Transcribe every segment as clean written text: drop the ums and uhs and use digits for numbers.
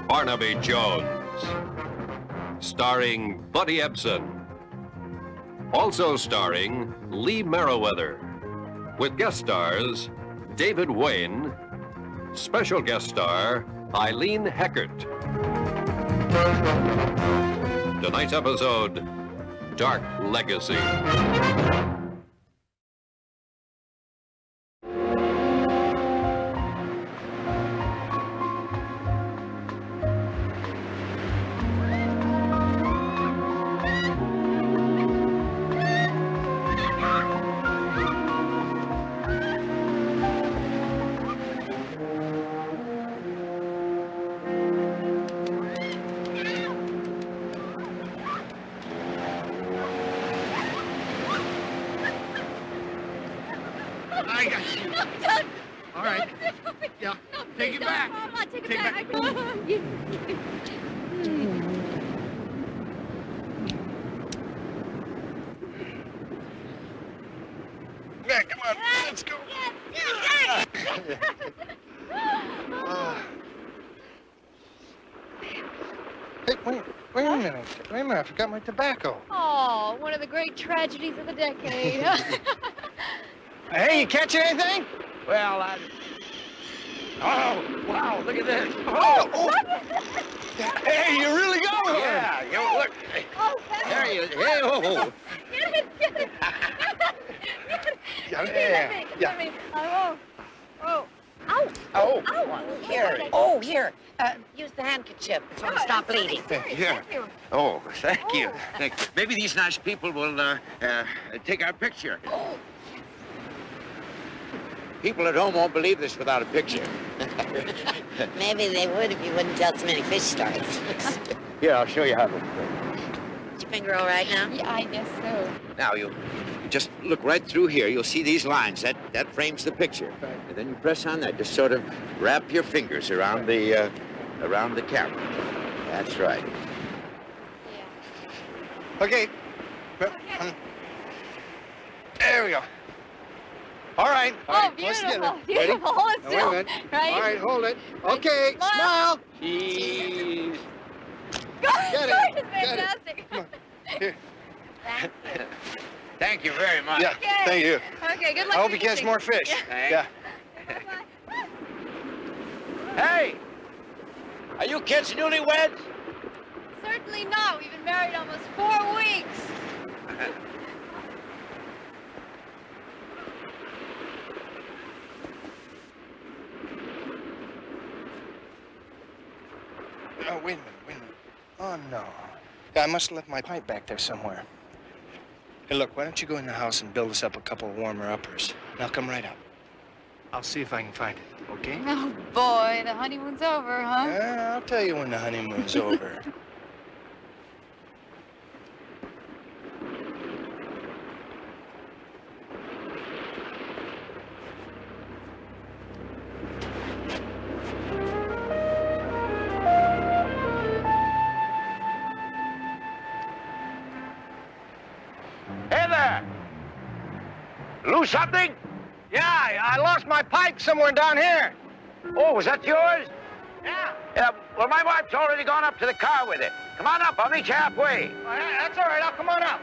Barnaby Jones, starring Buddy Ebsen. Also starring Lee Merriweather, with guest stars David Wayne, special guest star Eileen Heckert. Tonight's episode, Dark Legacy. I got you. No, don't. All right. No, Yeah. no, Take it back. I'm not taking Take it back. Yeah, come on. Let's go. Hey, wait a minute. Wait a minute. I forgot my tobacco. Oh, one of the great tragedies of the decade. Hey, you catch anything? Well, oh, wow, look at this. Oh! Hey, you're really going. Yeah, you look. Oh, There he is. Hey, oh. Get it. Yeah. Get me. Oh. Ow. Oh, Ow. here. Oh, here. Use the handkerchief to stop bleeding. Here. Thank you. Oh, thank you. Thank you. Maybe these nice people will take our picture. People at home won't believe this without a picture. Maybe they would if you wouldn't tell so many fish stories. Here, I'll show you how to. Is your finger all right now? Yeah, I guess so. Now, you just look right through here. You'll see these lines. That frames the picture. And then you press on that. Just sort of wrap your fingers around the camera. That's right. Yeah. Okay. There we go. All right. Oh, Let's get beautiful. it. Beautiful. Hold it Now, still. wait a minute. Right? All right, hold it. Okay, Smile. smile. Cheese. Get it. Gorgeous, Get it. fantastic. Come on. Here. Thank you very much. Yeah, Okay. thank you. Okay, good luck. I hope you fishing. catch more fish. Thanks. Yeah. Bye-bye. Hey! Are you kids newlyweds? Certainly not. We've been married almost 4 weeks. Oh, wait a minute. Oh, no. I must have left my pipe back there somewhere. Hey, look, why don't you go in the house and build us up a couple of warmer uppers, and I'll come right up. I'll see if I can find it, okay? Oh, boy. The honeymoon's over, huh? Yeah, I'll tell you when the honeymoon's over. Hey there! Lose something? Yeah, I lost my pipe somewhere down here. Oh, was that yours? Yeah. Yeah, well, my wife's already gone up to the car with it. Come on up, I'll meet you halfway. That's all right. I'll come on up.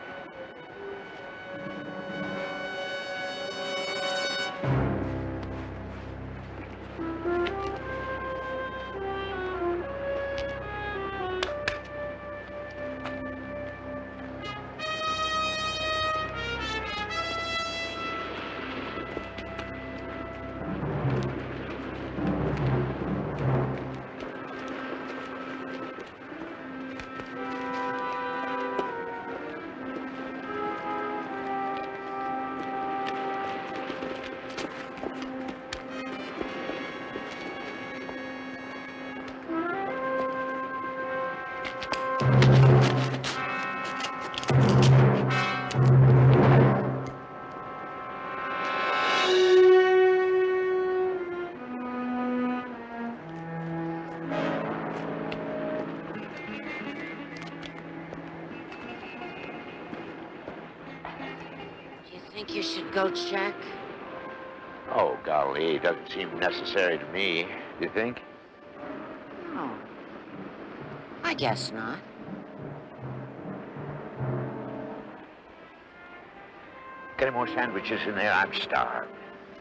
Think you should go check? Oh, golly, it doesn't seem necessary to me. Do you think? Oh. I guess not. Get any more sandwiches in there? I'm starved.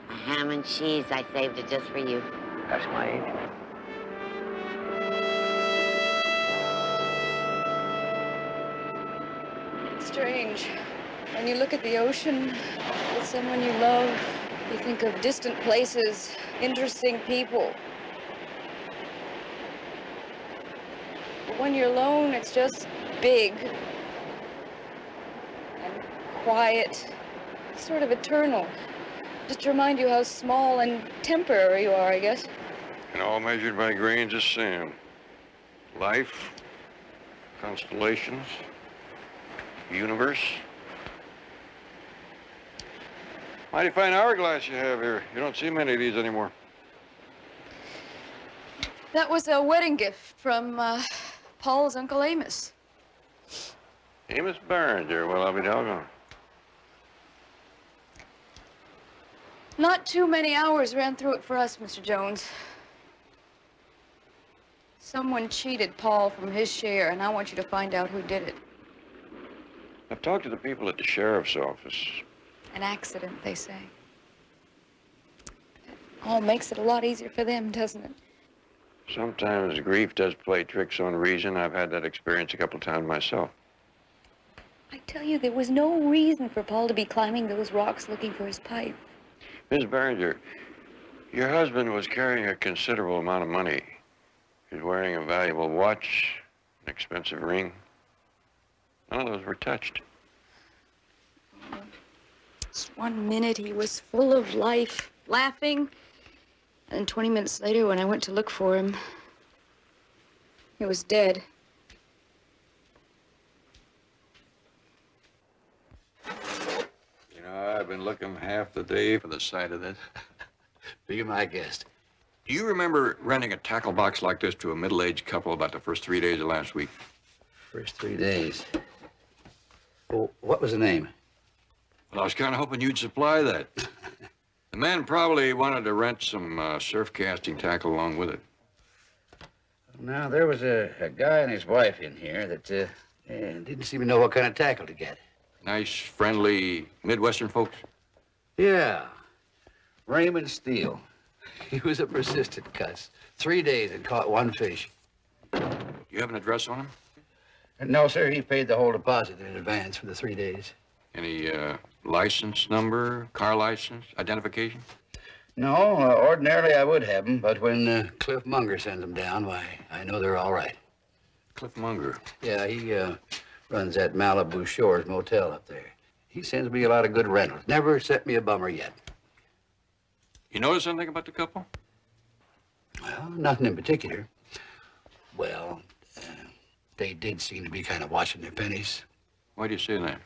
A ham and cheese. I saved it just for you. That's my age. It's strange. When you look at the ocean with someone you love, you think of distant places, interesting people. But when you're alone, it's just big and quiet, sort of eternal. Just to remind you how small and temporary you are, I guess. And all measured by grains of sand. Life, constellations, universe. Mighty fine hourglass you have here. You don't see many of these anymore. That was a wedding gift from Paul's Uncle Amos. Amos Barnaby, well, I'll be doggone. Not too many hours ran through it for us, Mr. Jones. Someone cheated Paul from his share, and I want you to find out who did it. I've talked to the people at the sheriff's office. An accident, they say. That all makes it a lot easier for them, doesn't it? Sometimes grief does play tricks on reason. I've had that experience a couple times myself. I tell you, there was no reason for Paul to be climbing those rocks looking for his pipe. Miss Barringer, your husband was carrying a considerable amount of money. He was wearing a valuable watch, an expensive ring. None of those were touched. Just 1 minute, he was full of life, laughing. And then 20 minutes later, when I went to look for him, he was dead. You know, I've been looking half the day for the sight of this. Be my guest. Do you remember renting a tackle box like this to a middle-aged couple about the first 3 days of last week? First 3 days. Well, what was the name? Well, I was kind of hoping you'd supply that. The man probably wanted to rent some surf casting tackle along with it. Now, there was a guy and his wife in here that didn't seem to know what kind of tackle to get. Nice, friendly Midwestern folks? Yeah. Raymond Steele. He was a persistent cuss. 3 days and caught one fish. You have an address on him? No, sir, he paid the whole deposit in advance for the 3 days. Any license number, car license, identification? No, ordinarily I would have them, but when Cliff Munger sends them down, why, I know they're all right. Cliff Munger? Yeah, he runs that Malibu Shores motel up there. He sends me a lot of good rentals. Never sent me a bummer yet. You notice anything about the couple? Well, nothing in particular. Well, they did seem to be kind of watching their pennies. Why do you say that?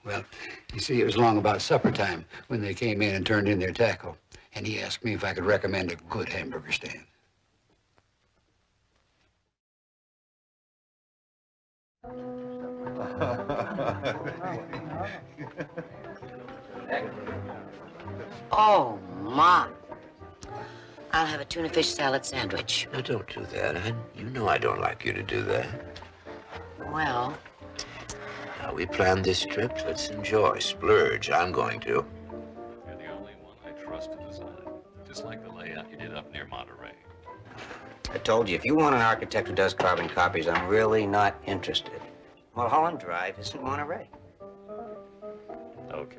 Well, you see, it was long about supper time when they came in and turned in their tackle. And he asked me if I could recommend a good hamburger stand. Oh, my. I'll have a tuna fish salad sandwich. Now, don't do that, hon. You know I don't like you to do that. Well, Now, we planned this trip. Let's enjoy. Splurge. I'm going to. You're the only one I trust to design, just like the layout you did up near Monterey. I told you, if you want an architect who does carbon copies, I'm really not interested. Mulholland Drive isn't Monterey. Okay.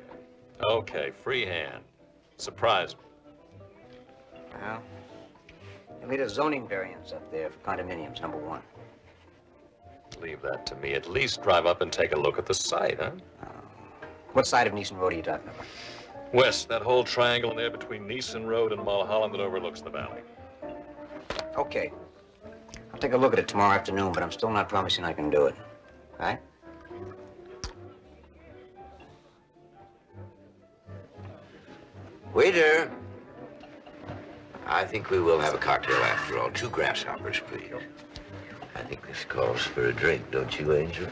Okay, free hand. Surprise me. Well, they made a zoning variance up there for condominiums, number 1. Leave that to me. At least drive up and take a look at the site, huh? What side of Neeson Road are you talking about? West, that whole triangle in there between Neeson Road and Mulholland that overlooks the valley. Okay. I'll take a look at it tomorrow afternoon, but I'm still not promising I can do it. All right? Waiter. I think we will have a cocktail after all. 2 grasshoppers, please. I think this calls for a drink, don't you, Angel?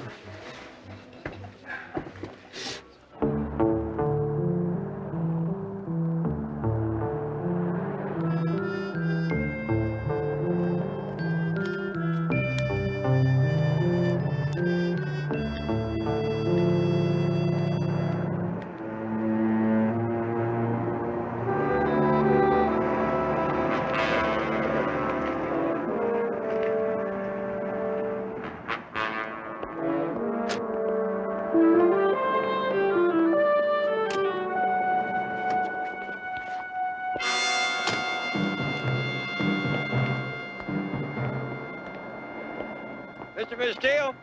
Mr. Miss Steele?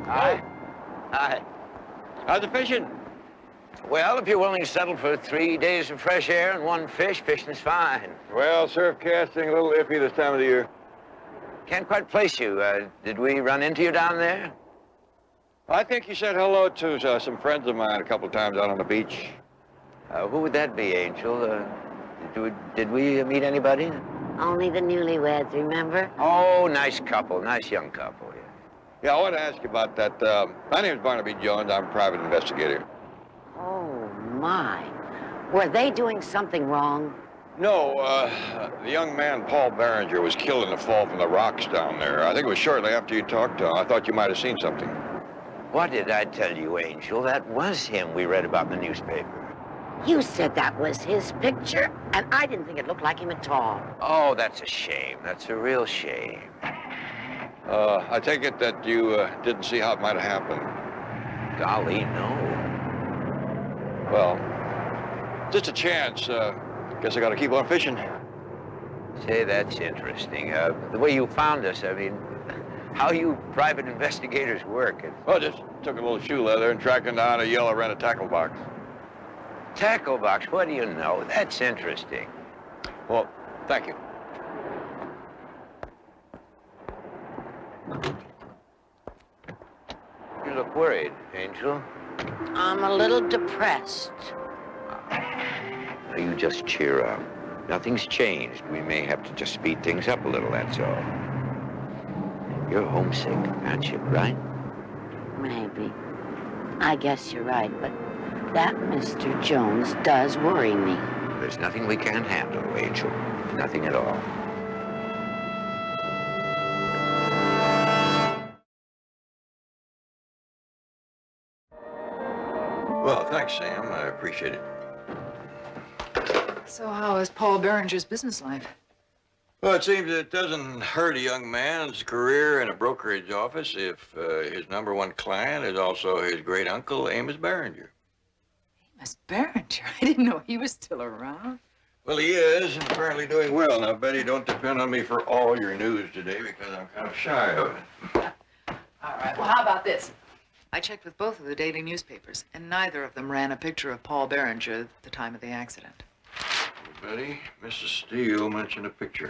Hi. Hi. How's the fishing? Well, if you're willing to settle for 3 days of fresh air and one fish, fishing's fine. Well, surf casting a little iffy this time of the year. Can't quite place you. Did we run into you down there? I think you said hello to some friends of mine a couple times out on the beach. Who would that be, Angel? Did we meet anybody? Only the newlyweds, remember? Oh, nice couple, nice young couple, yeah. Yeah, I want to ask you about that. My name's Barnaby Jones. I'm a private investigator. Oh, my. Were they doing something wrong? No, the young man, Paul Barringer, was killed in the fall from the rocks down there. I think it was shortly after you talked to him. I thought you might have seen something. What did I tell you, Angel? That was him we read about in the newspaper. You said that was his picture, and I didn't think it looked like him at all. Oh, that's a shame. That's a real shame. I take it that you didn't see how it might have happened. Golly, no. Well, just a chance. Guess I gotta keep on fishing. Say, that's interesting. The way you found us, I mean, how you private investigators work. Well, just took a little shoe leather and tracking down a yellow rented tackle box. Tackle box, what do you know? That's interesting. Well, thank you. You look worried, Angel. I'm a little depressed. Now, you just cheer up. Nothing's changed. We may have to just speed things up a little, that's all. You're homesick, aren't you, right? Maybe. I guess you're right, but that Mr. Jones does worry me. There's nothing we can't handle, Angel. Nothing at all. Well, thanks, Sam. I appreciate it. So how is Paul Barringer's business life? Well, it seems it doesn't hurt a young man's career in a brokerage office if his #1 client is also his great-uncle, Amos Barringer. Amos Barringer? I didn't know he was still around. Well, he is, and apparently doing well. Now, Betty, don't depend on me for all your news today because I'm kind of shy of it. All right, well, how about this? I checked with both of the daily newspapers, and neither of them ran a picture of Paul Barringer at the time of the accident. Well, Betty, Mrs. Steele mentioned a picture.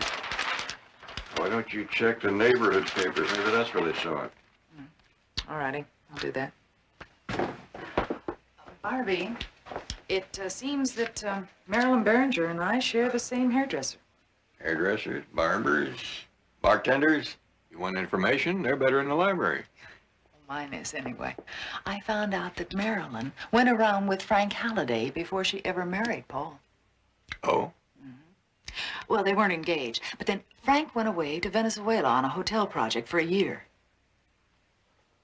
Why don't you check the neighborhood papers? Maybe that's where they saw it. All righty, I'll do that. Barnaby, it seems that Marilyn Barringer and I share the same hairdresser. Hairdressers, barbers, bartenders. You want information? They're better in the library. Mine is, anyway. I found out that Marilyn went around with Frank Halliday before she ever married Paul. Oh? Well, they weren't engaged, but then Frank went away to Venezuela on a hotel project for a year.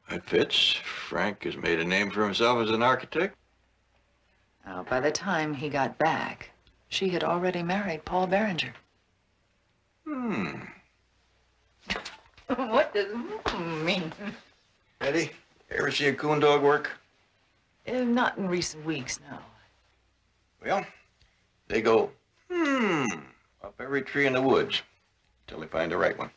That fits. Frank has made a name for himself as an architect. Now, by the time he got back, she had already married Paul Barringer. What does mean? Betty, ever see a coon dog work? Not in recent weeks, no. Well, they go, up every tree in the woods until they find the right one.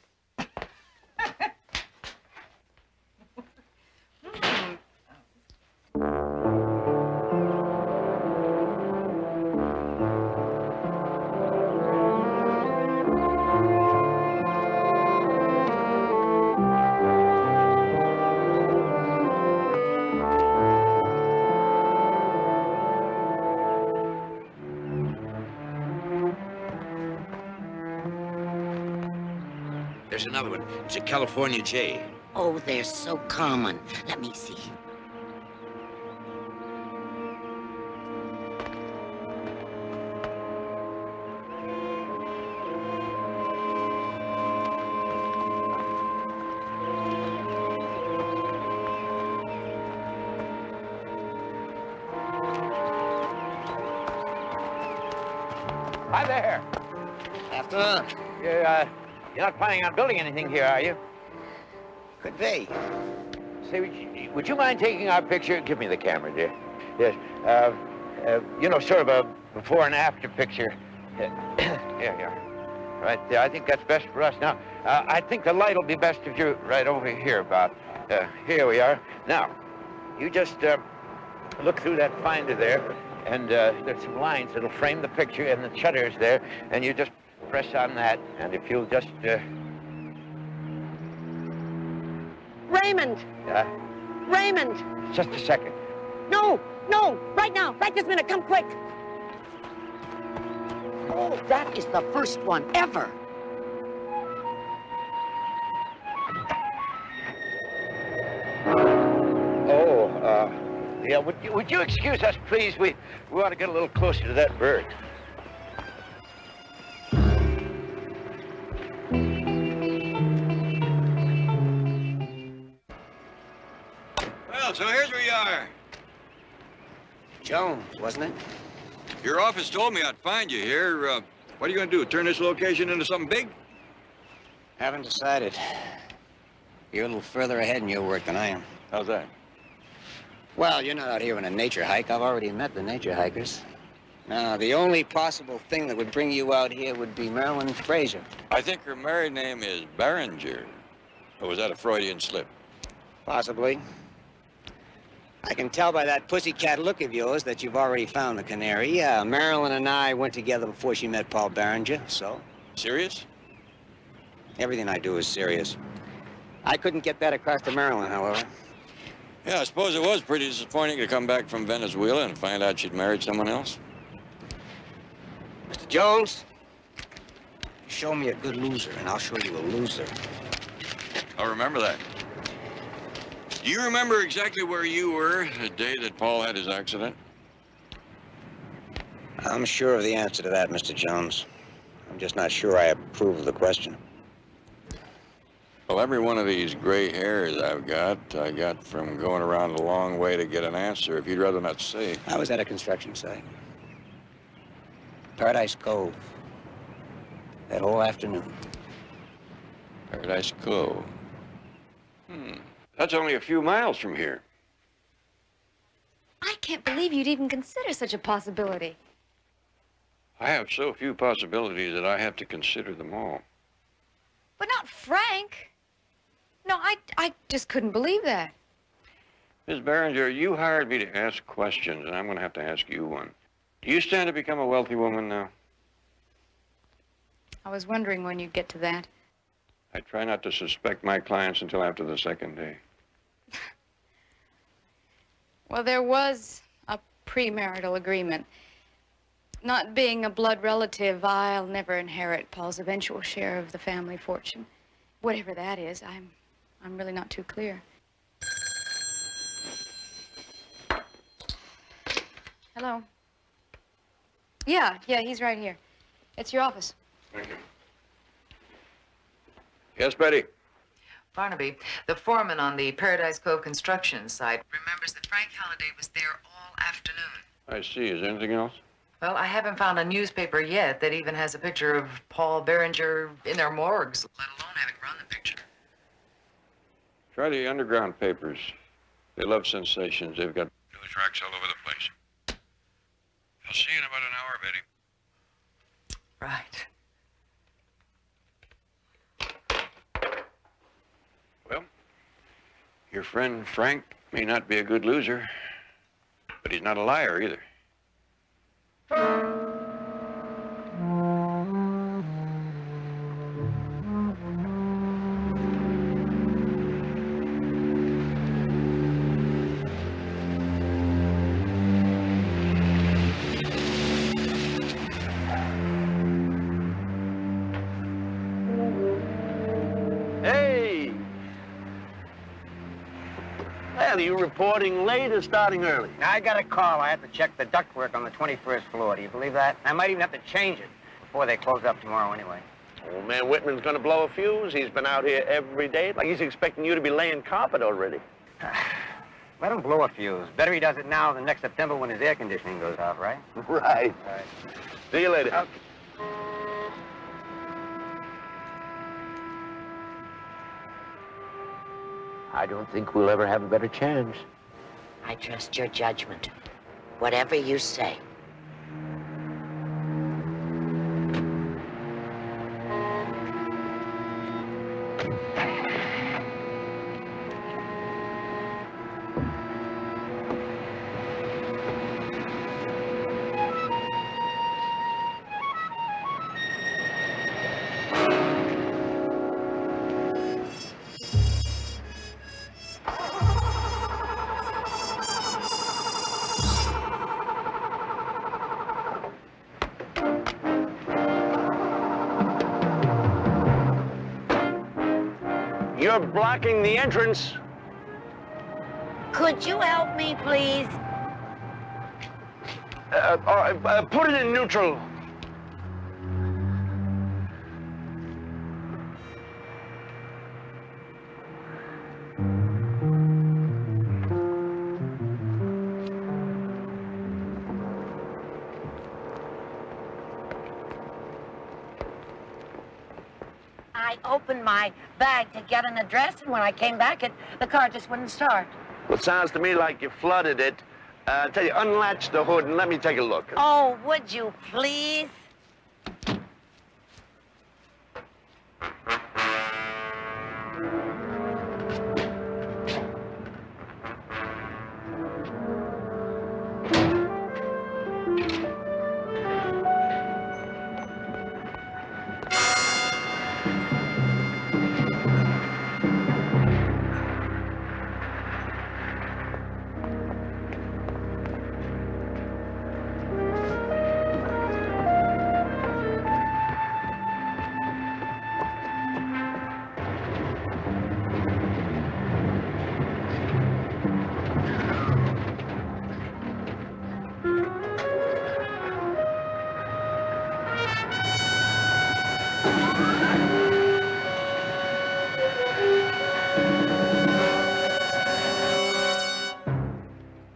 There's another one. It's a California jay. Oh, they're so common. Let me see. Hi there. Afternoon. You're not planning on building anything here, are you? Could be. Say, would you mind taking our picture? Give me the camera, dear. Yes. You know, sort of a before and after picture. Here. Right there. I think that's best for us. Now, I think the light will be best if you're right over here about. Here we are. Now, you just look through that finder there, and there's some lines that'll frame the picture, and the shutter's there, and you just press on that, and if you'll just... Raymond! Raymond! Just a second. No! No! Right now! Right this minute! Come quick! Oh, that is the first one ever! Yeah, would you excuse us, please? We want to get a little closer to that bird. Well, so here's where you are. Jones, wasn't it? Your office told me I'd find you here. What are you going to do, turn this location into something big? Haven't decided. You're a little further ahead in your work than I am. How's that? Well, you're not out here on a nature hike. I've already met the nature hikers. Now, the only possible thing that would bring you out here would be Marilyn Fraser. I think her married name is Barringer. Or was that a Freudian slip? Possibly. I can tell by that pussycat look of yours that you've already found the canary. Yeah, Marilyn and I went together before she met Paul Barringer, so... Serious? Everything I do is serious. I couldn't get that across to Marilyn, however. Yeah, I suppose it was pretty disappointing to come back from Venezuela and find out she'd married someone else. Mr. Jones, show me a good loser, and I'll show you a loser. I'll remember that. Do you remember exactly where you were the day that Paul had his accident? I'm sure of the answer to that, Mr. Jones. I'm just not sure I approve of the question. Well, every one of these gray hairs I got from going around a long way to get an answer, if you'd rather not say. I was at a construction site. Paradise Cove. That whole afternoon. Paradise Cove. That's only a few miles from here. I can't believe you'd even consider such a possibility. I have so few possibilities that I have to consider them all. But not Frank. No, I just couldn't believe that. Miss Barringer, you hired me to ask questions, and I'm going to have to ask you one. Do you stand to become a wealthy woman now? I was wondering when you'd get to that. I try not to suspect my clients until after the second day. Well, there was a premarital agreement. Not being a blood relative, I'll never inherit Paul's eventual share of the family fortune. Whatever that is, I'm really not too clear. Hello? Yeah, he's right here. It's your office. Thank you. Yes, Betty? Barnaby, the foreman on the Paradise Cove construction site remembers that Frank Halliday was there all afternoon. I see. Is there anything else? Well, I haven't found a newspaper yet that even has a picture of Paul Barringer in their morgues, let alone having run the picture. Try the underground papers. They love sensations. They've got news racks all over the place. I'll see you in about an hour, Betty. Right. Well, your friend Frank may not be a good loser, but he's not a liar either. Hey! Well, are you reporting late or starting early? I got a call. I have to check the ductwork on the 21st floor. Do you believe that? I might even have to change it before they close up tomorrow anyway. Old man Whitman's gonna blow a fuse. He's been out here every day. Like he's expecting you to be laying carpet already. Let him blow a fuse. Better he does it now than next September when his air conditioning goes out, right? Right. Right. See you later. Okay. I don't think we'll ever have a better chance. I trust your judgment. Whatever you say. You're blocking the entrance. Could you help me, please? Put it in neutral. I opened my bag to get an address, and when I came back, the car just wouldn't start. Well, it sounds to me like you flooded it. Tell you, unlatch the hood and let me take a look. Oh, would you please?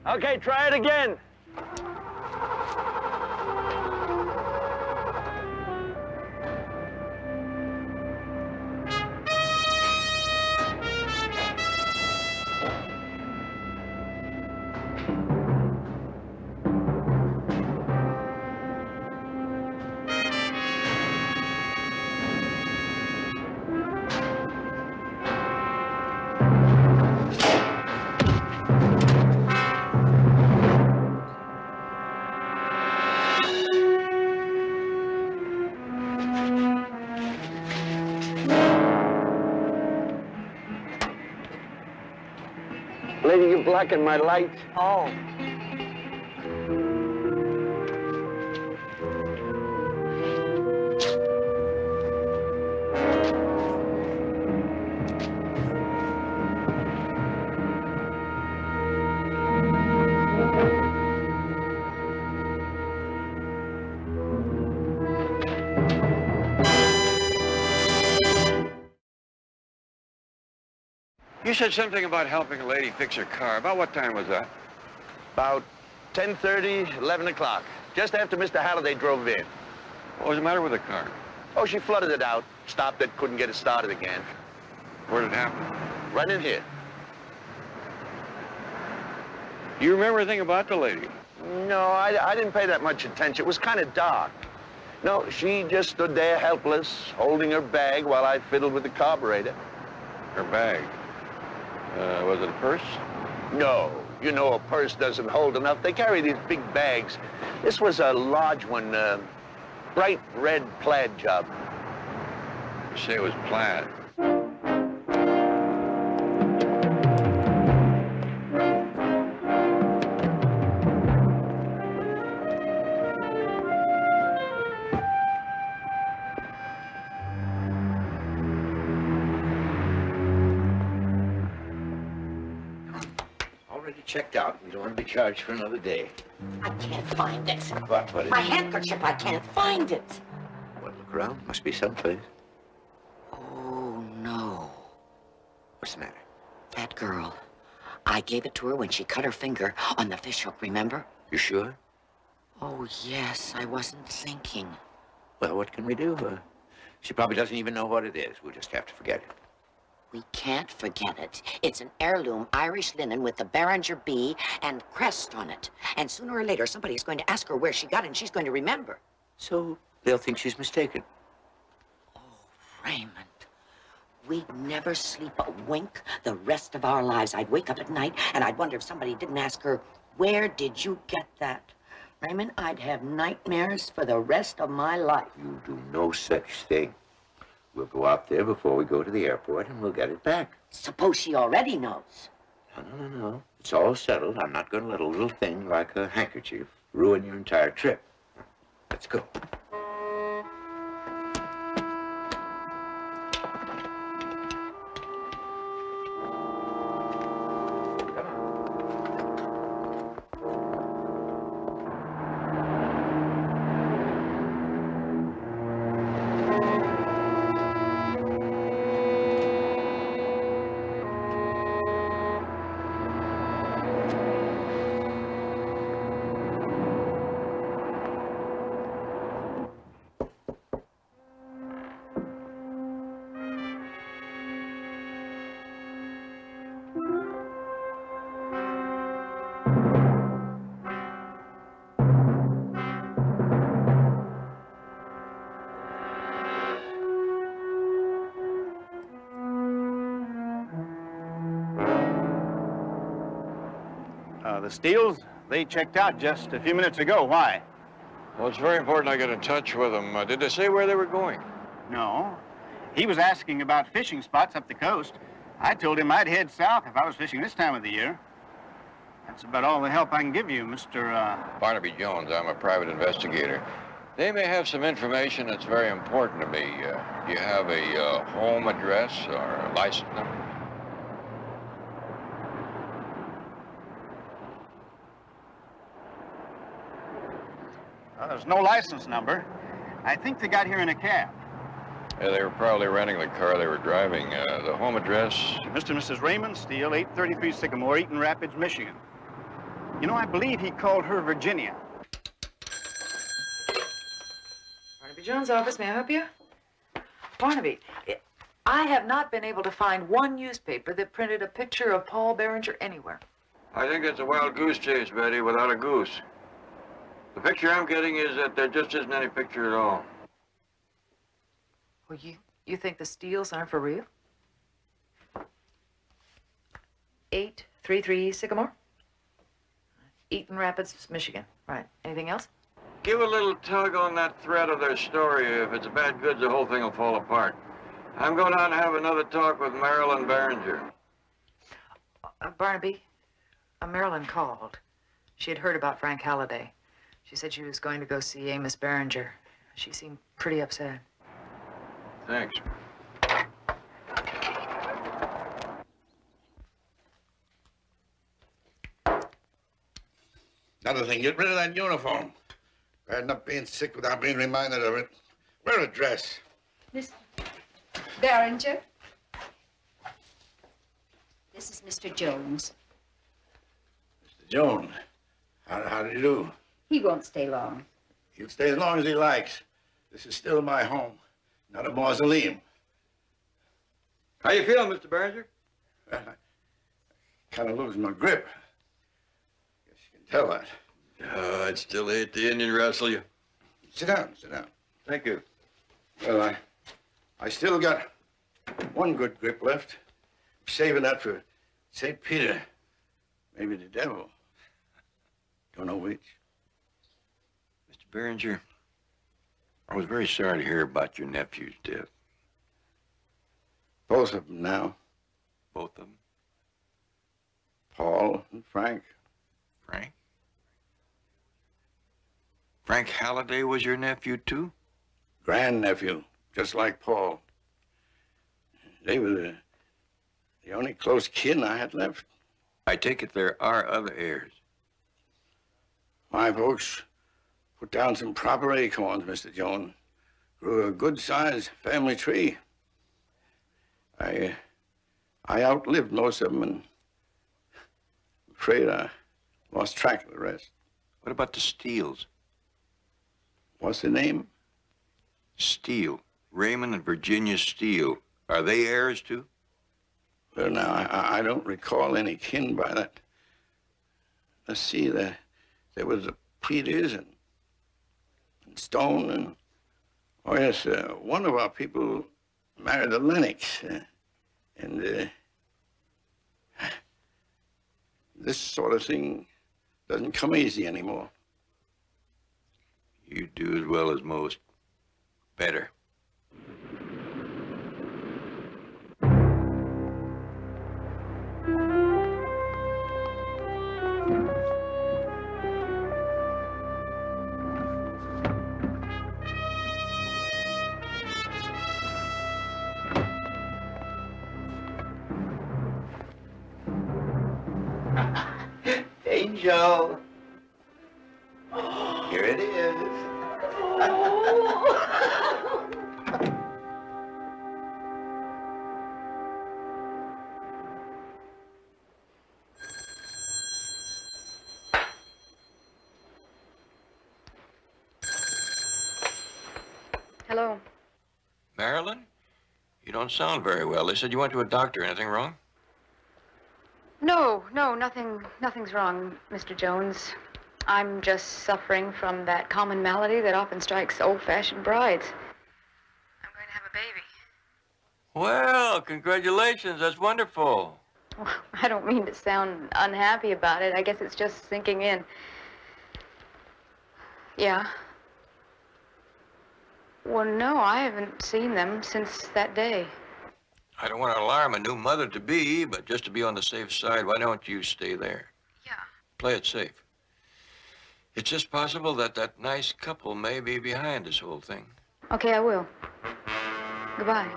Okay, try it again. Lady, you're blocking my light. Oh. You said something about helping a lady fix her car. About what time was that? About 10:30, 11 o'clock. Just after Mr. Halliday drove in. What was the matter with the car? Oh, she flooded it out. Stopped it, couldn't get it started again. Where did it happen? Right in here. Do you remember anything about the lady? No, I didn't pay that much attention. It was kind of dark. No, she just stood there helpless, holding her bag while I fiddled with the carburetor. Her bag? Was it a purse? No. You know a purse doesn't hold enough. They carry these big bags. This was a large one, bright red plaid job. You say it was plaid. Checked out. We don't want to be charged for another day. I can't find it. What is My it? handkerchief, I can't find it. Well, look around. Must be someplace. Oh, no. What's the matter? That girl. I gave it to her when she cut her finger on the fish hook, remember? You sure? Oh, yes, I wasn't thinking. Well, what can we do? She probably doesn't even know what it is. We'll just have to forget it. We can't forget it. It's an heirloom Irish linen with the Barringer bee and crest on it. And sooner or later, somebody's going to ask her where she got it, and she's going to remember. So they'll think she's mistaken. Oh, Raymond. We'd never sleep a wink the rest of our lives. I'd wake up at night, and I'd wonder if somebody didn't ask her, where did you get that? Raymond, I'd have nightmares for the rest of my life. You do no such thing. We'll go out there before we go to the airport, and we'll get it back. Suppose she already knows. No. It's all settled. I'm not going to let a little thing like a handkerchief ruin your entire trip. Let's go. The Steels, they checked out just a few minutes ago. Why? Well, it's very important I get in touch with them. Did they say where they were going? No. He was asking about fishing spots up the coast. I told him I'd head south if I was fishing this time of the year. That's about all the help I can give you, Mr. Barnaby Jones. I'm a private investigator. They may have some information that's very important to me. Do you have a home address or a license number? There's no license number. I think they got here in a cab. Yeah, they were probably renting the car they were driving. The home address? Mr. and Mrs. Raymond Steele, 833 Sycamore, Eaton Rapids, Michigan. You know, I believe he called her Virginia. Barnaby Jones' office, may I help you? Barnaby, I have not been able to find one newspaper that printed a picture of Paul Berenger anywhere. I think it's a wild goose chase, Betty, without a goose. The picture I'm getting is that there just isn't any picture at all. Well, you think the Steels aren't for real? 833 Sycamore? Eaton Rapids, Michigan. Right. Anything else? Give a little tug on that thread of their story. If it's bad goods, the whole thing will fall apart. I'm going down and have another talk with Marilyn Berenger. Barnaby, Marilyn called. She had heard about Frank Halliday. She said she was going to go see Amos Berenger. She seemed pretty upset. Thanks. Another thing, get rid of that uniform. Bad enough being sick without being reminded of it. Wear a dress. Miss Berenger. This is Mr. Jones. Mr. Jones, how do you do? He won't stay long. He'll stay as long as he likes. This is still my home, not a mausoleum. How you feeling, Mr. Berenger? Well, I kind of losing my grip. Guess you can tell that. I'd still hate the Indian wrestle you. Sit down, sit down. Thank you. Well, I still got one good grip left. I'm saving that for St. Peter. Maybe the devil. Don't know which. Mr. Berenger, I was very sorry to hear about your nephew's death. Both of them now. Both of them? Paul and Frank. Frank? Frank Halliday was your nephew, too? Grandnephew, just like Paul. They were the only close kin I had left. I take it there are other heirs. My folks put down some proper acorns, Mr. Jones. Grew a good-sized family tree. I outlived most of them, and I'm afraid I lost track of the rest. What about the Steels? What's the name? Steele. Raymond and Virginia Steele. Are they heirs, too? Well, now, I don't recall any kin by that. Let's see, there was the Peters and Stone and, oh, yes, one of our people married a Lennox. This sort of thing doesn't come easy anymore. You do as well as most. Better. Angel. Here it is. Hello. Marilyn? You don't sound very well. They said you went to a doctor. Anything wrong? No, nothing's wrong, Mr. Jones. I'm just suffering from that common malady that often strikes old-fashioned brides. I'm going to have a baby. Well, congratulations. That's wonderful. Well, I don't mean to sound unhappy about it. I guess it's just sinking in. Yeah. Well, no, I haven't seen them since that day. I don't want to alarm a new mother-to-be, but just to be on the safe side, why don't you stay there? Yeah. Play it safe. It's just possible that that nice couple may be behind this whole thing. Okay, I will. Goodbye.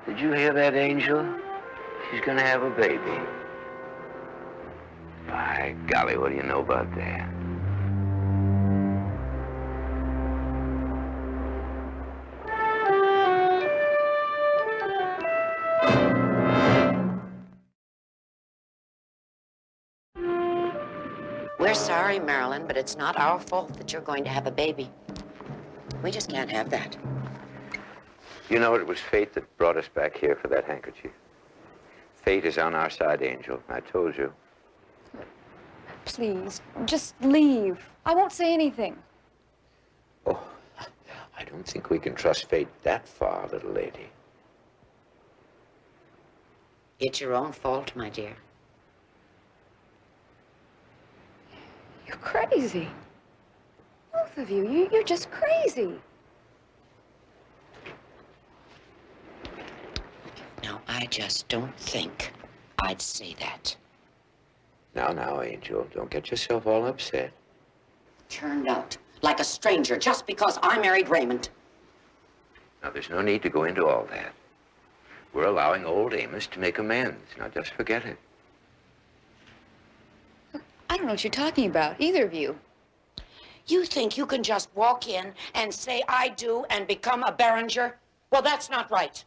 Did you hear that, Angel? She's gonna have a baby. By golly, what do you know about that? We're sorry, Marilyn, but it's not our fault that you're going to have a baby. We just can't have that. You know, it was fate that brought us back here for that handkerchief. Fate is on our side, Angel. I told you. Please, just leave. I won't say anything. Oh, I don't think we can trust fate that far, little lady. It's your own fault, my dear. You're crazy. Both of you. You're just crazy. Now, I just don't think I'd say that. Now, Angel, don't get yourself all upset. Turned out like a stranger just because I married Raymond. Now, there's no need to go into all that. We're allowing old Amos to make amends. Now, just forget it. I don't know what you're talking about, either of you. You think you can just walk in and say I do and become a Barringer? Well, that's not right.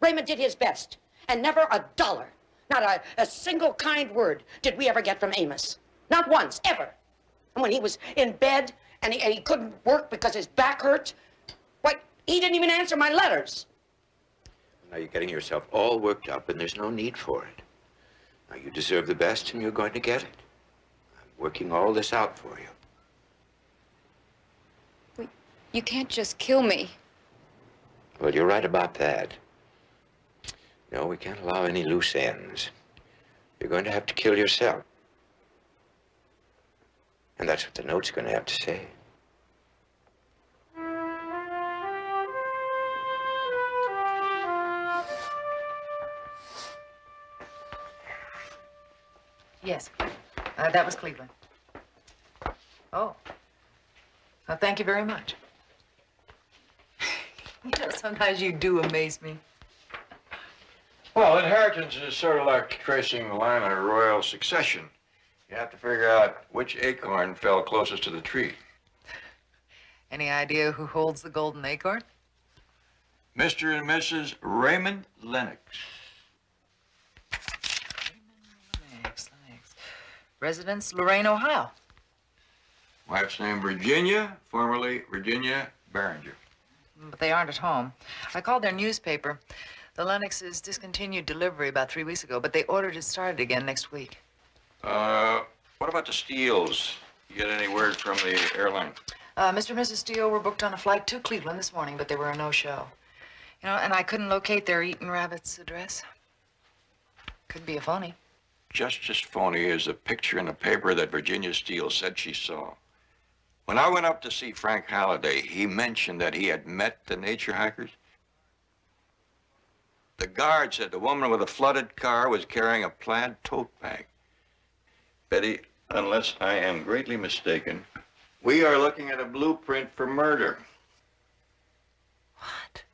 Raymond did his best, and never a dollar, not a single kind word did we ever get from Amos. Not once, ever. And when he was in bed and he couldn't work because his back hurt, why, he didn't even answer my letters. Now, you're getting yourself all worked up, and there's no need for it. Now, you deserve the best, and you're going to get it. I'm working all this out for you. Wait, you can't just kill me. Well, you're right about that. No, we can't allow any loose ends. You're going to have to kill yourself. And that's what the note's going to have to say. Yes, that was Cleveland. Oh. Well, thank you very much. You know, sometimes you do amaze me. Well, inheritance is sort of like tracing the line of royal succession. You have to figure out which acorn fell closest to the tree. Any idea who holds the golden acorn? Mr. and Mrs. Raymond Lennox. Lennox. Residence, Lorain, Ohio. Wife's name Virginia, formerly Virginia Barringer. But they aren't at home. I called their newspaper. The Lennoxes discontinued delivery about 3 weeks ago, but they ordered it started again next week. What about the Steeles? You get any word from the airline? Mr. and Mrs. Steele were booked on a flight to Cleveland this morning, but they were a no-show. You know, and I couldn't locate their Eaton Rabbit's address. Could be a phony. Just as phony as a picture in the paper that Virginia Steele said she saw. When I went up to see Frank Halliday, he mentioned that he had met the nature hikers. The guard said the woman with a flooded car was carrying a plaid tote bag. Betty, unless I am greatly mistaken, we are looking at a blueprint for murder. What?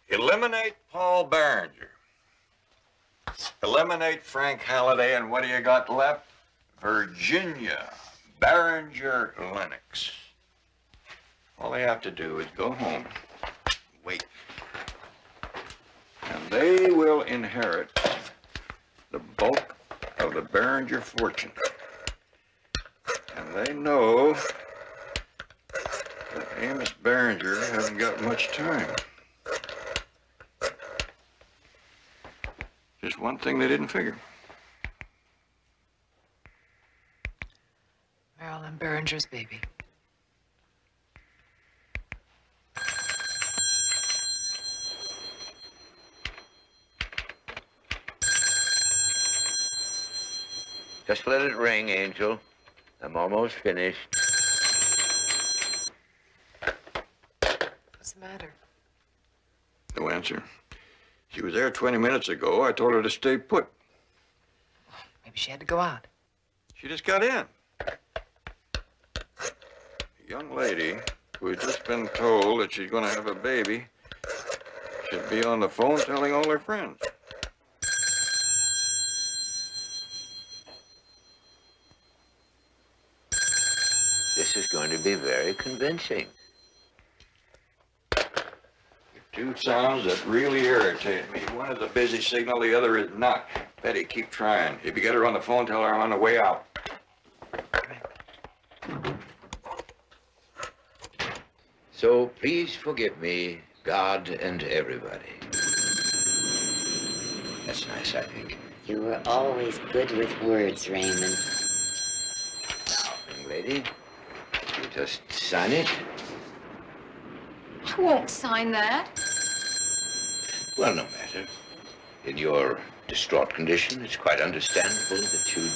Eliminate Paul Barringer. Eliminate Frank Halliday, and what do you got left? Virginia Barringer Lennox. All they have to do is go home, wait, and they will inherit the bulk of the Barringer fortune. And they know that Amos Barringer hasn't got much time. Just one thing they didn't figure. Marilyn Barringer's baby. Just let it ring, Angel. I'm almost finished. What's the matter? No answer. She was there 20 minutes ago. I told her to stay put. Maybe she had to go out. She just got in. A young lady who had just been told that she's going to have a baby should be on the phone telling all her friends. This is going to be very convincing. Two sounds that really irritate me. One is a busy signal, the other is not. Betty, keep trying. If you get her on the phone, tell her I'm on the way out. So please forgive me, God and everybody. That's nice, I think. You were always good with words, Raymond. Now, young lady, you just sign it. I won't sign that. Well, no matter. In your distraught condition, it's quite understandable that you'd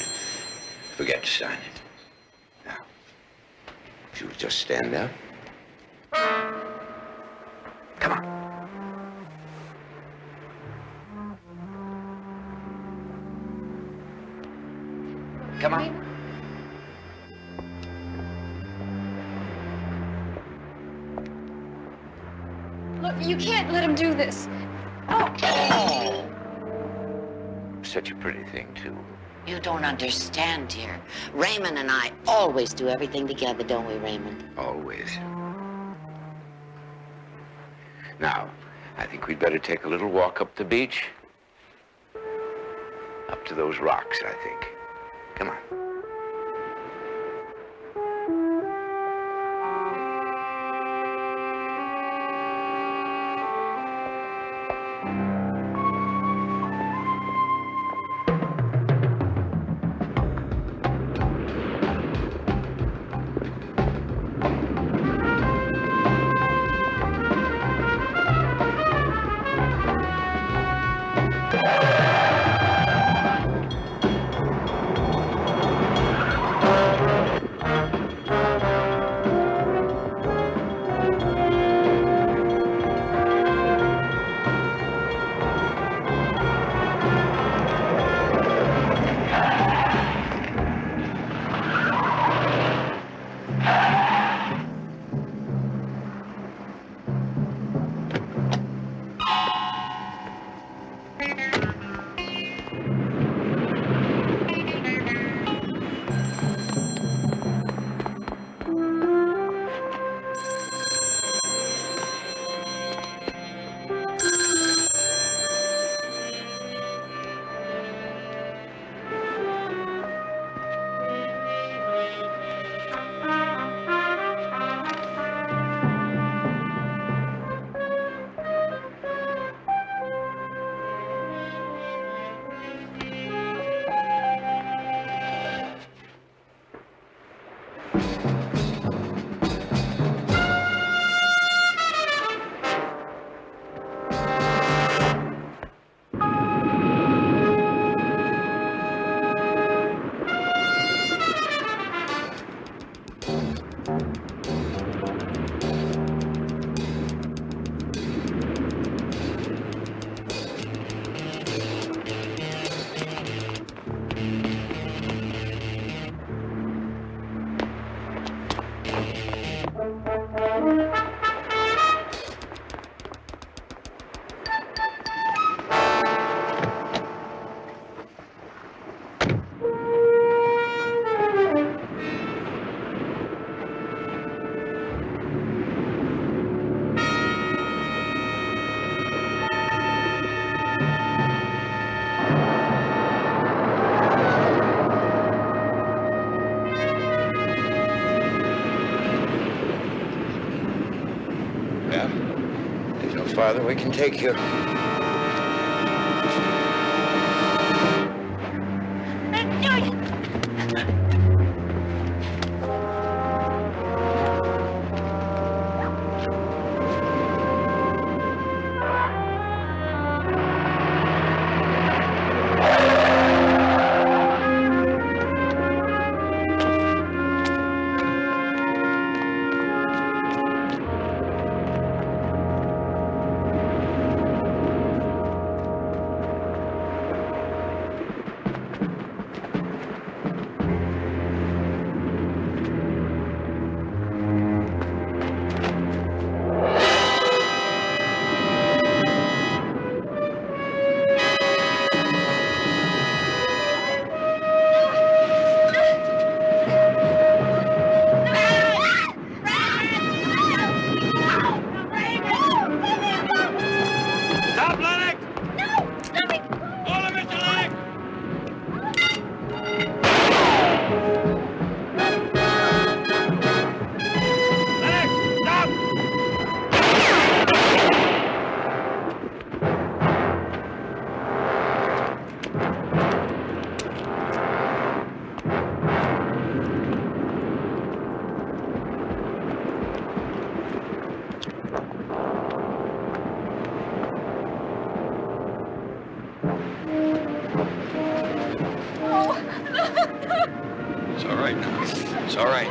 forget to sign it. Now, if you'll just stand up. Come on. Come on. Look, you can't let him do this. Oh! Such a pretty thing, too. You don't understand, dear. Raymond and I always do everything together, don't we, Raymond? Always. Now, I think we'd better take a little walk up the beach. Up to those rocks, I think. Come on. farther we can take you. It's all right now. It's all right.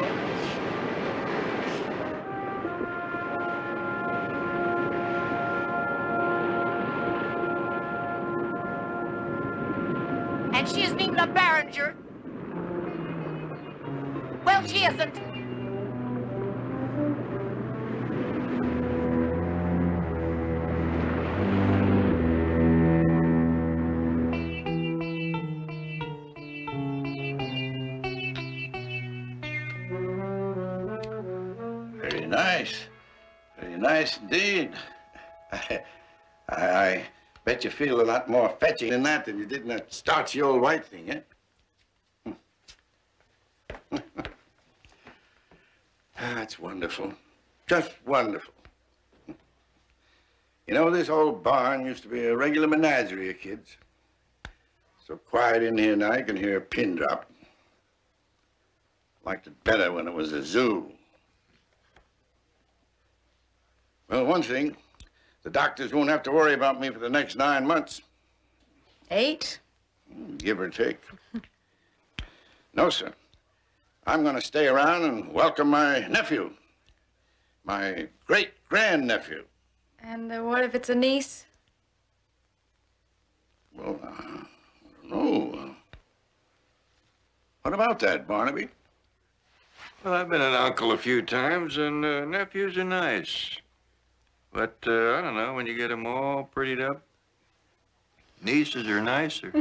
And she isn't even a Barringer. Well, she isn't. Very nice. Very nice indeed. I bet you feel a lot more fetching in that than you did in that starchy old white thing, eh? That's wonderful. Just wonderful. You know, this old barn used to be a regular menagerie of kids. So quiet in here now, you can hear a pin drop. Liked it better when it was a zoo. Well, one thing, the doctors won't have to worry about me for the next 9 months. 8? Give or take. No, sir. I'm going to stay around and welcome my nephew. My great-grandnephew. And what if it's a niece? Well, I don't know. What about that, Barnaby? Well, I've been an uncle a few times, and nephews are nice. But, I don't know, when you get them all prettied up, nieces are nicer.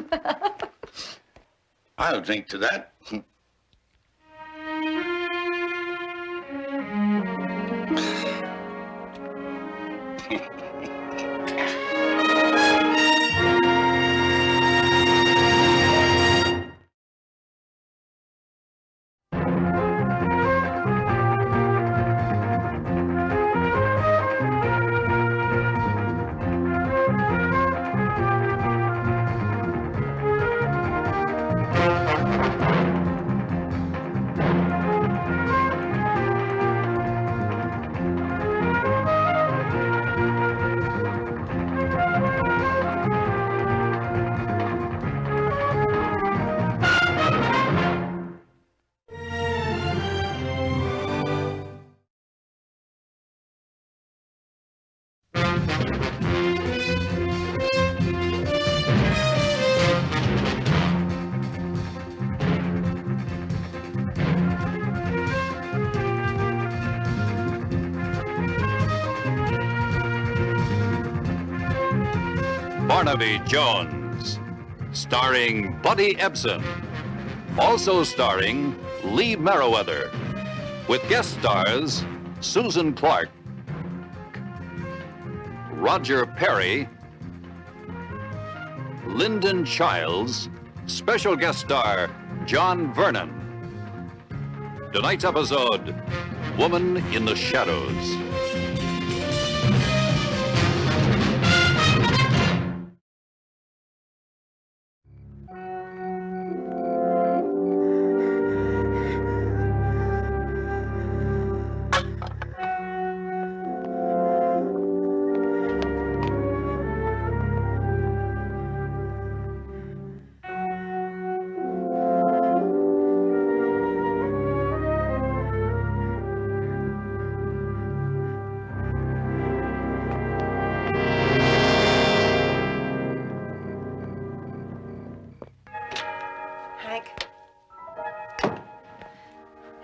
I'll drink to that. Barnaby Jones, starring Buddy Ebsen, also starring Lee Merriweather, with guest stars Susan Clark, Roger Perry, Lyndon Childs, special guest star John Vernon. Tonight's episode, Woman in the Shadows.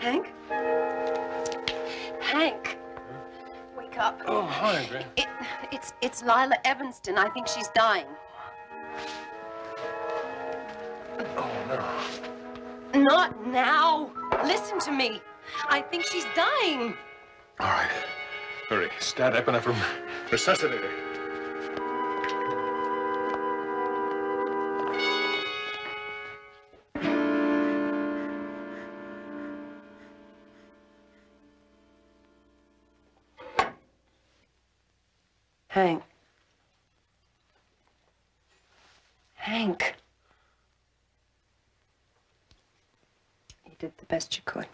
Hank? Hank, wake up. Oh, hi, Gran. It's Lila Evanston. I think she's dying. Oh, no. Not now. Listen to me. I think she's dying. All right. Hurry. Start epinephrine. Resuscitator. Hank. Hank. You did the best you could.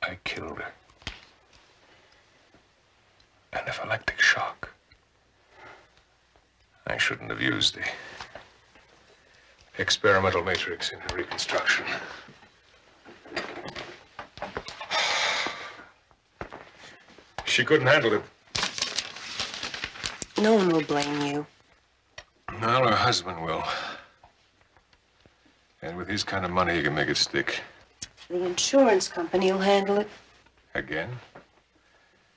I killed her. Anaphylactic shock. I shouldn't have used the experimental matrix in her reconstruction. She couldn't handle it. No one will blame you. Now her husband will. And with his kind of money, he can make it stick. The insurance company will handle it. Again?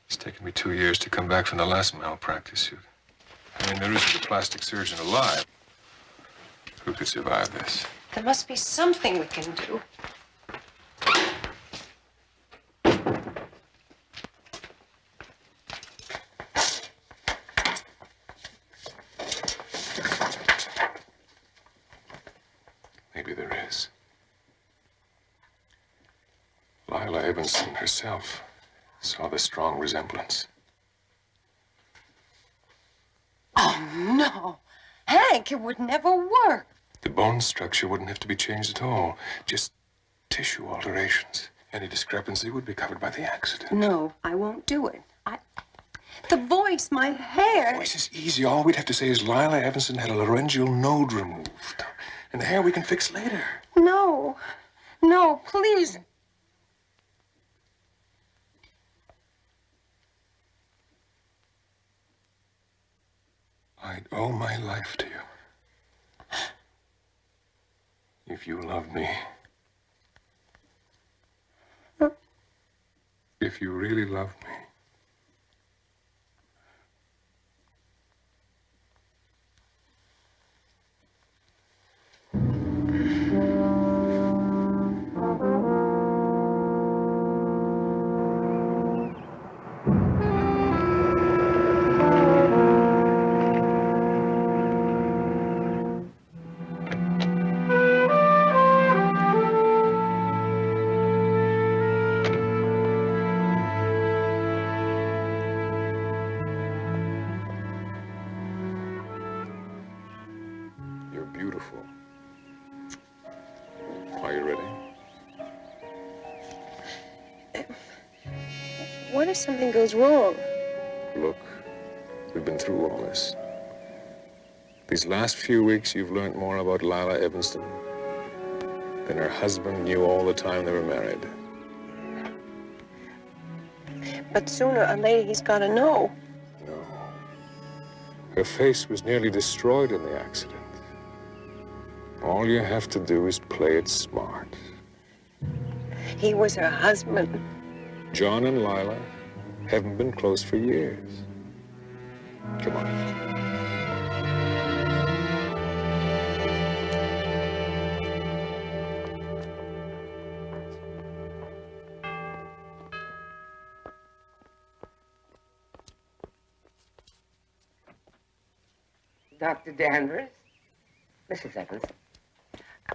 It's taken me 2 years to come back from the last malpractice suit. I mean, there isn't a plastic surgeon alive who could survive this. There must be something we can do. Maybe there is. Lila Evanston herself saw the strong resemblance. Oh, no. Hank, it would never work. The bone structure wouldn't have to be changed at all. Just tissue alterations. Any discrepancy would be covered by the accident. No, I won't do it. The voice, my hair. Voice is easy. All we'd have to say is Lila Evanston had a laryngeal node removed. And the hair we can fix later. No. No, please. I'd owe my life to you. If you love me. If you really love me. You're beautiful. Are you ready? What if something goes wrong? Look, we've been through all this. These last few weeks, you've learned more about Lila Evanston than her husband knew all the time they were married. But sooner or later, he's got to know. No. Her face was nearly destroyed in the accident. All you have to do is play it smart. He was her husband. John and Lila haven't been close for years. Come on. Dr. Danvers, Mrs. Evans,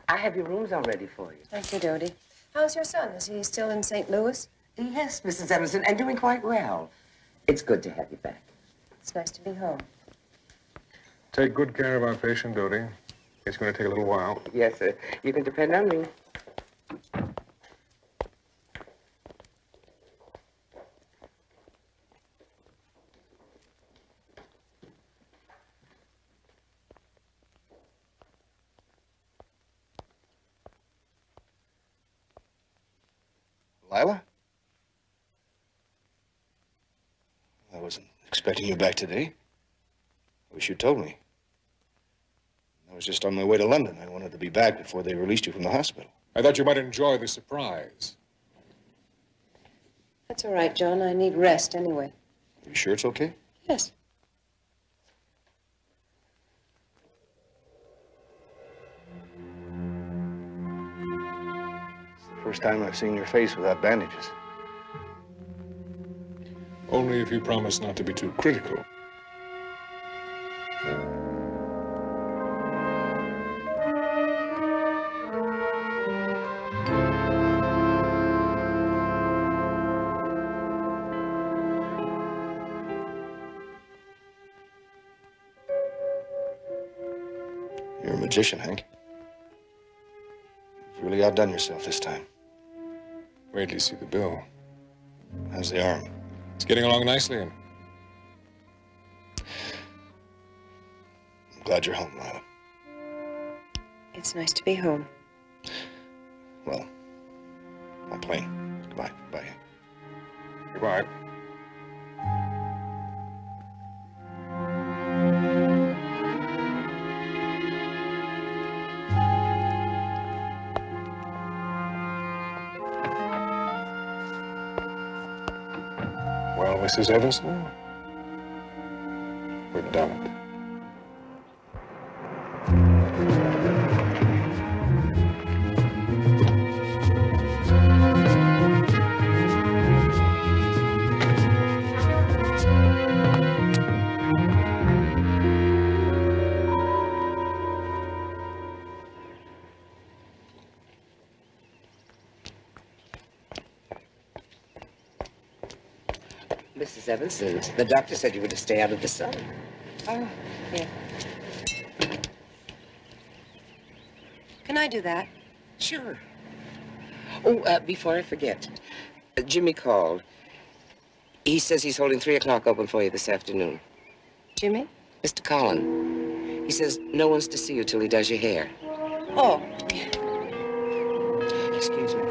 I have your rooms all ready for you. Thank you, Dodie. How's your son? Is he still in St. Louis? Yes, Mrs. Evanston, and doing quite well. It's good to have you back. It's nice to be home. Take good care of our patient, Dodie. It's going to take a little while. Yes, sir. You can depend on me. Lila? I wasn't expecting you back today. I wish you told me. I was just on my way to London. I wanted to be back before they released you from the hospital. I thought you might enjoy the surprise. That's all right, John. I need rest anyway. You sure it's okay? Yes. It's the first time I've seen your face without bandages. Only if you promise not to be too critical. You're a magician, Hank. You've really outdone yourself this time. Wait till you see the bill. How's the arm? It's getting along nicely, and I'm glad you're home, Lila. It's nice to be home. Well, my plane. Goodbye. Goodbye, Hank. Goodbye. Well, Mrs. Evanston, we've done it. Mrs. Evanston, the doctor said you were to stay out of the sun. Oh, yeah. Can I do that? Sure. Oh, before I forget, Jimmy called. He says he's holding 3 o'clock open for you this afternoon. Jimmy? Mr. Collin. He says no one's to see you till he does your hair. Oh. Excuse me.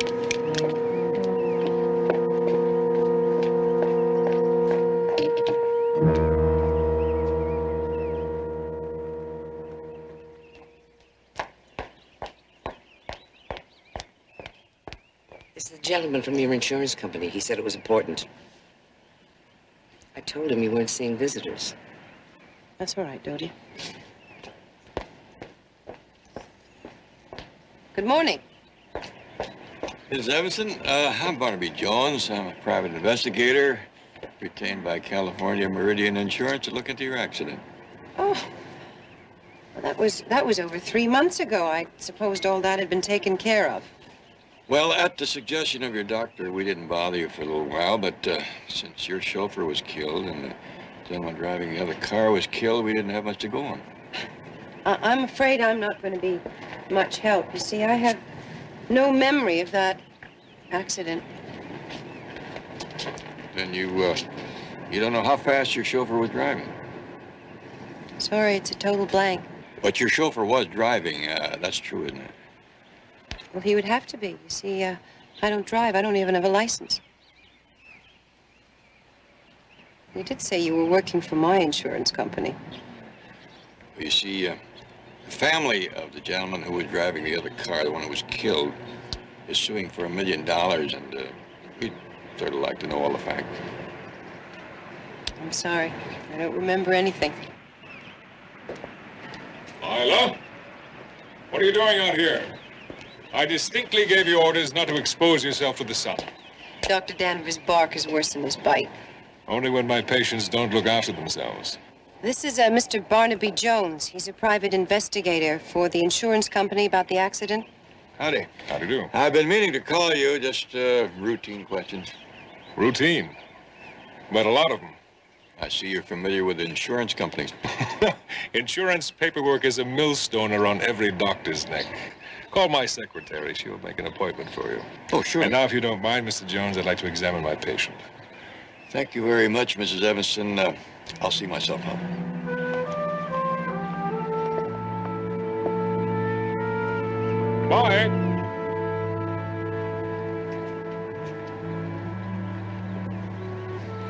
It's the gentleman from your insurance company. He said it was important. I told him you weren't seeing visitors. That's all right, Dodie. Good morning. Mrs. Evanston, I'm Barnaby Jones. I'm a private investigator retained by California Meridian Insurance to look into your accident. Oh. Well, that was over 3 months ago. I supposed all that had been taken care of. Well, at the suggestion of your doctor, we didn't bother you for a little while, but since your chauffeur was killed and the gentleman driving the other car was killed, we didn't have much to go on. I'm afraid I'm not going to be much help. You see, I have no memory of that accident. Then you don't know how fast your chauffeur was driving. Sorry, it's a total blank. But your chauffeur was driving. That's true, isn't it? Well, he would have to be. You see, I don't drive. I don't even have a license. You did say you were working for my insurance company. You see, the family of the gentleman who was driving the other car, the one who was killed, is suing for $1 million, and we'd sort of like to know all the facts. I'm sorry. I don't remember anything. Lila, what are you doing out here? I distinctly gave you orders not to expose yourself to the sun. Dr. Danvers' bark is worse than his bite. Only when my patients don't look after themselves. This is Mr. Barnaby Jones. He's a private investigator for the insurance company about the accident. Howdy. How do you do? I've been meaning to call you, just routine questions. Routine? But a lot of them. I see you're familiar with insurance companies. Insurance paperwork is a millstone around every doctor's neck. Call my secretary. She'll make an appointment for you. Oh, sure. And now, if you don't mind, Mr. Jones, I'd like to examine my patient. Thank you very much, Mrs. Evanston. I'll see myself out. Bye.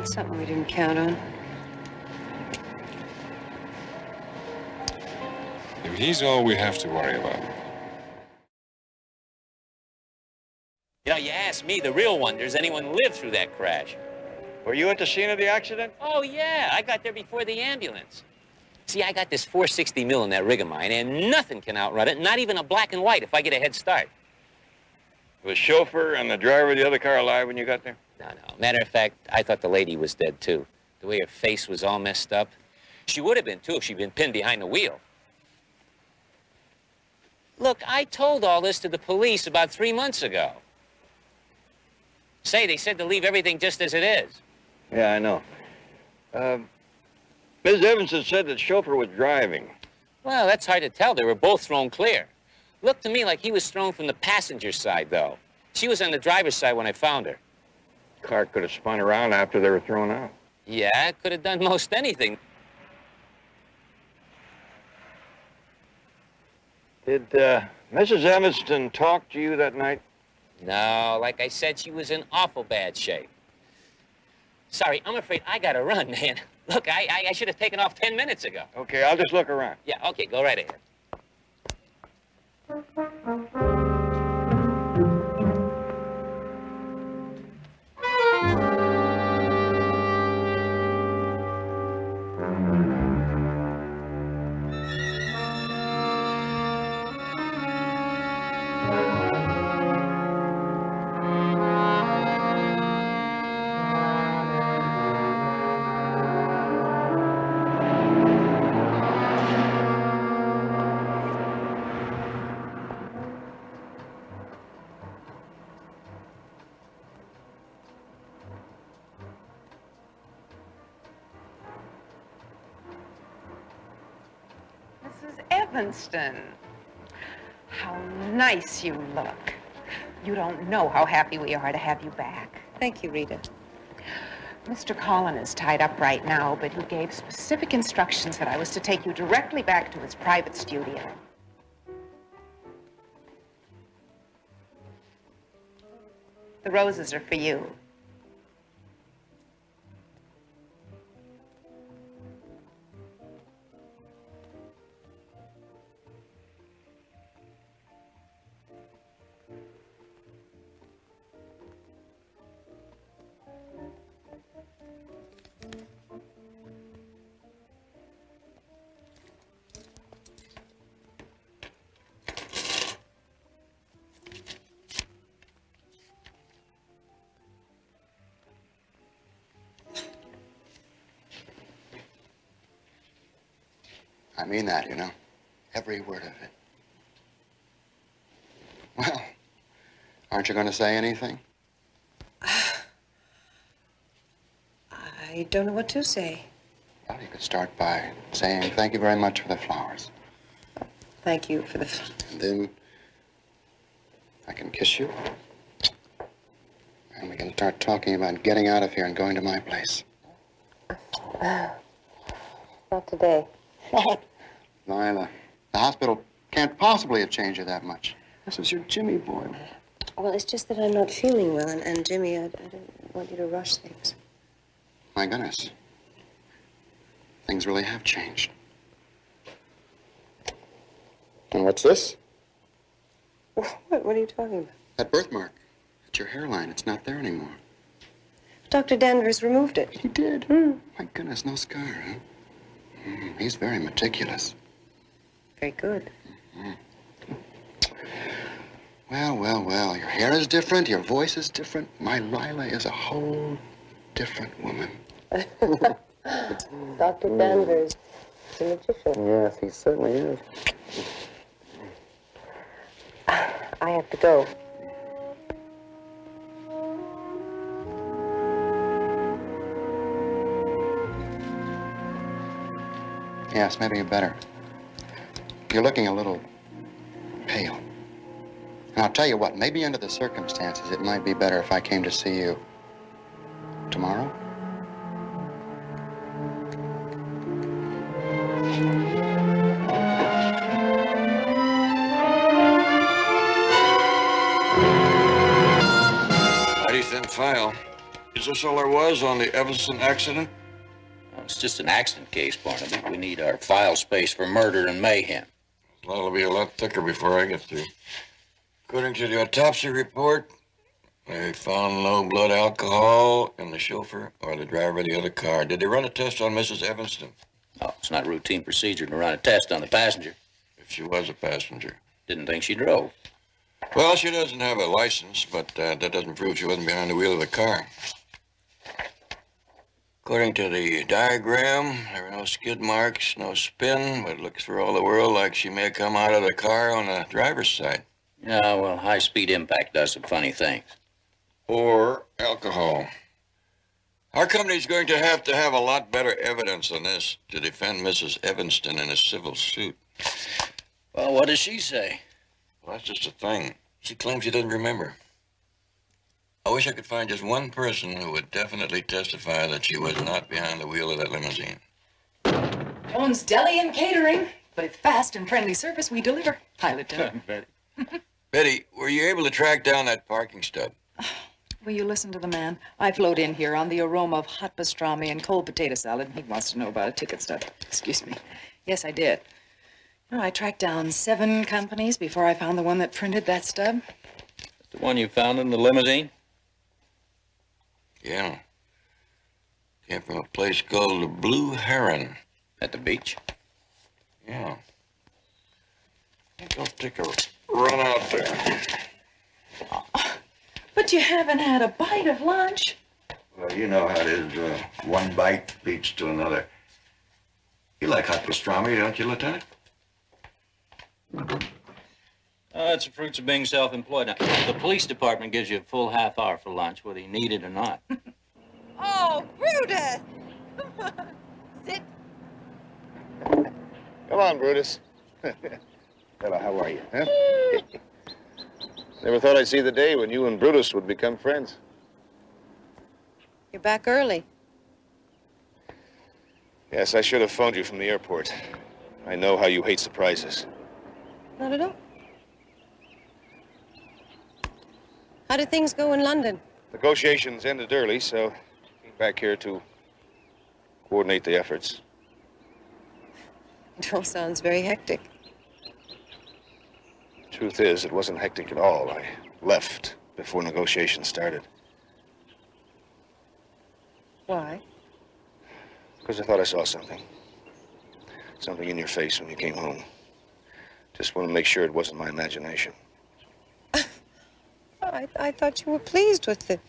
It's something we didn't count on. If he's all we have to worry about. You know, you ask me, the real wonder is anyone lived through that crash. Were you at the scene of the accident? Oh, yeah. I got there before the ambulance. See, I got this 460 mil in that rig of mine, and nothing can outrun it, not even a black and white if I get a head start. Was the chauffeur and the driver of the other car alive when you got there? No. Matter of fact, I thought the lady was dead, too. The way her face was all messed up. She would have been, too, if she'd been pinned behind the wheel. Look, I told all this to the police about 3 months ago. Say, they said to leave everything just as it is. Yeah, I know. Ms. Evanson said that chauffeur was driving. Well, that's hard to tell. They were both thrown clear. Looked to me like he was thrown from the passenger side, though. She was on the driver's side when I found her. Car could have spun around after they were thrown out. Yeah, could have done most anything. Did Mrs. Evanston talk to you that night? No, like I said, she was in awful bad shape. Sorry, I'm afraid I gotta run, man. Look, I should have taken off 10 minutes ago. Okay, I'll just look around. Yeah, okay, go right ahead. Mrs. Evanston, how nice you look. You don't know how happy we are to have you back. Thank you, Rita. Mr. Collin is tied up right now, but he gave specific instructions that I was to take you directly back to his private studio. The roses are for you. I mean that, you know. Every word of it. Well, aren't you going to say anything? I don't know what to say. Well, you could start by saying thank you very much for the flowers. Thank you for the... And then I can kiss you. And we can start talking about getting out of here and going to my place. Not today. What? Lila, the hospital can't possibly have changed you that much. This is your Jimmy boy. Well, it's just that I'm not feeling well, and Jimmy, I don't want you to rush things. My goodness. Things really have changed. And what's this? What are you talking about? That birthmark. It's your hairline. It's not there anymore. Dr. Danvers removed it. He did? My goodness, no scar, huh? He's very meticulous. Very good. Well. Your hair is different. Your voice is different. My Lila is a whole different woman. Dr. Danvers is a magician. Yes, he certainly is. I have to go. Yes, maybe you better. You're looking a little pale. And I'll tell you what, maybe under the circumstances, it might be better if I came to see you tomorrow. Mighty thin file. Is this all there was on the Evanston accident? Well, it's just an accident case, Barnaby. We need our file space for murder and mayhem. Well, it'll be a lot thicker before I get through. According to the autopsy report, They found no blood alcohol in the chauffeur or the driver of the other car. Did they run a test on Mrs. Evanston? Oh, it's not routine procedure to run a test on the passenger. If she was a passenger. Didn't think she drove. Well, she doesn't have a license, but that doesn't prove she wasn't behind the wheel of the car. According to the diagram, there were no skid marks, no spin, but it looks for all the world like she may have come out of the car on the driver's side. Yeah, well, high-speed impact does some funny things. Or alcohol. Our company's going to have a lot better evidence on this to defend Mrs. Evanston in a civil suit. Well, what does she say? Well, that's just a thing. She claims she doesn't remember. I wish I could find just one person who would definitely testify that she was not behind the wheel of that limousine. Jones Deli and Catering. With fast and friendly service, we deliver. Pilot down. Betty. Betty, were you able to track down that parking stub? Will you listen to the man? I float in here on the aroma of hot pastrami and cold potato salad. He wants to know about a ticket stub. Excuse me. Yes, I did. You know, I tracked down 7 companies before I found the one that printed that stub. The one you found in the limousine? Yeah. Came from a place called the Blue Heron. At the beach? Yeah. I'll take a run out there. But you haven't had a bite of lunch. Well, you know how it is. One bite beats to another. You like hot pastrami, don't you, Lieutenant? That's the fruits of being self-employed. Now, the police department gives you a full half hour for lunch, whether you need it or not. Oh, Brutus! Sit. Come on, Brutus. Hello, how are you, huh? Never thought I'd see the day when you and Brutus would become friends. You're back early. Yes, I should have phoned you from the airport. I know how you hate surprises. Not at all. How did things go in London? Negotiations ended early, so came back here to coordinate the efforts. It all sounds very hectic. Truth is, it wasn't hectic at all. I left before negotiations started. Why? Because I thought I saw something. Something in your face when you came home. Just want to make sure it wasn't my imagination. I thought you were pleased with the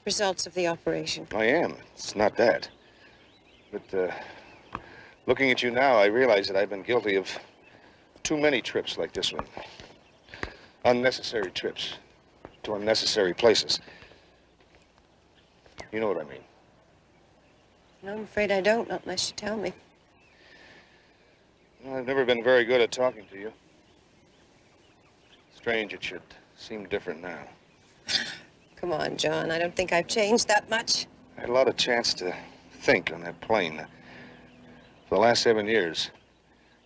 results of the operation. I am. It's not that. But looking at you now, I realize that I've been guilty of too many trips like this one. Unnecessary trips to unnecessary places. You know what I mean. No, I'm afraid I don't, not unless you tell me. Well, I've never been very good at talking to you. Strange it should seem different now. Come on, John. I don't think I've changed that much. I had a lot of chance to think on that plane. For the last 7 years,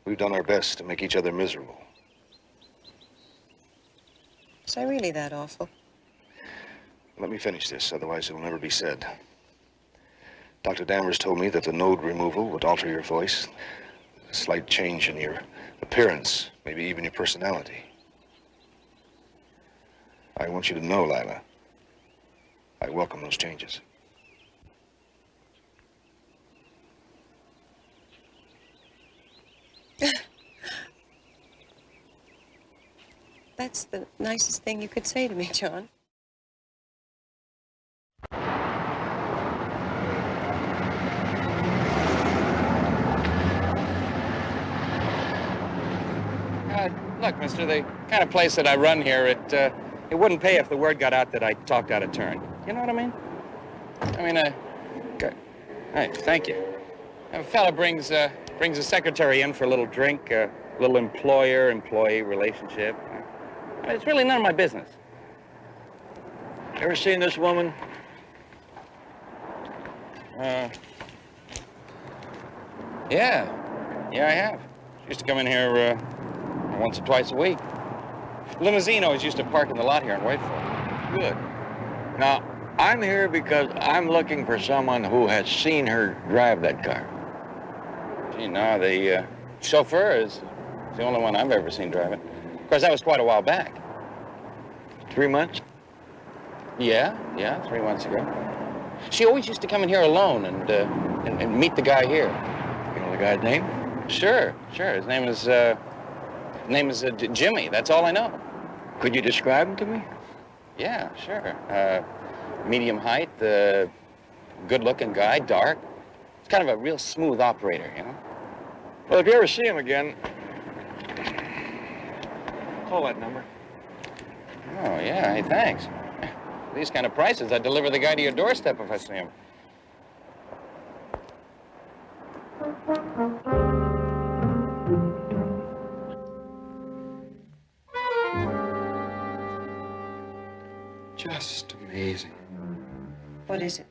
we've done our best to make each other miserable. Was I really that awful? Let me finish this, otherwise it'll never be said. Dr. Danvers told me that the node removal would alter your voice, a slight change in your appearance, maybe even your personality. I want you to know, Lila, I welcome those changes. That's the nicest thing you could say to me, John. Look, mister, the kind of place that I run here, it wouldn't pay if the word got out that I talked out of turn. You know what I mean? Good. Hey, thank you. A fella brings a secretary in for a little drink, a little employer-employee relationship. It's really none of my business. Ever seen this woman? Yeah, I have. She used to come in here once or twice a week. Limousine always used to park in the lot here and wait for her. Good. Now, I'm here because I'm looking for someone who has seen her drive that car. Gee, no, the chauffeur is the only one I've ever seen drive it. Of course, that was quite a while back. 3 months? Yeah, 3 months ago. She always used to come in here alone and meet the guy here. You know the guy's name? Sure. His name is Jimmy. That's all I know. Could you describe him to me? Yeah, sure. Medium height, good-looking guy, dark. It's kind of a real smooth operator, you know? Well, if you ever see him again, call that number. Oh, yeah, hey, thanks. These kind of prices, I'd deliver the guy to your doorstep if I see him. Just amazing. What is it?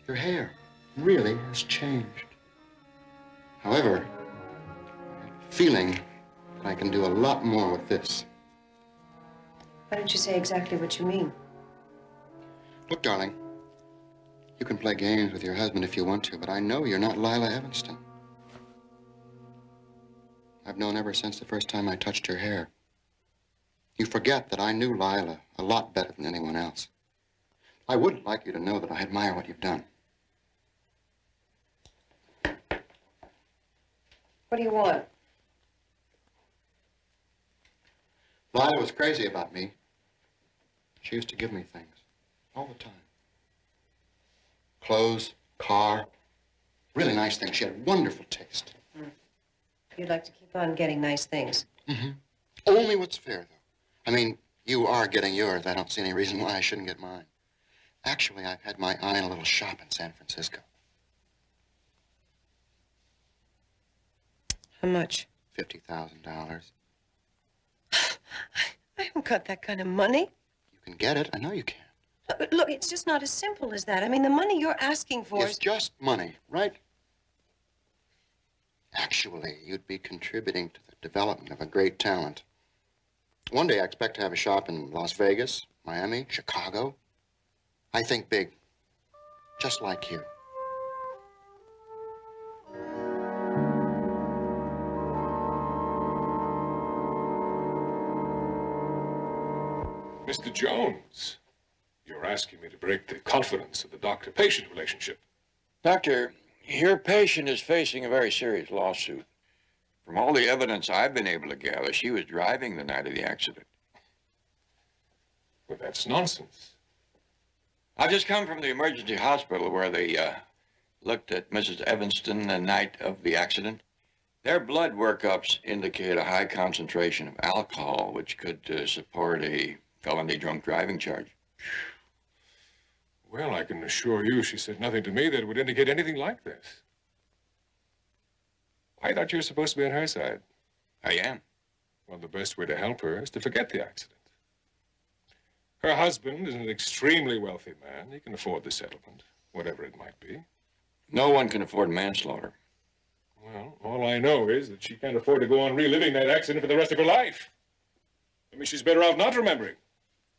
Your hair really has changed. However, feeling that I can do a lot more with this. Why don't you say exactly what you mean? Look, darling, you can play games with your husband if you want to, but I know you're not Lila Evanston. I've known ever since the first time I touched your hair. You forget that I knew Lila a lot better than anyone else. I wouldn't like you to know that I admire what you've done. What do you want? Lila was crazy about me. She used to give me things all the time. Clothes, car, really nice things. She had wonderful taste. You'd like to keep on getting nice things. Mm-hmm. Only what's fair, though. I mean, you are getting yours. I don't see any reason why I shouldn't get mine. Actually, I've had my eye on a little shop in San Francisco. How much? $50,000. I haven't got that kind of money. You can get it. I know you can. Look, it's just not as simple as that. I mean, the money you're asking for It's just money, right? Actually, you'd be contributing to the development of a great talent. One day I expect to have a shop in Las Vegas, Miami, Chicago. I think big, just like you. Mr. Jones, you're asking me to break the confidence of the doctor-patient relationship. Doctor, your patient is facing a very serious lawsuit. From all the evidence I've been able to gather, she was driving the night of the accident. Well, that's nonsense. I've just come from the emergency hospital where they looked at Mrs. Evanston the night of the accident. Their blood workups indicate a high concentration of alcohol, which could support a felony drunk driving charge. Well, I can assure you she said nothing to me that would indicate anything like this. I thought you were supposed to be on her side. I am. Well, the best way to help her is to forget the accident. Her husband is an extremely wealthy man. He can afford the settlement, whatever it might be. No one can afford manslaughter. Well, all I know is that she can't afford to go on reliving that accident for the rest of her life. I mean, she's better off not remembering.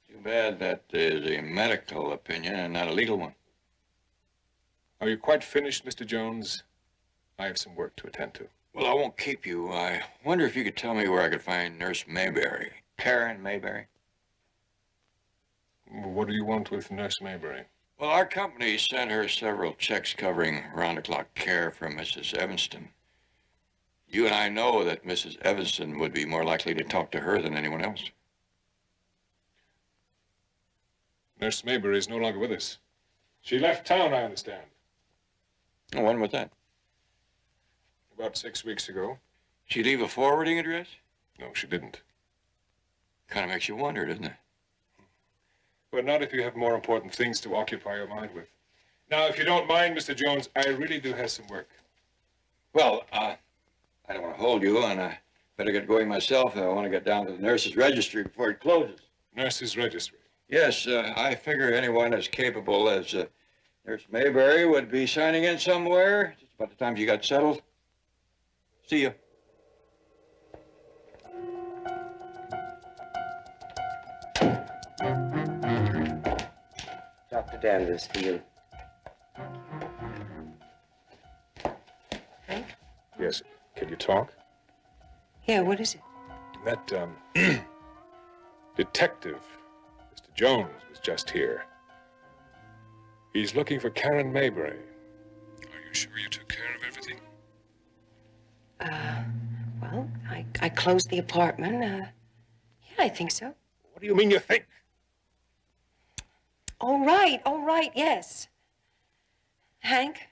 Too bad that is a medical opinion and not a legal one. Are you quite finished, Mr. Jones? I have some work to attend to. Well, I won't keep you. I wonder if you could tell me where I could find Nurse Mayberry. Karen Mayberry? What do you want with Nurse Mayberry? Well, our company sent her several checks covering round-the-clock care for Mrs. Evanston. You and I know that Mrs. Evanston would be more likely to talk to her than anyone else. Nurse Mayberry is no longer with us. She left town, I understand. Oh, when was that? About 6 weeks ago. She leave a forwarding address? No, she didn't. Kind of makes you wonder, doesn't it? But not if you have more important things to occupy your mind with. Now, if you don't mind, Mr. Jones, I really do have some work. Well, I don't want to hold you, and I better get going myself. I want to get down to the nurse's registry before it closes. Nurse's registry? Yes, I figure anyone as capable as Nurse Mayberry would be signing in somewhere just about the time she got settled. See you. Dr. Danvers for you. Yes. Can you talk? Yeah, what is it? That, detective, Mr. Jones, was is just here. He's looking for Karen Maybury. Are you sure you took care of everything? Well, I closed the apartment. Yeah, I think so. What do you mean you think? All right, yes. Hank,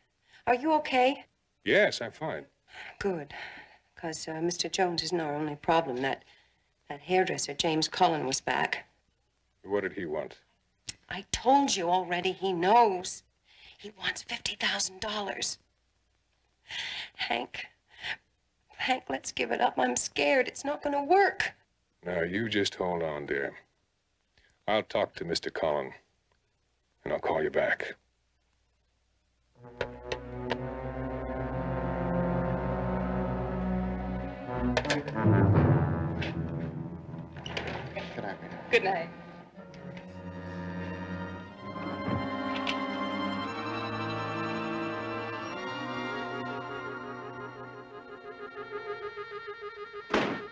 are you okay? Yes, I'm fine. Good, because Mr. Jones isn't our only problem. That hairdresser, James Cullen, was back. What did he want? I told you already, he knows. He wants $50,000. Hank, let's give it up. I'm scared. It's not going to work. Now, you just hold on, dear. I'll talk to Mr. Cullen, and I'll call you back. Good night.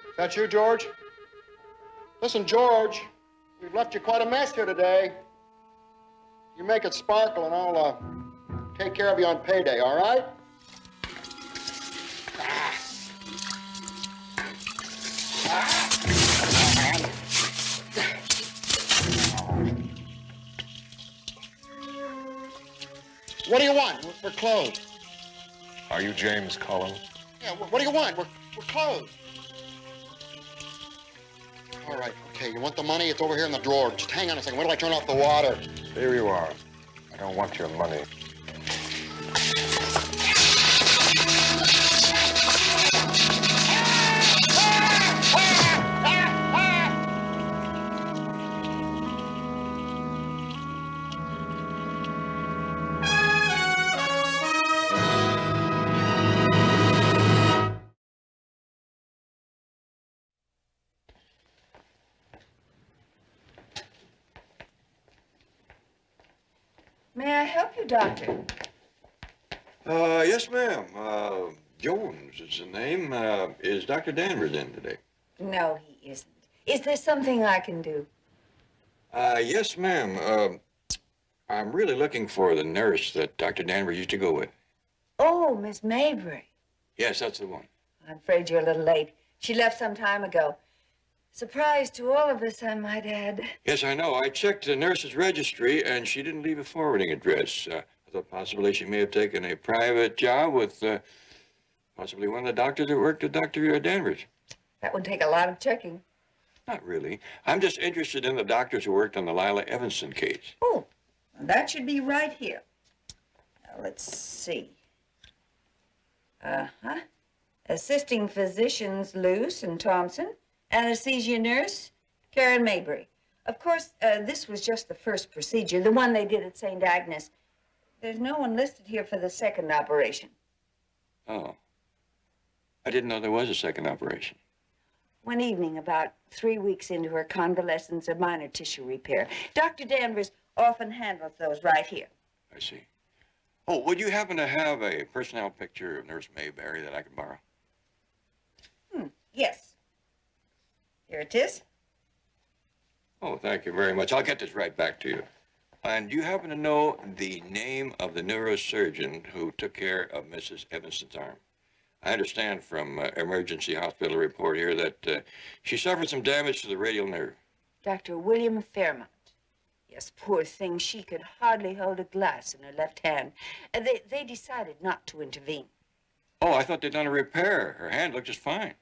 Is that you, George? Listen, George, we've left you quite a mess here today. You make it sparkle, and I'll take care of you on payday, all right? What do you want? We're closed. Are you James Cullen? Yeah, what do you want? We're closed. All right, okay, you want the money? It's over here in the drawer. Just hang on a second. Wait till I turn off the water. Here you are. I don't want your money. May I help you, Doctor? Yes, ma'am. Jones is the name. Is Dr. Danvers in today? No, he isn't. Is there something I can do? Yes, ma'am. I'm really looking for the nurse that Dr. Danvers used to go with. Oh, Miss Maybury. Yes, that's the one. I'm afraid you're a little late. She left some time ago. Surprise to all of us, I might add. Yes, I know. I checked the nurse's registry, and she didn't leave a forwarding address. I thought possibly she may have taken a private job with possibly one of the doctors that worked with Dr. Danvers. That would take a lot of checking. Not really. I'm just interested in the doctors who worked on the Lila Evanston case. Oh, that should be right here. Now, let's see. Uh-huh. Assisting physicians Luce and Thompson. Anesthesia nurse, Karen Maybury. Of course, this was just the first procedure, the one they did at St. Agnes. There's no one listed here for the second operation. Oh. I didn't know there was a second operation. One evening, about 3 weeks into her convalescence, a minor tissue repair. Dr. Danvers often handles those right here. I see. Oh, would you happen to have a personnel picture of Nurse Mayberry that I could borrow? Yes. Here it is. Oh, thank you very much. I'll get this right back to you. And do you happen to know the name of the neurosurgeon who took care of Mrs. Evanston's arm? I understand from emergency hospital report here that she suffered some damage to the radial nerve. Dr. William Fairmont. Yes, poor thing. She could hardly hold a glass in her left hand. They decided not to intervene. Oh, I thought they'd done a repair. Her hand looked just fine.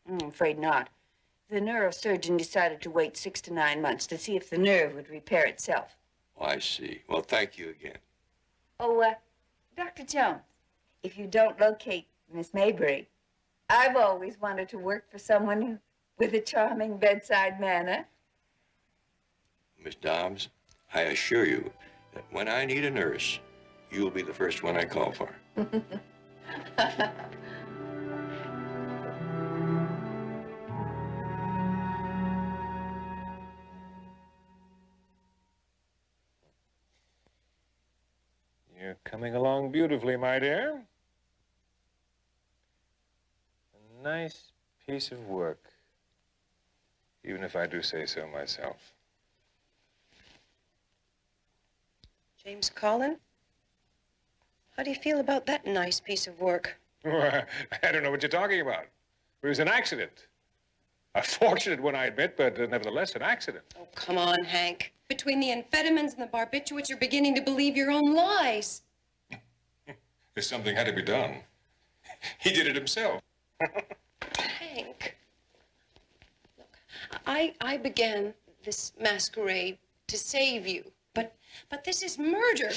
I'm afraid not. The neurosurgeon decided to wait 6 to 9 months to see if the nerve would repair itself. Oh, I see. Well, thank you again. Oh, Dr. Jones, if you don't locate Miss Maybury, I've always wanted to work for someone with a charming bedside manner. Miss Dobbs, I assure you that when I need a nurse, you'll be the first one I call for. You're coming along beautifully, my dear. A nice piece of work, even if I do say so myself. James Collin? How do you feel about that nice piece of work? I don't know what you're talking about. It was an accident. A fortunate one, I admit, but nevertheless an accident. Oh, come on, Hank. Between the amphetamines and the barbiturates, you're beginning to believe your own lies. If something had to be done, he did it himself. Hank, look, I began this masquerade to save you, but this is murder.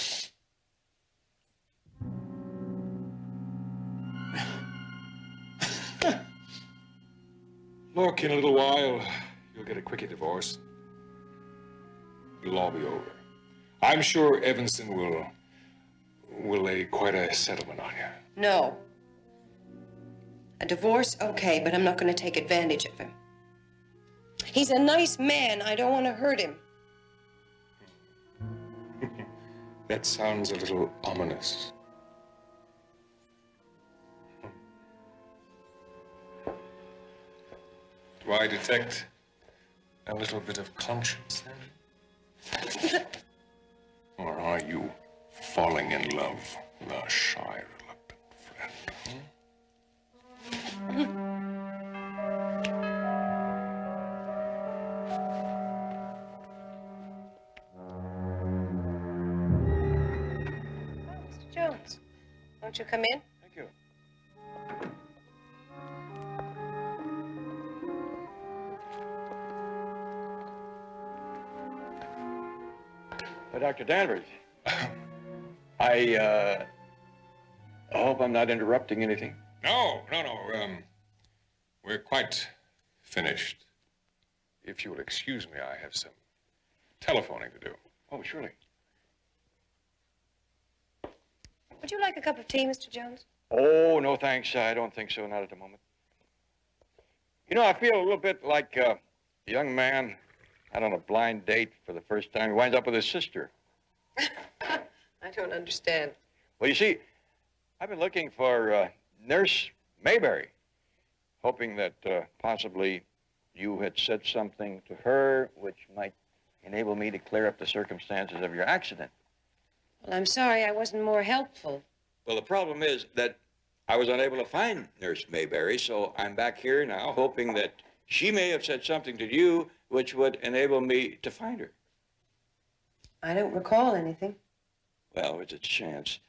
Look, in a little while, you'll get a quickie divorce. It'll all be over. I'm sure Evanston will lay quite a settlement on you. No. A divorce, okay, but I'm not going to take advantage of him. He's a nice man. I don't want to hurt him. That sounds a little ominous. Do I detect a little bit of conscience then? Or are you falling in love with our shy, reluctant friend? Mr. Jones, won't you come in? Thank you. Dr. Danvers, I hope I'm not interrupting anything. No. We're quite finished. If you will excuse me, I have some telephoning to do. Oh, surely. Would you like a cup of tea, Mr. Jones? Oh, no thanks. I don't think so, not at the moment. You know, I feel a little bit like a young man out on a blind date for the first time. He winds up with his sister. I don't understand. Well, you see, I've been looking for Nurse Mayberry, hoping that possibly you had said something to her which might enable me to clear up the circumstances of your accident. Well, I'm sorry I wasn't more helpful. Well, the problem is that I was unable to find Nurse Mayberry, so I'm back here now hoping that she may have said something to you which would enable me to find her. I don't recall anything. Well, it's a chance.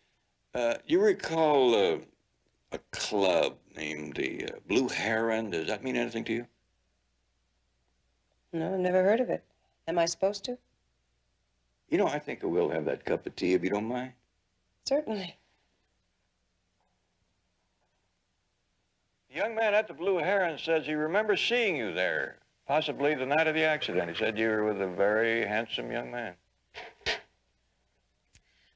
You recall a club named the Blue Heron? Does that mean anything to you? No, I've never heard of it. Am I supposed to? You know, I think I will have that cup of tea if you don't mind. Certainly. The young man at the Blue Heron says he remembers seeing you there, possibly the night of the accident. He said you were with a very handsome young man.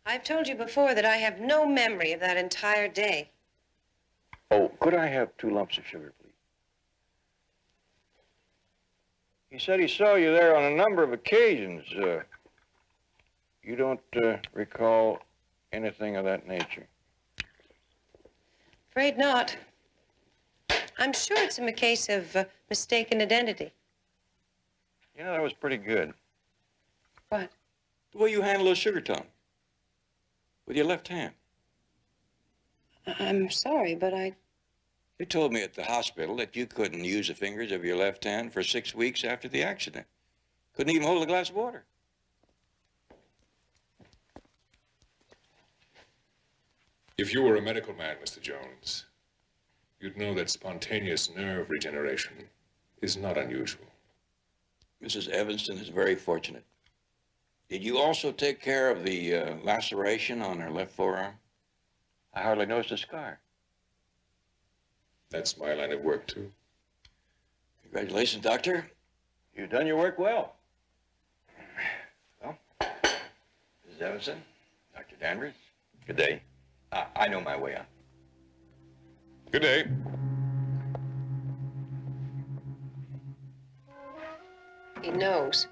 I've told you before that I have no memory of that entire day. Oh, could I have 2 lumps of sugar, please? He said he saw you there on a number of occasions. You don't recall anything of that nature? Afraid not. I'm sure it's a case of mistaken identity. You know, that was pretty good. What? The way you handle those sugar tongs. With your left hand. I'm sorry, but They told me at the hospital that you couldn't use the fingers of your left hand for 6 weeks after the accident. Couldn't even hold a glass of water. If you were a medical man, Mr. Jones, you'd know that spontaneous nerve regeneration is not unusual. Mrs. Evanston is very fortunate. Did you also take care of the laceration on her left forearm? I hardly noticed a scar. That's my line of work, too. Congratulations, Doctor. You've done your work well. Well, Mrs. Evanston, Dr. Danvers, good day. I know my way out. Good day. he knows.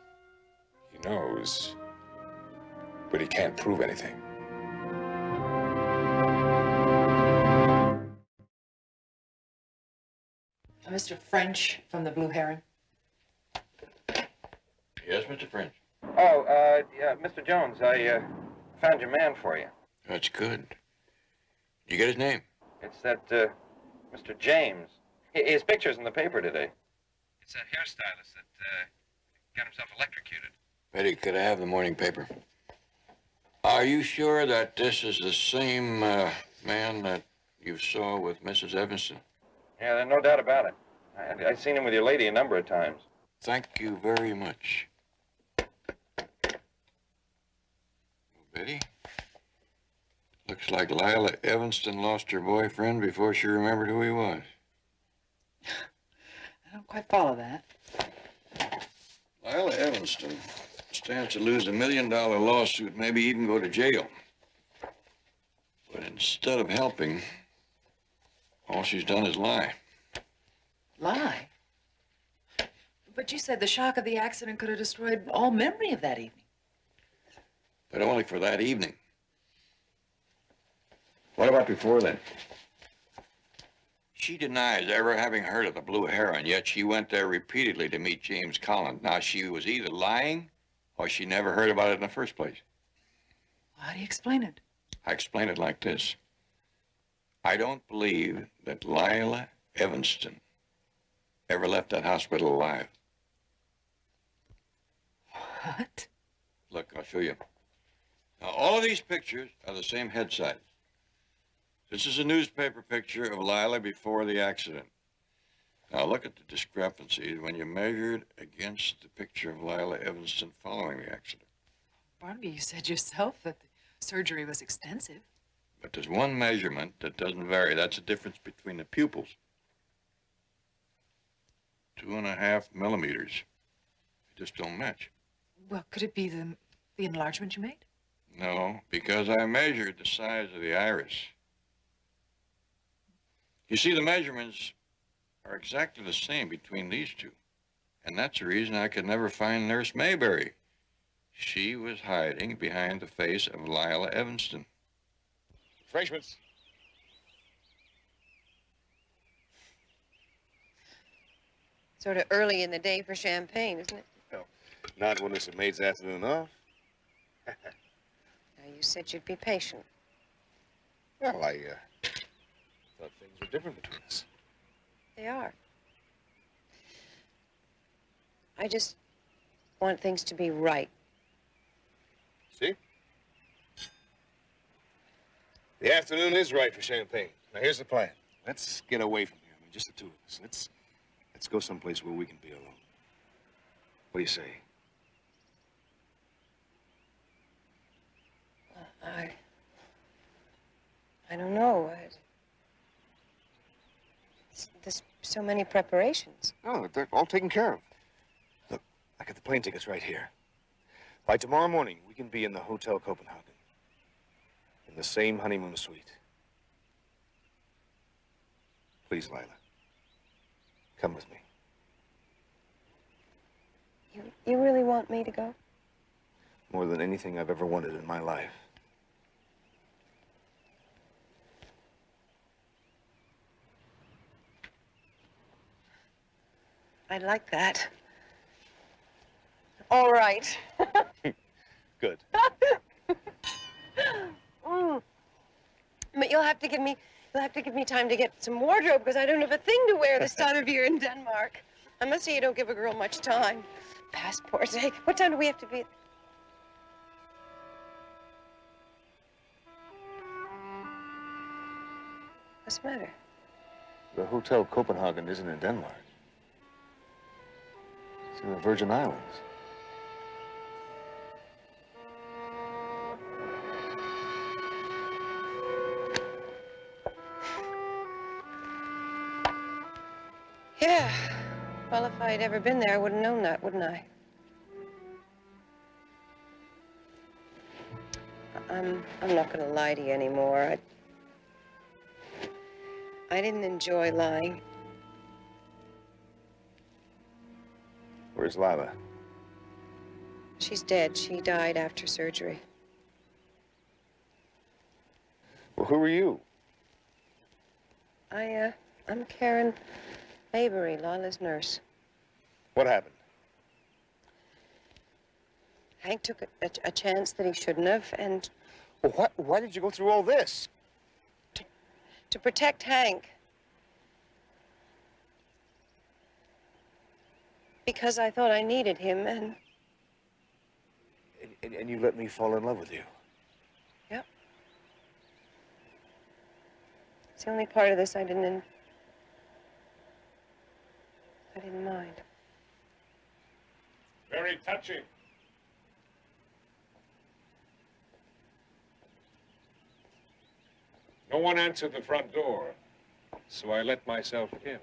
He knows, but he can't prove anything. Mr. French from the Blue Heron. Yes, Mr. French. Oh, yeah, Mr. Jones, I Found your man for you. That's good. You get his name? It's that, Mr. James. His picture's in the paper today. It's that hairstylist that, got himself electrocuted. Betty, could I have the morning paper? Are you sure that this is the same man that you saw with Mrs. Evanston? Yeah, there's no doubt about it. I've seen him with your lady a number of times. Thank you very much. Betty, looks like Lila Evanston lost her boyfriend before she remembered who he was. I don't quite follow that. Lila Evanston stands to lose $1 million lawsuit, maybe even go to jail. But instead of helping, all she's done is lie. Lie? But you said the shock of the accident could have destroyed all memory of that evening. But only for that evening. What about before then? She denies ever having heard of the Blue Heron, yet she went there repeatedly to meet James Collins. Now, she was either lying or she never heard about it in the first place. How do you explain it? I explain it like this. I don't believe that Lila Evanston ever left that hospital alive. What? Look, I'll show you. Now, all of these pictures are the same head size. This is a newspaper picture of Lila before the accident. Now, look at the discrepancies when you measure it against the picture of Lila Evanston following the accident. Barnaby, you said yourself that the surgery was extensive. But there's one measurement that doesn't vary. That's the difference between the pupils. 2.5 millimeters. They just don't match. Well, could it be the enlargement you made? No, because I measured the size of the iris. You see, the measurements are exactly the same between these two. And that's the reason I could never find Nurse Mayberry. She was hiding behind the face of Lila Evanston. Refreshments. Sort of early in the day for champagne, isn't it? Well, not when it's a maid's afternoon off. Now, you said you'd be patient. Well, I thought things were different between us. They are. I just want things to be right. See? The afternoon is right for champagne. Now, here's the plan. Let's get away from here. I mean, just the two of us. Let's go someplace where we can be alone. What do you say? I don't know. There's so many preparations. No, they're all taken care of. Look, I got the plane tickets right here. By tomorrow morning, we can be in the Hotel Copenhagen. In the same honeymoon suite. Please, Lila. Come with me. You really want me to go? More than anything I've ever wanted in my life. I'd like that. All right. Good. But you'll have to give me time to get some wardrobe because I don't have a thing to wear this time of year in Denmark. I must say you don't give a girl much time. Passport sake. What time do we have to be? What's the matter? The Hotel Copenhagen isn't in Denmark. It's in the Virgin Islands. Yeah. Well, if I'd ever been there, I would have known that, wouldn't I? I'm not going to lie to you anymore. I didn't enjoy lying. Where's Lila? She's dead. She died after surgery. Well, who are you? I'm Karen Mayberry, Lila's nurse. What happened? Hank took a chance that he shouldn't have, and... Well, why did you go through all this? To protect Hank. Because I thought I needed him, and... And you let me fall in love with you. Yep. It's the only part of this I didn't mind. Very touching. No one answered the front door, so I let myself in.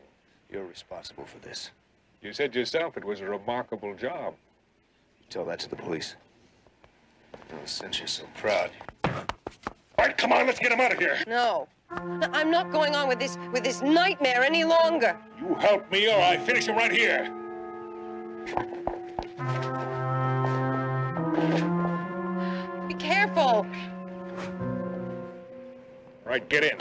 You're responsible for this. You said yourself it was a remarkable job. Tell that to the police. Oh, since you're so proud. All right, come on, let's get him out of here. No. I'm not going on with this nightmare any longer. You help me or I finish him right here. Be careful. All right, get in.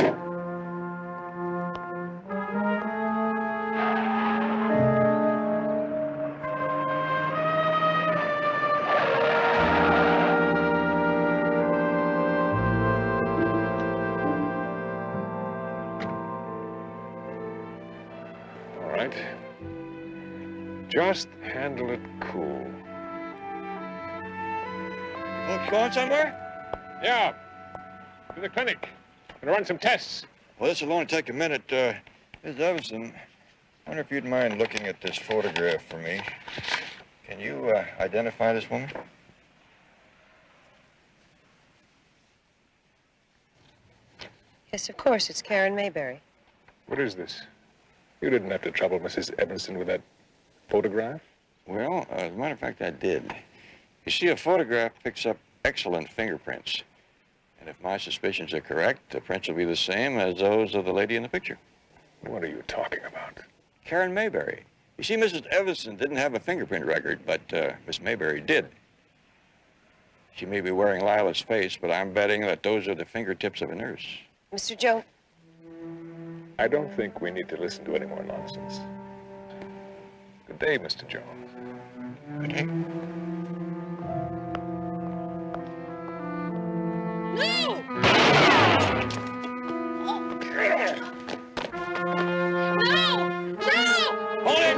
Just handle it cool. Well, going somewhere? Yeah, to the clinic. Gonna run some tests. Well, this will only take a minute. Miss Evanson, I wonder if you'd mind looking at this photograph for me. Can you identify this woman? Yes, of course. It's Karen Mayberry. What is this? You didn't have to trouble Mrs. Evanson with that photograph? Well, as a matter of fact, I did. You see, a photograph picks up excellent fingerprints. And if my suspicions are correct, the prints will be the same as those of the lady in the picture. What are you talking about? Karen Mayberry. You see, Mrs. Evanson didn't have a fingerprint record, but Miss Mayberry did. She may be wearing Lila's face, but I'm betting that those are the fingertips of a nurse. Mr. Jones. I don't think we need to listen to any more nonsense. Good day, Mr. Jones. Good day. No! No! No! Hold it!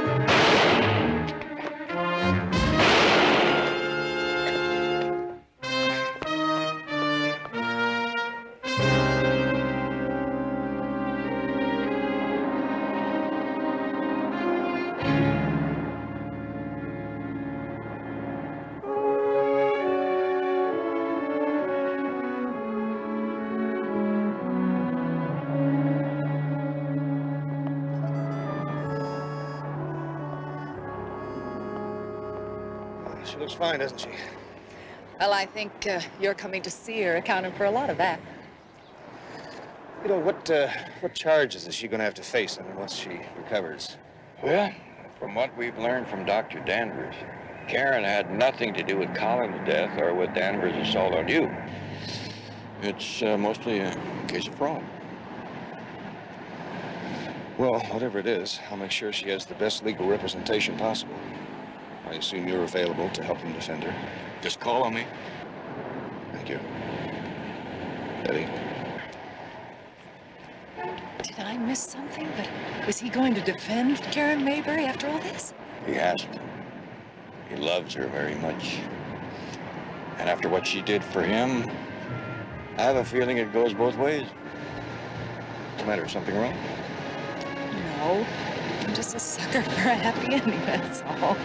She looks fine, doesn't she? Well, I think your coming to see her accounted for a lot of that. You know, what charges is she going to have to face, once she recovers? Well, from what we've learned from Dr. Danvers, Karen had nothing to do with Colin's death or with Danvers' assault on you. It's mostly a case of fraud. Well, whatever it is, I'll make sure she has the best legal representation possible. I assume you're available to help him defend her. Just call on me. Thank you. Eddie? Did I miss something? But is he going to defend Karen Mayberry after all this? He has to. He loves her very much. And after what she did for him, I have a feeling it goes both ways. What's the matter? Something wrong? No. I'm just a sucker for a happy ending, that's all.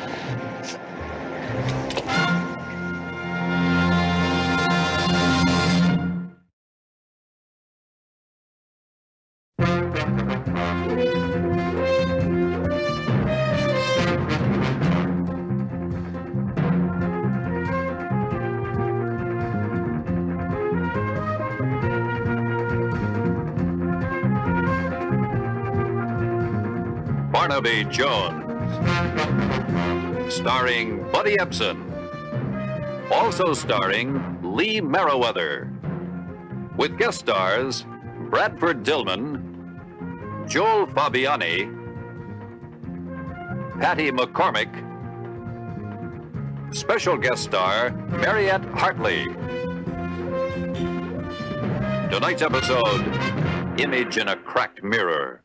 Barnaby Jones, starring Buddy Ebsen, also starring Lee Merriweather, with guest stars Bradford Dillman, Joel Fabiani, Patty McCormick, Special guest star, Mariette Hartley. Tonight's episode, Image in a Cracked Mirror.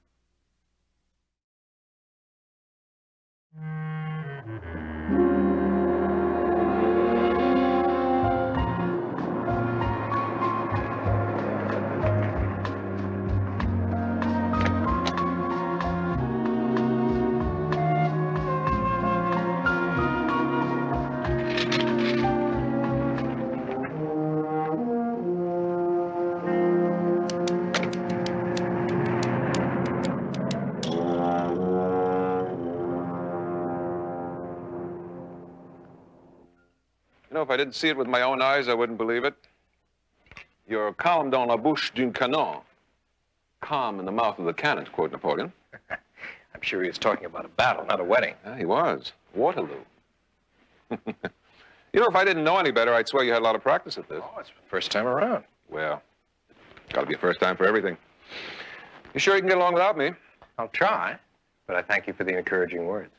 You know, if I didn't see it with my own eyes, I wouldn't believe it. You're calme dans la bouche d'un canon. Calm in the mouth of the cannon, to quote Napoleon. I'm sure he was talking about a battle, not a wedding. Yeah, he was. Waterloo. You know, if I didn't know any better, I'd swear you had a lot of practice at this. Oh, it's the first time around. Well, gotta be a first time for everything. You sure you can get along without me? I'll try, but I thank you for the encouraging words.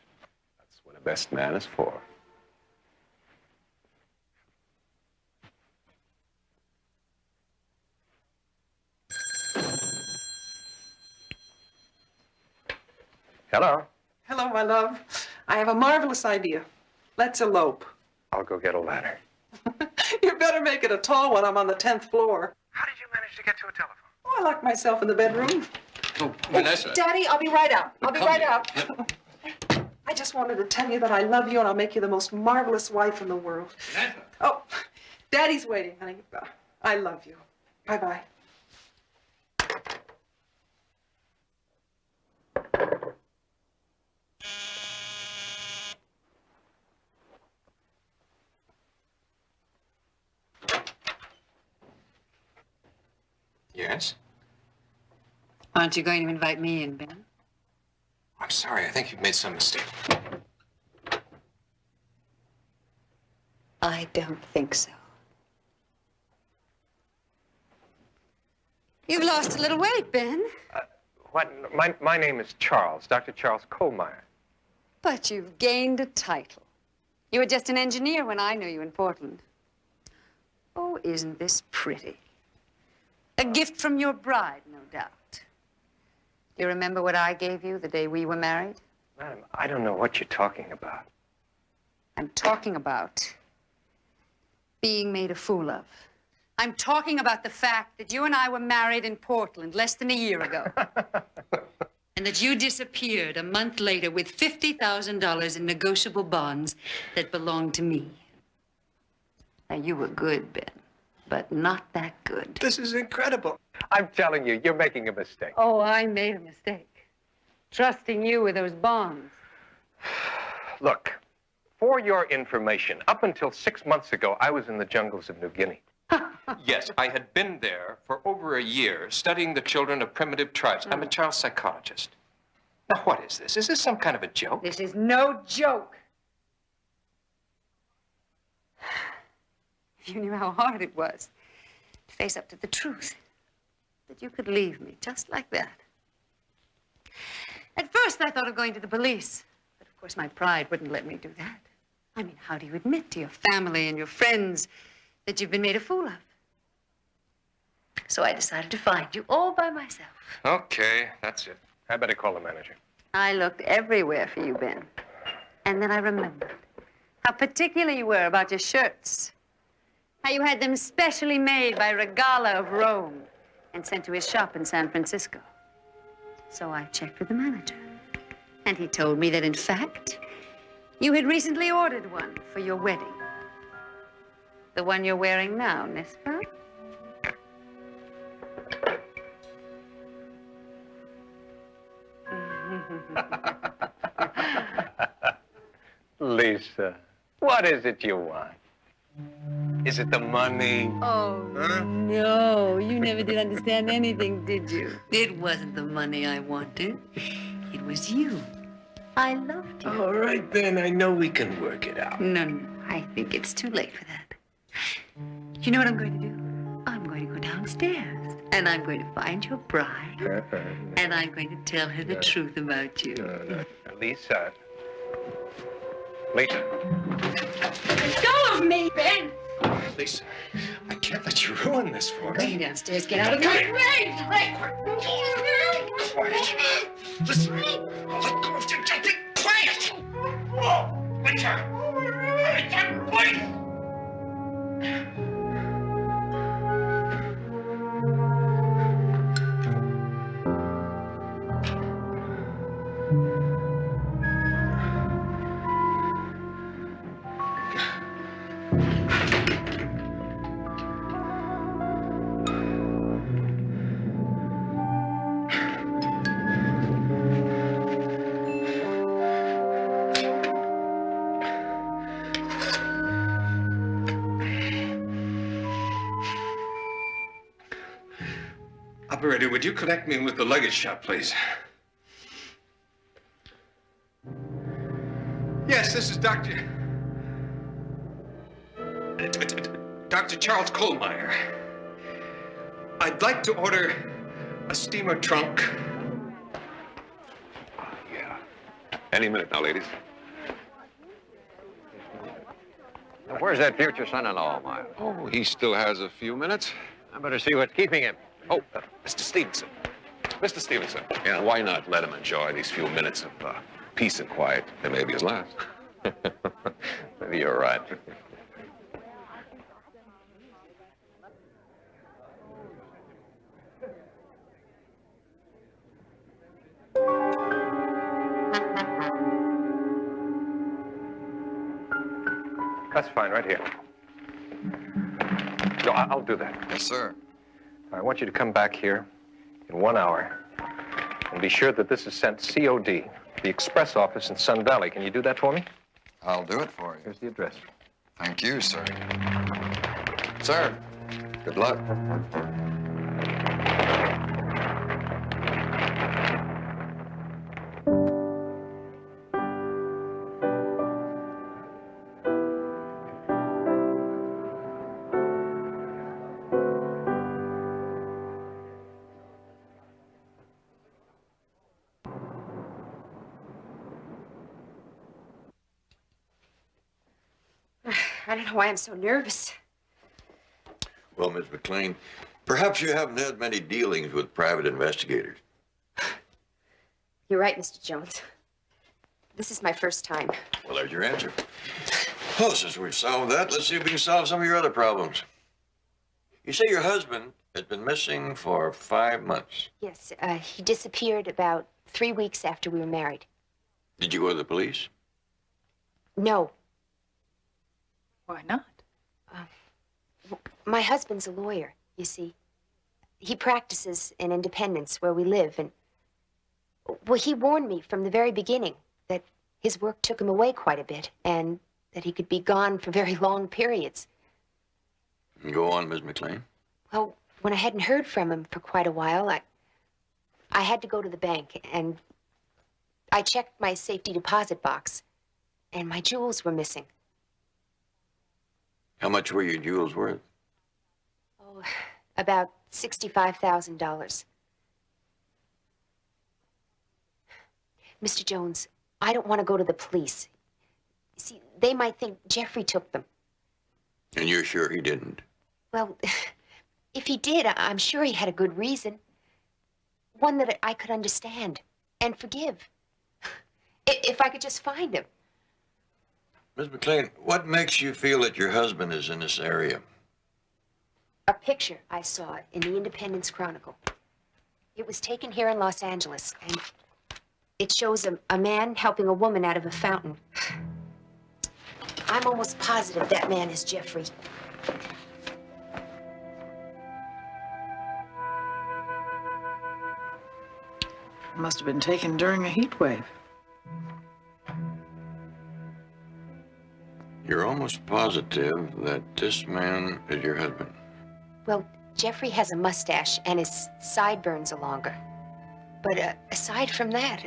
That's what a best man is for. Hello. Hello, my love. I have a marvelous idea. Let's elope. I'll go get a ladder. You better make it a tall one. I'm on the 10th floor. How did you manage to get to a telephone? Oh, I locked myself in the bedroom. Oh, Vanessa. Daddy, I'll be right out. I'll be Come right here. out. I just wanted to tell you that I love you and I'll make you the most marvelous wife in the world. Vanessa. Oh, Daddy's waiting, honey. I love you. Bye-bye. Yes? Aren't you going to invite me in, Ben? I'm sorry. I think you've made some mistake. I don't think so. You've lost a little weight, Ben. What? My name is Charles, Dr. Charles Kohlmeyer. But you've gained a title. You were just an engineer when I knew you in Portland. Oh, isn't this pretty? A gift from your bride, no doubt. You remember what I gave you the day we were married? Madam, I don't know what you're talking about. I'm talking about being made a fool of. I'm talking about the fact that you and I were married in Portland less than a year ago. And that you disappeared a month later with $50,000 in negotiable bonds that belonged to me. Now, you were good, Ben, but not that good. This is incredible. I'm telling you, you're making a mistake. Oh, I made a mistake. Trusting you with those bonds. Look, for your information, up until 6 months ago, I was in the jungles of New Guinea. Yes, I had been there for over a year, studying the children of primitive tribes. I'm a child psychologist. Now, what is this? Is this some kind of a joke? This is no joke. If you knew how hard it was to face up to the truth, that you could leave me just like that. At first, I thought of going to the police, but of course my pride wouldn't let me do that. I mean, how do you admit to your family and your friends that you've been made a fool of? So I decided to find you all by myself. Okay, that's it. I better call the manager. I looked everywhere for you, Ben. And then I remembered how particular you were about your shirts. How you had them specially made by Regala of Rome and sent to his shop in San Francisco. So I checked with the manager. And he told me that, in fact, you had recently ordered one for your wedding. The one you're wearing now, n'est-ce pas? Lisa, what is it you want? Is it the money? Oh, no. You never did understand anything, did you? It wasn't the money I wanted. It was you. I loved you. All right, then. I know we can work it out. No, no. I think it's too late for that. You know what I'm going to do? I'm going to go downstairs, and I'm going to find your bride, and I'm going to tell her the truth about you. Lisa, Lisa. Let go of me, Ben! Lisa, I can't let you ruin this for me. Go downstairs. Get out of my way! Quiet. Listen, I'll let go of you. Just be quiet. Oh, Lisa. Lisa, please. Operator, would you connect me with the luggage shop, please? Yes, this is Dr. Charles Kohlmeyer. I'd like to order a steamer trunk. Yeah. Any minute now, ladies. Now, where's that future son-in-law of mine? Oh, he still has a few minutes. I better see what's keeping him. Oh, Mr. Stevenson. Mr. Stevenson. Yeah, why not let him enjoy these few minutes of peace and quiet? They may be his last. Maybe you're right. That's fine, right here. No, I'll do that. Yes, sir. I want you to come back here in 1 hour and be sure that this is sent COD, the express office in Sun Valley. Can you do that for me? I'll do it for you. Here's the address. Thank you, sir. Sir, good luck. I don't know why I'm so nervous. Well, Miss McLean, perhaps you haven't had many dealings with private investigators. You're right, Mr. Jones. This is my first time. Well, there's your answer. Well, since we've solved that, let's see if we can solve some of your other problems. You say your husband has been missing for 5 months. Yes, he disappeared about 3 weeks after we were married. Did you go to the police? No. Why not? My husband's a lawyer, you see. He practices in Independence, where we live, and... Well, he warned me from the very beginning that his work took him away quite a bit, and that he could be gone for very long periods. Go on, Miss McLean. Well, when I hadn't heard from him for quite a while, I had to go to the bank, and I checked my safety deposit box, and my jewels were missing. How much were your jewels worth? Oh, about $65,000. Mr. Jones, I don't want to go to the police. See, they might think Jeffrey took them. And you're sure he didn't? Well, if he did, I'm sure he had a good reason. One that I could understand and forgive. If I could just find him. Miss McLean, what makes you feel that your husband is in this area? A picture I saw in the Independence Chronicle. It was taken here in Los Angeles, and it shows a man helping a woman out of a fountain. I'm almost positive that man is Jeffrey. Must have been taken during a heat wave. You're almost positive that this man is your husband. Well, Jeffrey has a mustache and his sideburns are longer. But aside from that...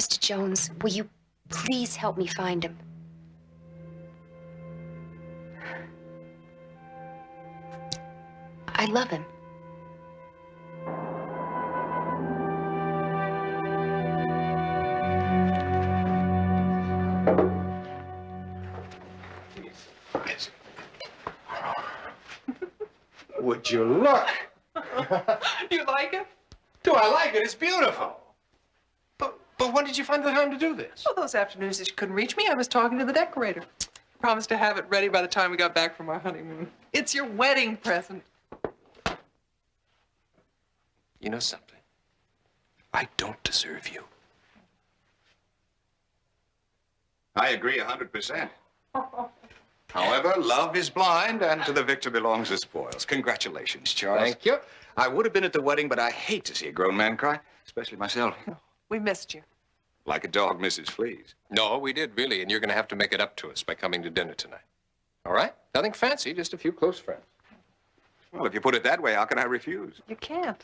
Mr. Jones, will you please help me find him? I love him. this. Would you look? You like it? Do I like it? It's beautiful. But when did you find the time to do this? Well, those afternoons that you couldn't reach me, I was talking to the decorator. Promised to have it ready by the time we got back from our honeymoon. It's your wedding present. You know something? I don't deserve you. I agree 100%. However, love is blind, and to the victor belongs the spoils. Congratulations, Charles. Thank you. I would have been at the wedding, but I hate to see a grown man cry, especially myself. We missed you. Like a dog misses fleas. No, we did, really, and you're going to have to make it up to us by coming to dinner tonight. All right? Nothing fancy, just a few close friends. Well, if you put it that way, how can I refuse? You can't.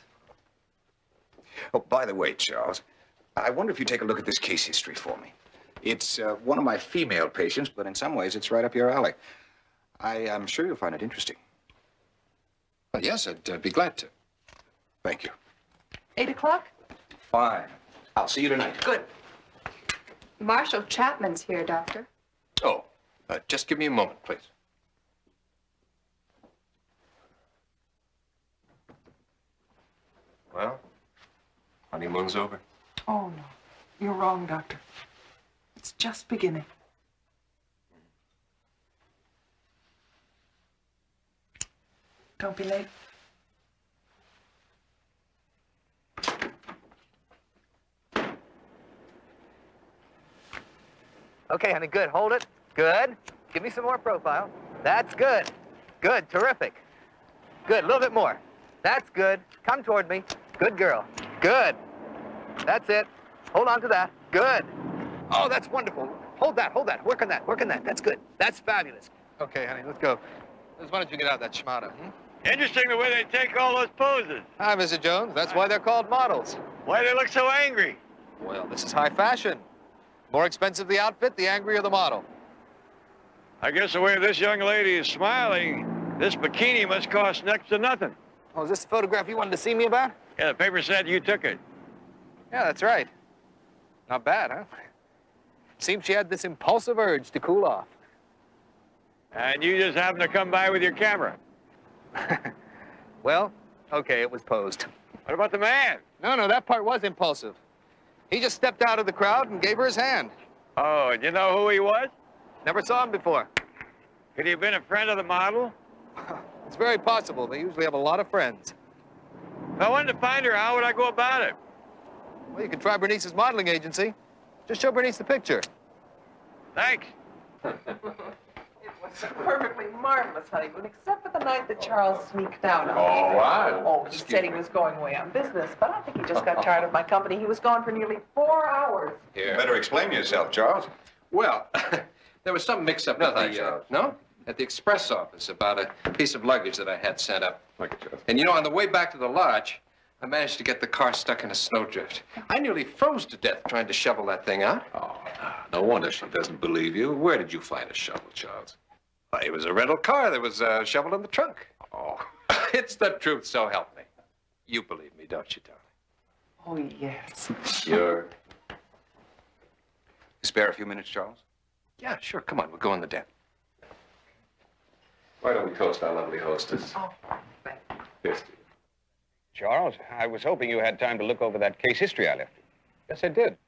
Oh, by the way, Charles, I wonder if you take a look at this case history for me. It's one of my female patients, but in some ways it's right up your alley. I am sure you'll find it interesting. Well, yes, I'd be glad to. Thank you. 8 o'clock? Fine. I'll see you tonight. Good. Marshal Chapman's here, Doctor. Oh, just give me a moment, please. Well, honeymoon's over. Oh, no. You're wrong, Doctor. It's just beginning. Don't be late. Okay, honey, good. Hold it. Good. Give me some more profile. That's good. Good. Terrific. Good. A little bit more. That's good. Come toward me. Good girl. Good. That's it. Hold on to that. Good. Oh, that's wonderful. Hold that. Hold that. Work on that. Work on that. That's good. That's fabulous. Okay, honey, let's go. Why don't you get out that schmata, Interesting the way they take all those poses. Hi, Mr. Jones. That's why they're called models. Why they look so angry? Well, this is high fashion. More expensive the outfit, the angrier the model. I guess the way this young lady is smiling, this bikini must cost next to nothing. Oh, is this the photograph you wanted to see me about? Yeah, the paper said you took it. Yeah, that's right. Not bad, huh? Seems she had this impulsive urge to cool off. And you just happened to come by with your camera. Well, okay, it was posed. What about the man? No, that part was impulsive. He just stepped out of the crowd and gave her his hand. Oh, and you know who he was? Never saw him before. Could he have been a friend of the model? It's very possible. They usually have a lot of friends. If I wanted to find her, how would I go about it? Well, you could try Bernice's modeling agency. Just show Bernice the picture. Thanks. It was a perfectly marvelous honeymoon, except for the night that Charles sneaked out on us. Oh, wow. Oh, he said he was going away on business, but I think he just got tired of my company. He was gone for nearly 4 hours. You better explain yourself, Charles. Well, there was some mix-up at the, at the express office about a piece of luggage that I had sent up. And, you know, on the way back to the lodge, I managed to get the car stuck in a snowdrift. I nearly froze to death trying to shovel that thing out. Oh, no wonder she doesn't believe you. Where did you find a shovel, Charles? It was a rental car. There was a shovel in the trunk. Oh. It's the truth, so help me. You believe me, don't you, darling? Oh, yes. Sure. Spare a few minutes, Charles? Yeah, sure. Come on, we'll go in the den. Why don't we toast our lovely hostess? Oh, thank you. Here's to you. Charles, I was hoping you had time to look over that case history I left you. Yes, I did.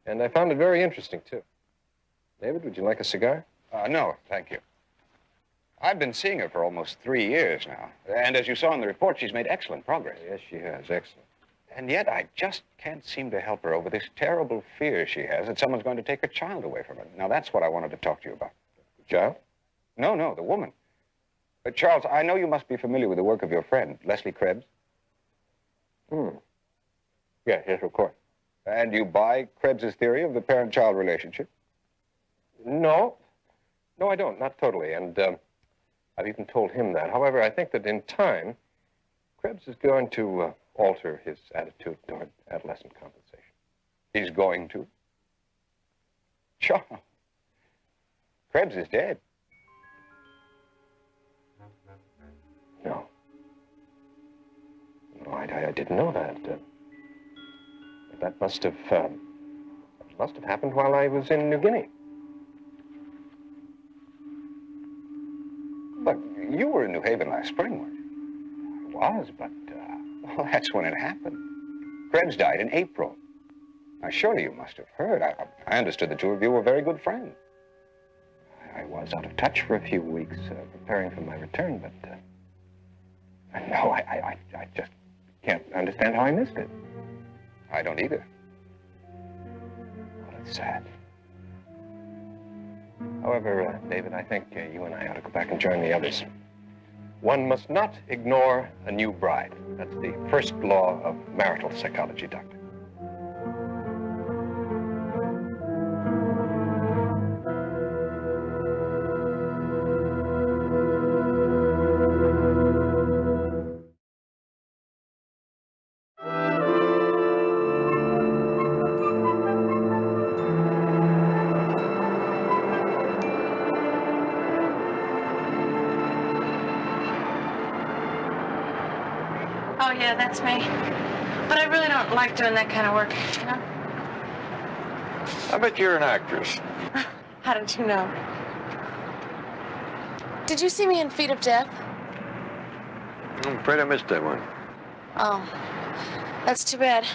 And I found it very interesting, too. David, would you like a cigar? No, thank you. I've been seeing her for almost 3 years now. And as you saw in the report, she's made excellent progress. Yes, she has. Excellent. And yet, I just can't seem to help her over this terrible fear she has that someone's going to take her child away from her. Now, that's what I wanted to talk to you about. The child? No, the woman. Charles, I know you must be familiar with the work of your friend, Leslie Krebs. Yes, of course. And you buy Krebs's theory of the parent-child relationship? No. No, I don't. Not totally. And I've even told him that. However, I think that in time, Krebs is going to alter his attitude toward adolescent compensation. He's going to? Charles, Krebs is dead. No. No, I didn't know that. That must have happened while I was in New Guinea. Look, you were in New Haven last spring, weren't you? I was, but, well, that's when it happened. Krebs died in April. Now, surely you must have heard. I understood the two of you were very good friends. I was out of touch for a few weeks, preparing for my return, but, no, I just can't understand how I missed it. I don't either. Well, it's sad. However, David, I think you and I ought to go back and join the others. One must not ignore a new bride. That's the first law of marital psychology, Doctor. Oh, yeah, that's me. But I really don't like doing that kind of work, you know? I bet you're an actress. How did you know? Did you see me in Feet of Death? I'm afraid I missed that one. Oh, that's too bad.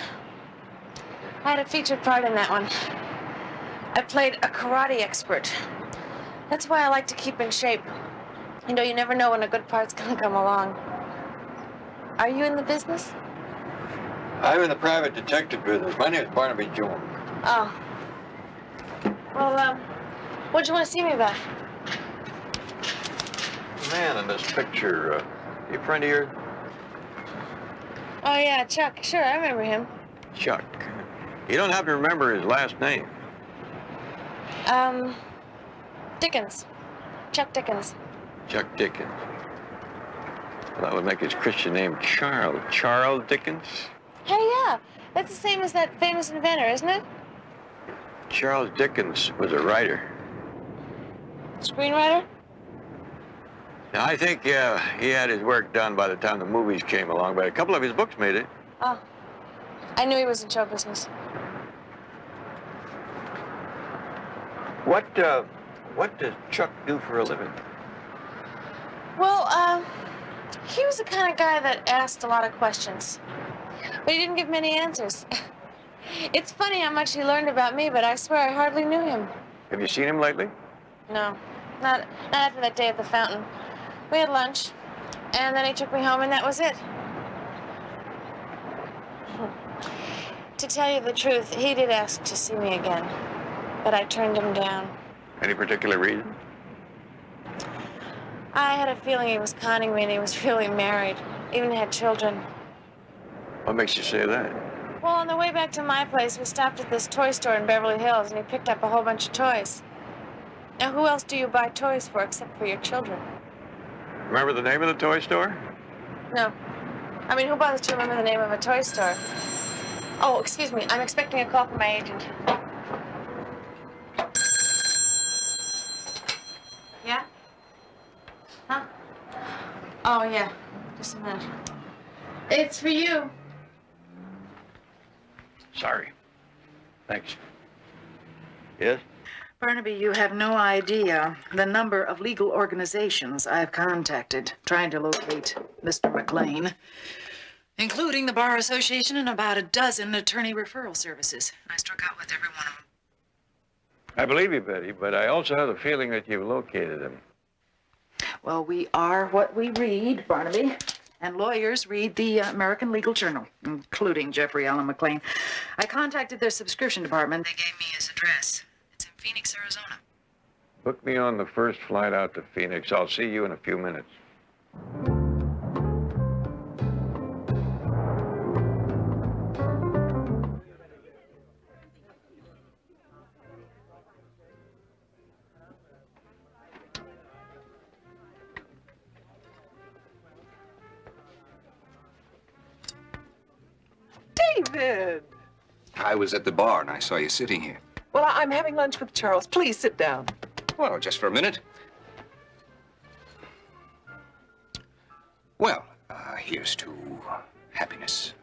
I had a featured part in that one. I played a karate expert. That's why I like to keep in shape. You know, you never know when a good part's gonna come along. Are you in the business? I'm in the private detective business. My name is Barnaby Jones. Oh. Well, what'd you want to see me about? The man in this picture, you a friend of yours? Oh, yeah, Chuck. Sure, I remember him. Chuck. You don't have to remember his last name. Dickens. Chuck Dickens. Chuck Dickens. Well, that would make his Christian name Charles. Charles Dickens? Hey, yeah. That's the same as that famous inventor, isn't it? Charles Dickens was a writer. Screenwriter? Now, I think he had his work done by the time the movies came along, but a couple of his books made it. Oh. I knew he was in show business. What does Chuck do for a living? Well, he was the kind of guy that asked a lot of questions. But he didn't give many answers. It's funny how much he learned about me, but I swear I hardly knew him. Have you seen him lately? No, not after that day at the fountain. We had lunch, and then he took me home, and that was it. To tell you the truth, he did ask to see me again, but I turned him down. Any particular reason? I had a feeling he was conning me, and he was really married, even had children. What makes you say that? Well, on the way back to my place, we stopped at this toy store in Beverly Hills, and he picked up a whole bunch of toys. Now, who else do you buy toys for except for your children? Remember the name of the toy store? No. I mean, who bothers to remember the name of a toy store? Oh, excuse me. I'm expecting a call from my agent. Yeah? Huh? Oh, yeah. Just a minute. It's for you. Sorry. Thanks. Yes? Barnaby, you have no idea the number of legal organizations I've contacted trying to locate Mr. McLean, including the Bar Association and about a dozen attorney referral services. I struck out with every one of them. I believe you, Betty, but I also have the feeling that you've located him. Well, we are what we read, Barnaby. And lawyers read the American Legal Journal, including Jeffrey Allen McLean. I contacted their subscription department. They gave me his address. It's in Phoenix, Arizona. Book me on the first flight out to Phoenix. I'll see you in a few minutes. David! I was at the bar and I saw you sitting here. Well, I'm having lunch with Charles. Please sit down. Well, just for a minute. Well, here's to happiness.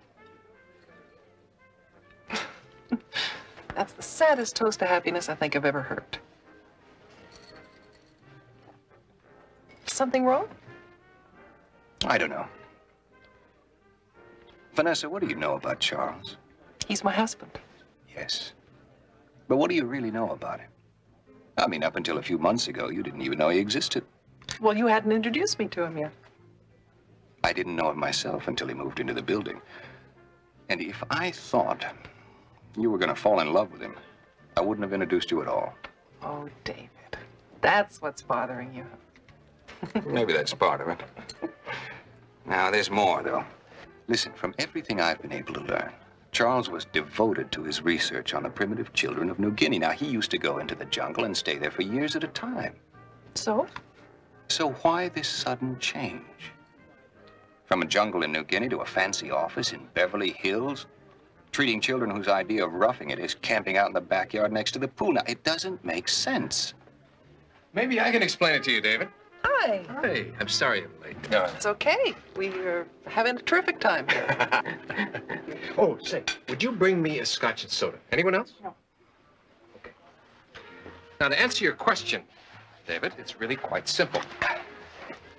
That's the saddest toast to happiness I think I've ever heard. something wrong? I don't know. Vanessa, what do you know about Charles? He's my husband. Yes. But what do you really know about him? I mean, up until a few months ago, you didn't even know he existed. Well, you hadn't introduced me to him yet. I didn't know him myself until he moved into the building. And if I thought you were going to fall in love with him, I wouldn't have introduced you at all. Oh, David. That's what's bothering you. Maybe that's part of it. Now, there's more, though. Listen, from everything I've been able to learn, Charles was devoted to his research on the primitive children of New Guinea. Now, he used to go into the jungle and stay there for years at a time. So? So why this sudden change? From a jungle in New Guinea to a fancy office in Beverly Hills, treating children whose idea of roughing it is camping out in the backyard next to the pool. Now, it doesn't make sense. Maybe I can explain it to you, David. Hi. Hi. I'm sorry I'm late. It's okay. We're having a terrific time here. Oh, say, would you bring me a scotch and soda? Anyone else? No. Okay. Now, to answer your question, David, it's really quite simple.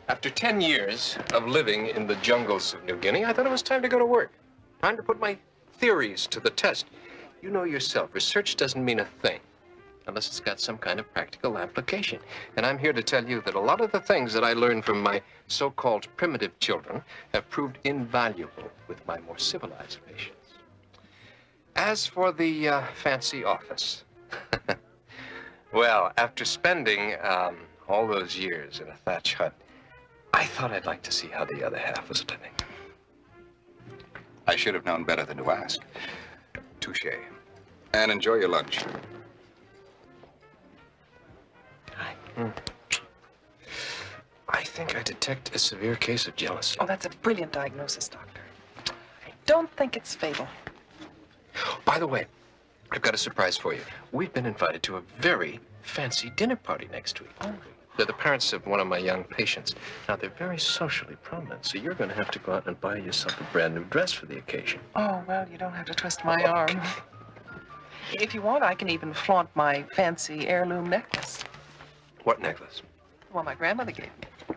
After 10 years of living in the jungles of New Guinea, I thought it was time to go to work. Time to put my theories to the test. You know yourself, research doesn't mean a thing unless it's got some kind of practical application. And I'm here to tell you that a lot of the things that I learned from my so-called primitive children have proved invaluable with my more civilized patients. As for the fancy office, well, after spending all those years in a thatch hut, I thought I'd like to see how the other half was living. I should have known better than to ask. Touché. And enjoy your lunch. I think I detect a severe case of jealousy. Oh, that's a brilliant diagnosis, Doctor. I don't think it's fatal. By the way, I've got a surprise for you. We've been invited to a very fancy dinner party next week. Oh. They're the parents of one of my young patients. Now, they're very socially prominent, so you're going to have to go out and buy yourself a brand new dress for the occasion. Oh, well, you don't have to twist my arm. If you want, I can even flaunt my fancy heirloom necklace. What necklace? Well, my grandmother gave me.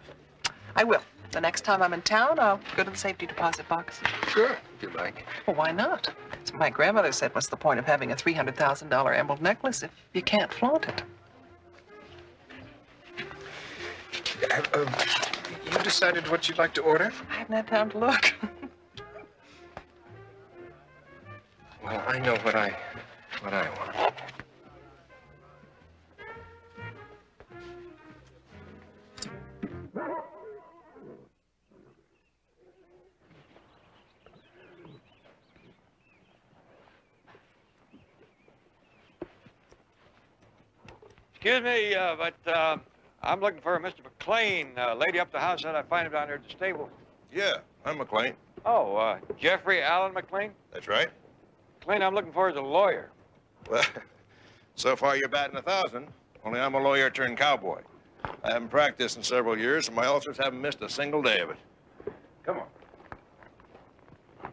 I will. The next time I'm in town, I'll go to the safety deposit box. Sure, if you like. Well, why not? As my grandmother said, what's the point of having a $300,000 emerald necklace if you can't flaunt it? You decided what you'd like to order? I haven't had time to look. Well, I know what I want. Excuse me, but I'm looking for a Mr. McLean. Lady up the house said I'd find him down there at the stable. Yeah, I'm McLean. Oh, Jeffrey Allen McLean? That's right. McLean, I'm looking for is a lawyer. Well, so far you're batting 1,000. Only I'm a lawyer turned cowboy. I haven't practiced in several years, and my ulcers haven't missed a single day of it. Come on.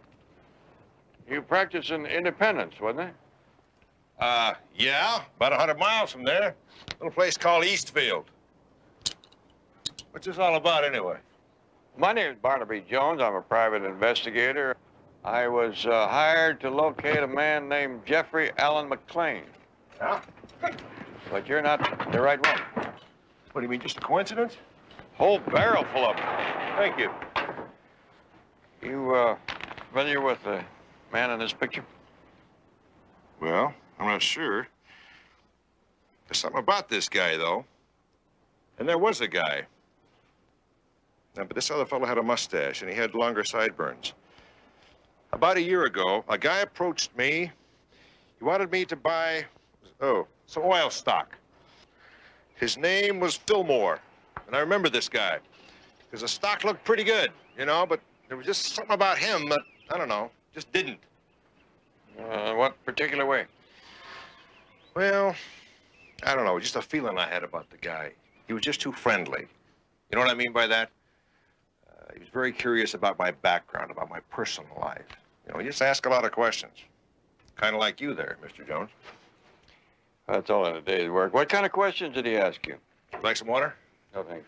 You practice in Independence, wasn't it? Yeah, about 100 miles from there. A little place called Eastfield. What's this all about, anyway? My name is Barnaby Jones. I'm a private investigator. I was hired to locate a man named Jeffrey Allen McLean. Yeah? But you're not the right one. What do you mean, just a coincidence? Whole barrel full of them. Thank you. You familiar with the man in this picture? Well, I'm not sure. There's something about this guy, though. And there was a guy. Now, but this other fellow had a mustache, and he had longer sideburns. About a year ago, a guy approached me. He wanted me to buy, some oil stock. His name was Fillmore, and I remember this guy, because the stock looked pretty good, you know, but there was just something about him that, I don't know, just didn't. What particular way? Well, I don't know, just a feeling I had about the guy. He was just too friendly. You know what I mean by that? He was very curious about my background, about my personal life. You know, he just asked a lot of questions. Kind of like you there, Mr. Jones. That's all in a day's work. What kind of questions did he ask you? Like some water? No, thanks.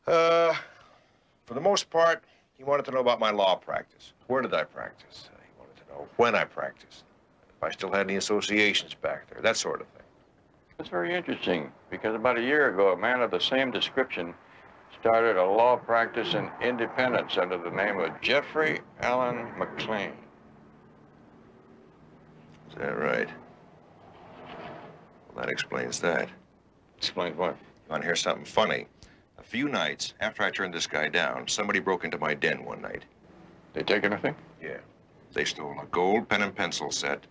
For the most part, he wanted to know about my law practice. Where did I practice? He wanted to know when I practiced, if I still had any associations back there, that sort of thing. That's very interesting, because about a year ago, a man of the same description started a law practice in Independence under the name of Jeffrey Allen McLean. Is that right? Well, that explains that. Explains what? You want to hear something funny? A few nights after I turned this guy down, somebody broke into my den one night. They take anything? Yeah. They stole a gold pen and pencil set,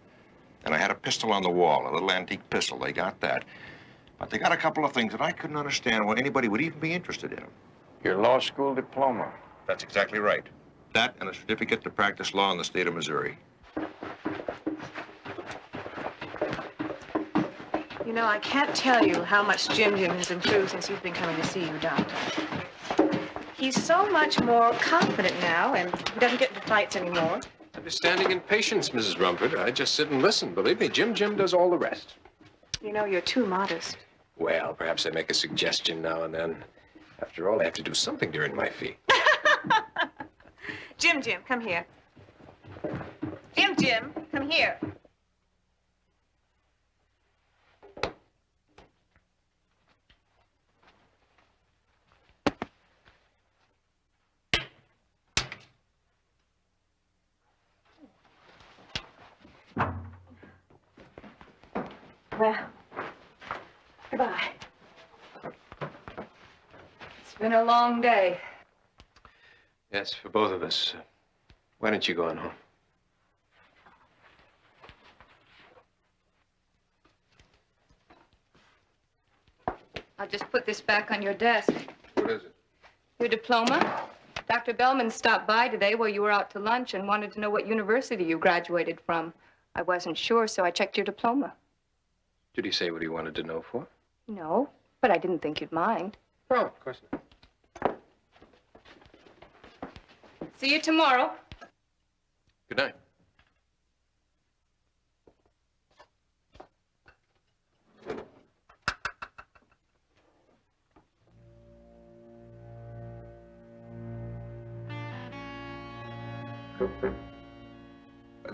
and I had a pistol on the wall, a little antique pistol. They got that. But they got a couple of things that I couldn't understand why anybody would even be interested in them. Your law school diploma. That's exactly right. That and a certificate to practice law in the state of Missouri. You know, I can't tell you how much Jim has improved since he's been coming to see you, Doctor. He's so much more confident now, and he doesn't get into fights anymore. Understanding and patience, Mrs. Rumford. I just sit and listen. Believe me, Jim does all the rest. You know, you're too modest. Well, perhaps I make a suggestion now and then. After all, I have to do something to earn my fee. Jim, come here. Jim, come here. Well, goodbye. It's been a long day. Yes, for both of us. Why don't you go on home? I'll just put this back on your desk. What is it? Your diploma. Dr. Bellman stopped by today while you were out to lunch and wanted to know what university you graduated from. I wasn't sure, so I checked your diploma. Did he say what he wanted to know for? No, but I didn't think you'd mind. Oh, of course not. See you tomorrow. Good night.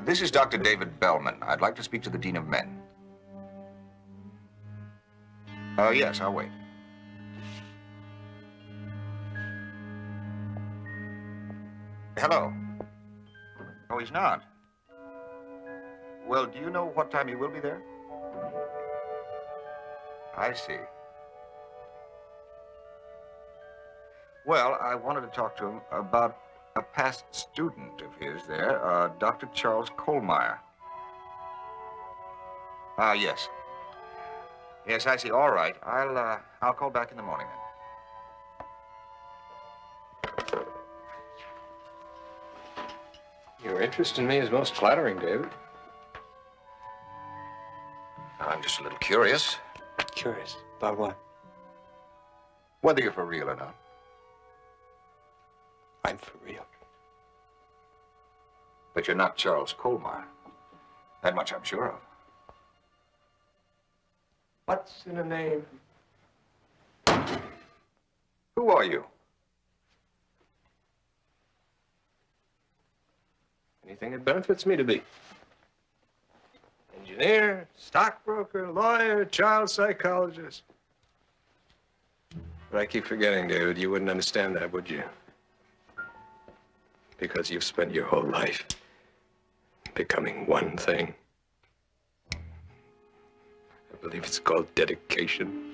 This is Dr. David Bellman. I'd like to speak to the Dean of Men. Yes, I'll wait. Hello. Oh, he's not. Well, do you know what time he will be there? I see. Well, I wanted to talk to him about a past student of his there, Dr. Charles Kohlmeyer. Yes. Yes, I see. All right. I'll call back in the morning then. Your interest in me is most flattering, David. I'm just a little curious. Curious? About what? Whether you're for real or not. I'm for real. But you're not Charles Kohlmeyer. That much I'm sure of. What's in a name? Who are you? Anything that benefits me to be. Engineer, stockbroker, lawyer, child psychologist. But I keep forgetting, David, you wouldn't understand that, would you? Because you've spent your whole life becoming one thing. I believe it's called dedication.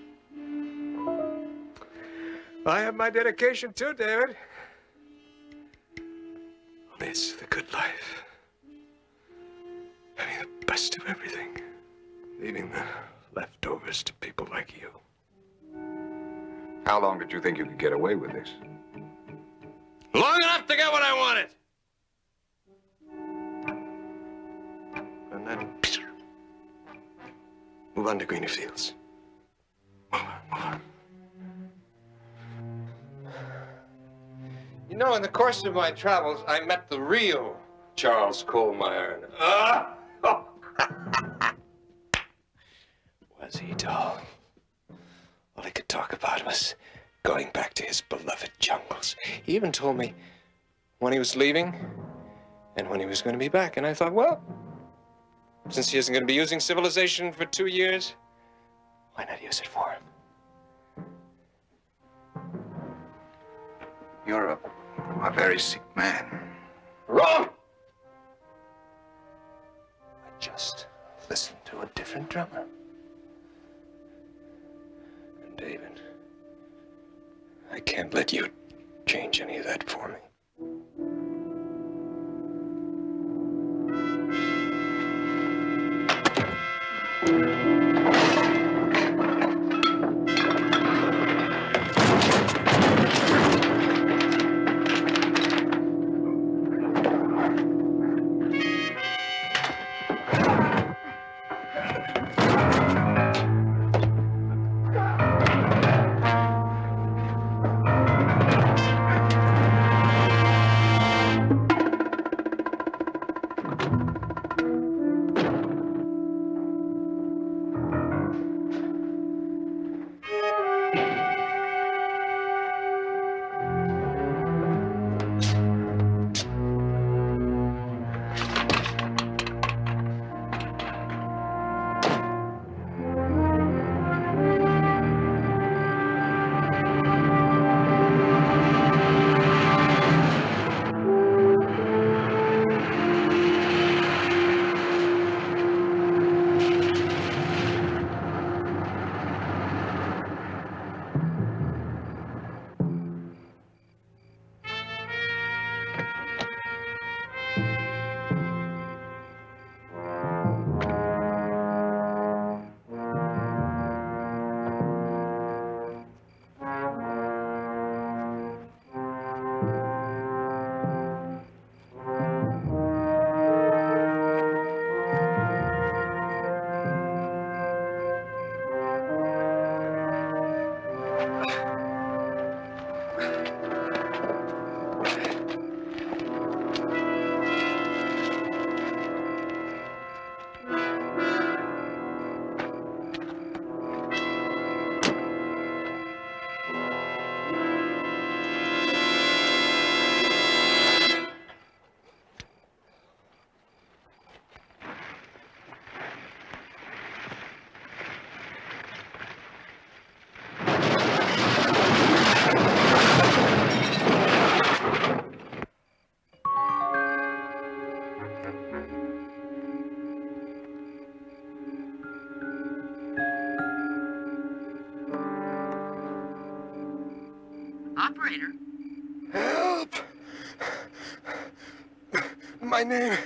I have my dedication too, David. Only it's the good life. Having the best of everything. Leaving the leftovers to people like you. How long did you think you could get away with this? Long enough to get what I wanted. And then move on to greener fields. Move on. You know, in the course of my travels, I met the real Charles Kohlmeyer. Was he, doll? All he could talk about was going back to his beloved jungles. He even told me when he was leaving and when he was going to be back. And I thought, well, since he isn't going to be using civilization for 2 years, why not use it for him? You're a very sick man. Wrong! I just listened to a different drummer. And David, I can't let you change any of that for me. Operator? Help! My name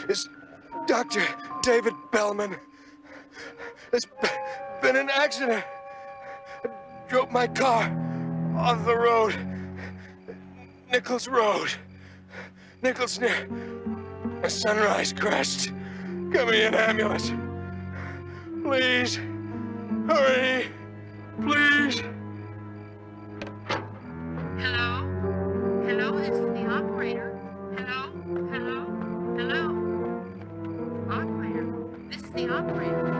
is Dr. David Bellman. There's been an accident. I drove my car off the road. Nichols Road. Nichols near a Sunrise Crest. Get me an ambulance. Please. Hurry. Please. Hello? Hello, this is the operator. Hello? Hello? Hello? Operator, this is the operator.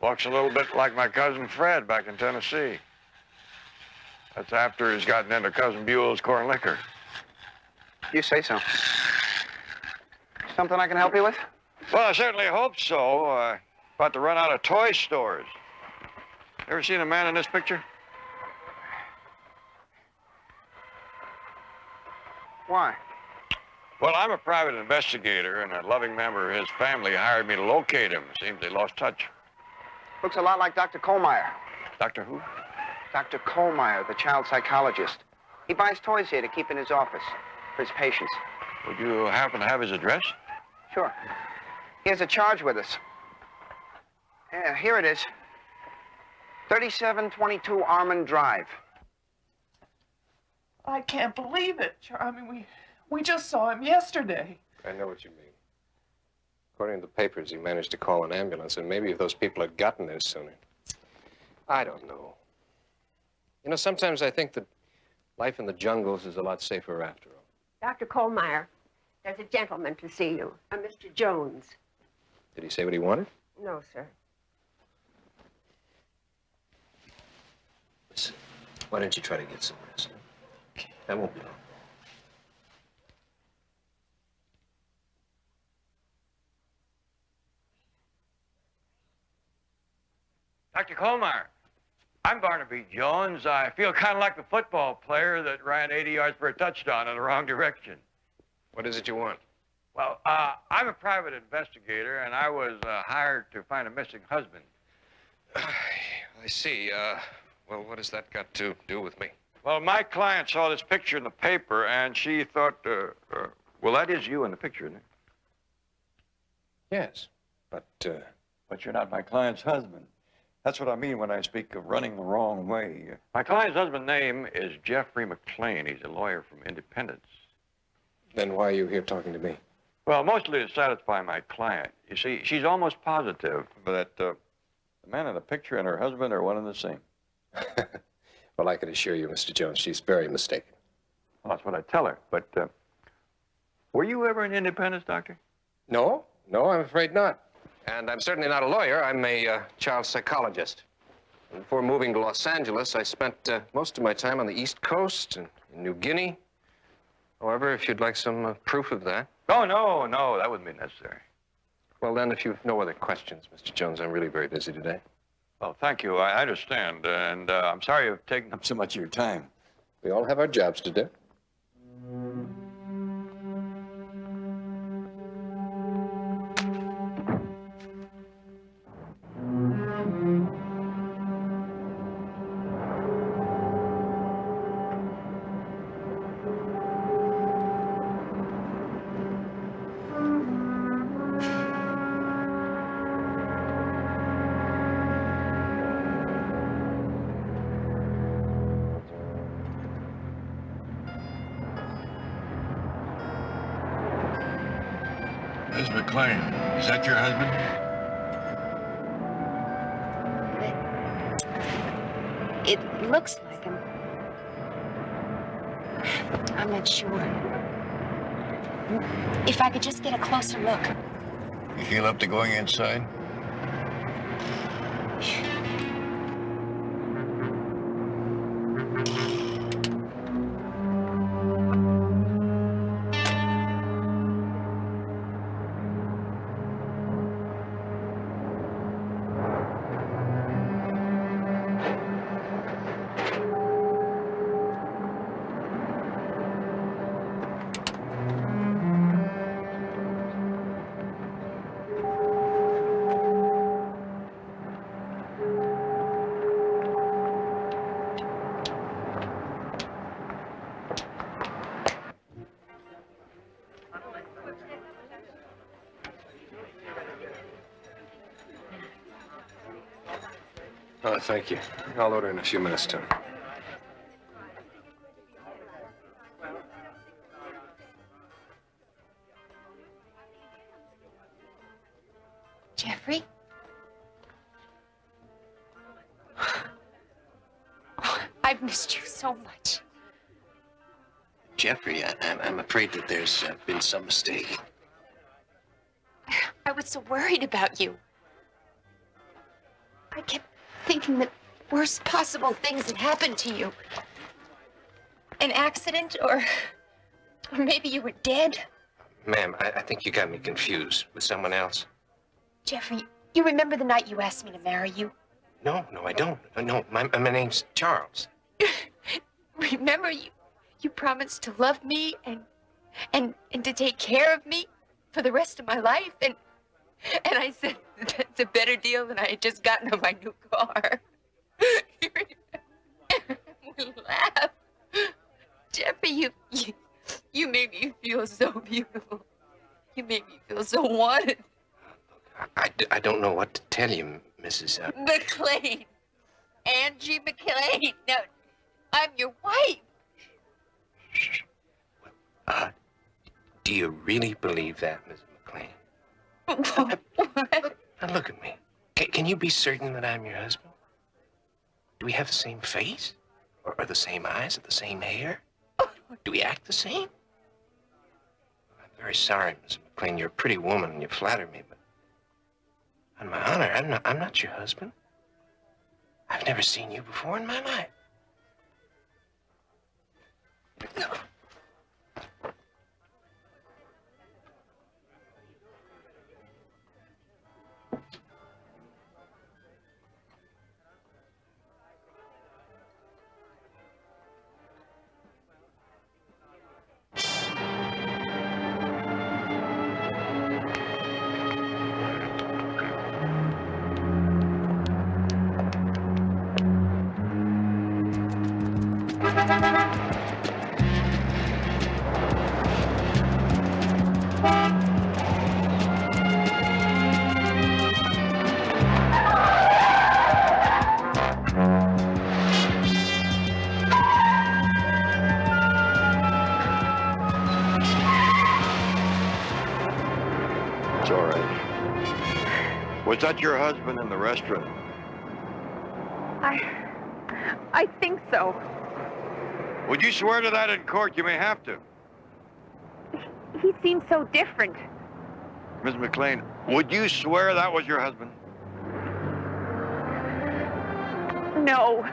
Walks a little bit like my cousin Fred back in Tennessee. That's after he's gotten into Cousin Buell's corn liquor. You say so. Something I can help you with? Well, I certainly hope so. About to run out of toy stores. Ever seen a man in this picture? Why? Well, I'm a private investigator, and a loving member of his family hired me to locate him. Seems they lost touch. Looks a lot like Dr. Kohlmeyer. Dr. who? Dr. Kohlmeyer, the child psychologist. He buys toys here to keep in his office for his patients. Would you happen to have his address? Sure. He has a charge with us. Yeah, here it is. 3722 Armand Drive. I can't believe it. I mean, we just saw him yesterday. I know what you mean. According to the papers, he managed to call an ambulance, and maybe if those people had gotten there sooner. I don't know. You know, sometimes I think that life in the jungles is a lot safer after all. Dr. Kohlmeyer, there's a gentleman to see you, a Mr. Jones. Did he say what he wanted? No, sir. Listen, why don't you try to get some rest? Okay. I won't be long. Dr. Kohlmeyer, I'm Barnaby Jones. I feel kind of like the football player that ran 80 yards for a touchdown in the wrong direction. What is it you want? Well, I'm a private investigator, and I was hired to find a missing husband. I see. Well, what has that got to do with me? Well, my client saw this picture in the paper, and she thought, well, that is you in the picture, isn't it? Yes, but... But you're not my client's husband. That's what I mean when I speak of running the wrong way. My client's husband's name is Jeffrey McLean. He's a lawyer from Independence. Then why are you here talking to me? Well, mostly to satisfy my client. You see, she's almost positive that the man in the picture and her husband are one and the same. Well, I can assure you, Mr. Jones, she's very mistaken. Well, that's what I tell her. But were you ever in Independence, Doctor? No, I'm afraid not. And I'm certainly not a lawyer. I'm a child psychologist. And before moving to Los Angeles, I spent most of my time on the East Coast and in New Guinea. However, if you'd like some proof of that. Oh, no, that wouldn't be necessary. Well, then, if you have no other questions, Mr. Jones, I'm really very busy today. Well, thank you. I understand. And I'm sorry I've taken up so much of your time. We all have our jobs to do. Miss McLean, is that your husband? It looks like him. I'm not sure. If I could just get a closer look. You feel up to going inside? Oh, thank you. I'll order in a few minutes, Tony. Jeffrey? I've missed you so much. Jeffrey, I'm afraid that there's been some mistake. I was so worried about you. I kept thinking that worst possible things had happened to you. An accident, or maybe you were dead. Ma'am, I think you got me confused with someone else. Jeffrey, you remember the night you asked me to marry you? No, I don't. No, my name's Charles. Remember, you promised to love me and to take care of me for the rest of my life, and I said that's a better deal than I had just gotten on my new car. We laughed. Jeffrey, you made me feel so beautiful. You made me feel so wanted. I don't know what to tell you, Mrs. McLean. Angie McLean. No, I'm your wife. Do you really believe that, Mrs. McLean? Now look at me. Can you be certain that I'm your husband? Do we have the same face? Or the same eyes, or the same hair? Do we act the same? I'm very sorry, Mrs. McLean. You're a pretty woman and you flatter me, but on my honor, I'm not your husband. I've never seen you before in my life. No. It's all right. Was that your husband in the restaurant? I think so. Would you swear to that in court? You may have to. He seems so different. Miss McLean, would you swear that was your husband? No.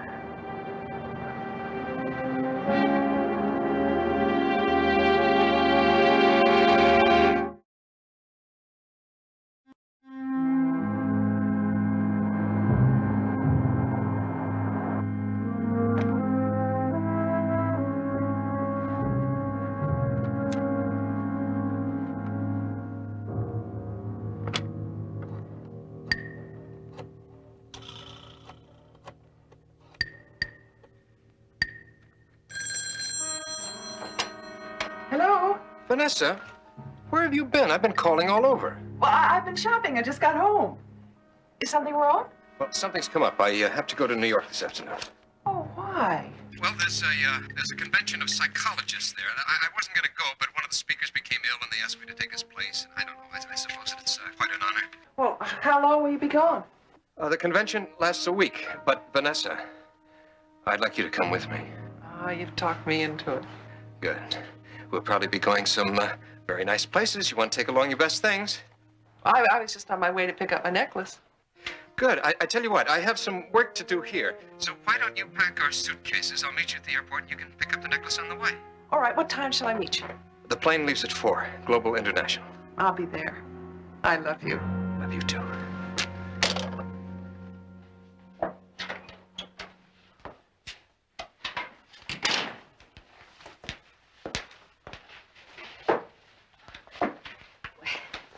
Hello? Vanessa, where have you been? I've been calling all over. Well, I've been shopping. I just got home. Is something wrong? Well, something's come up. I have to go to New York this afternoon. Oh, why? Well, there's a convention of psychologists there. I wasn't going to go, but one of the speakers became ill, and they asked me to take his place. I don't know. I suppose it's quite an honor. Well, how long will you be gone? The convention lasts a week, but Vanessa, I'd like you to come with me. You've talked me into it. Good. We'll probably be going some very nice places. You want to take along your best things? I was just on my way to pick up my necklace. Good. I tell you what, I have some work to do here. So why don't you pack our suitcases? I'll meet you at the airport and you can pick up the necklace on the way. All right, what time shall I meet you? The plane leaves at 4, Global International. I'll be there. I love you. Love you too.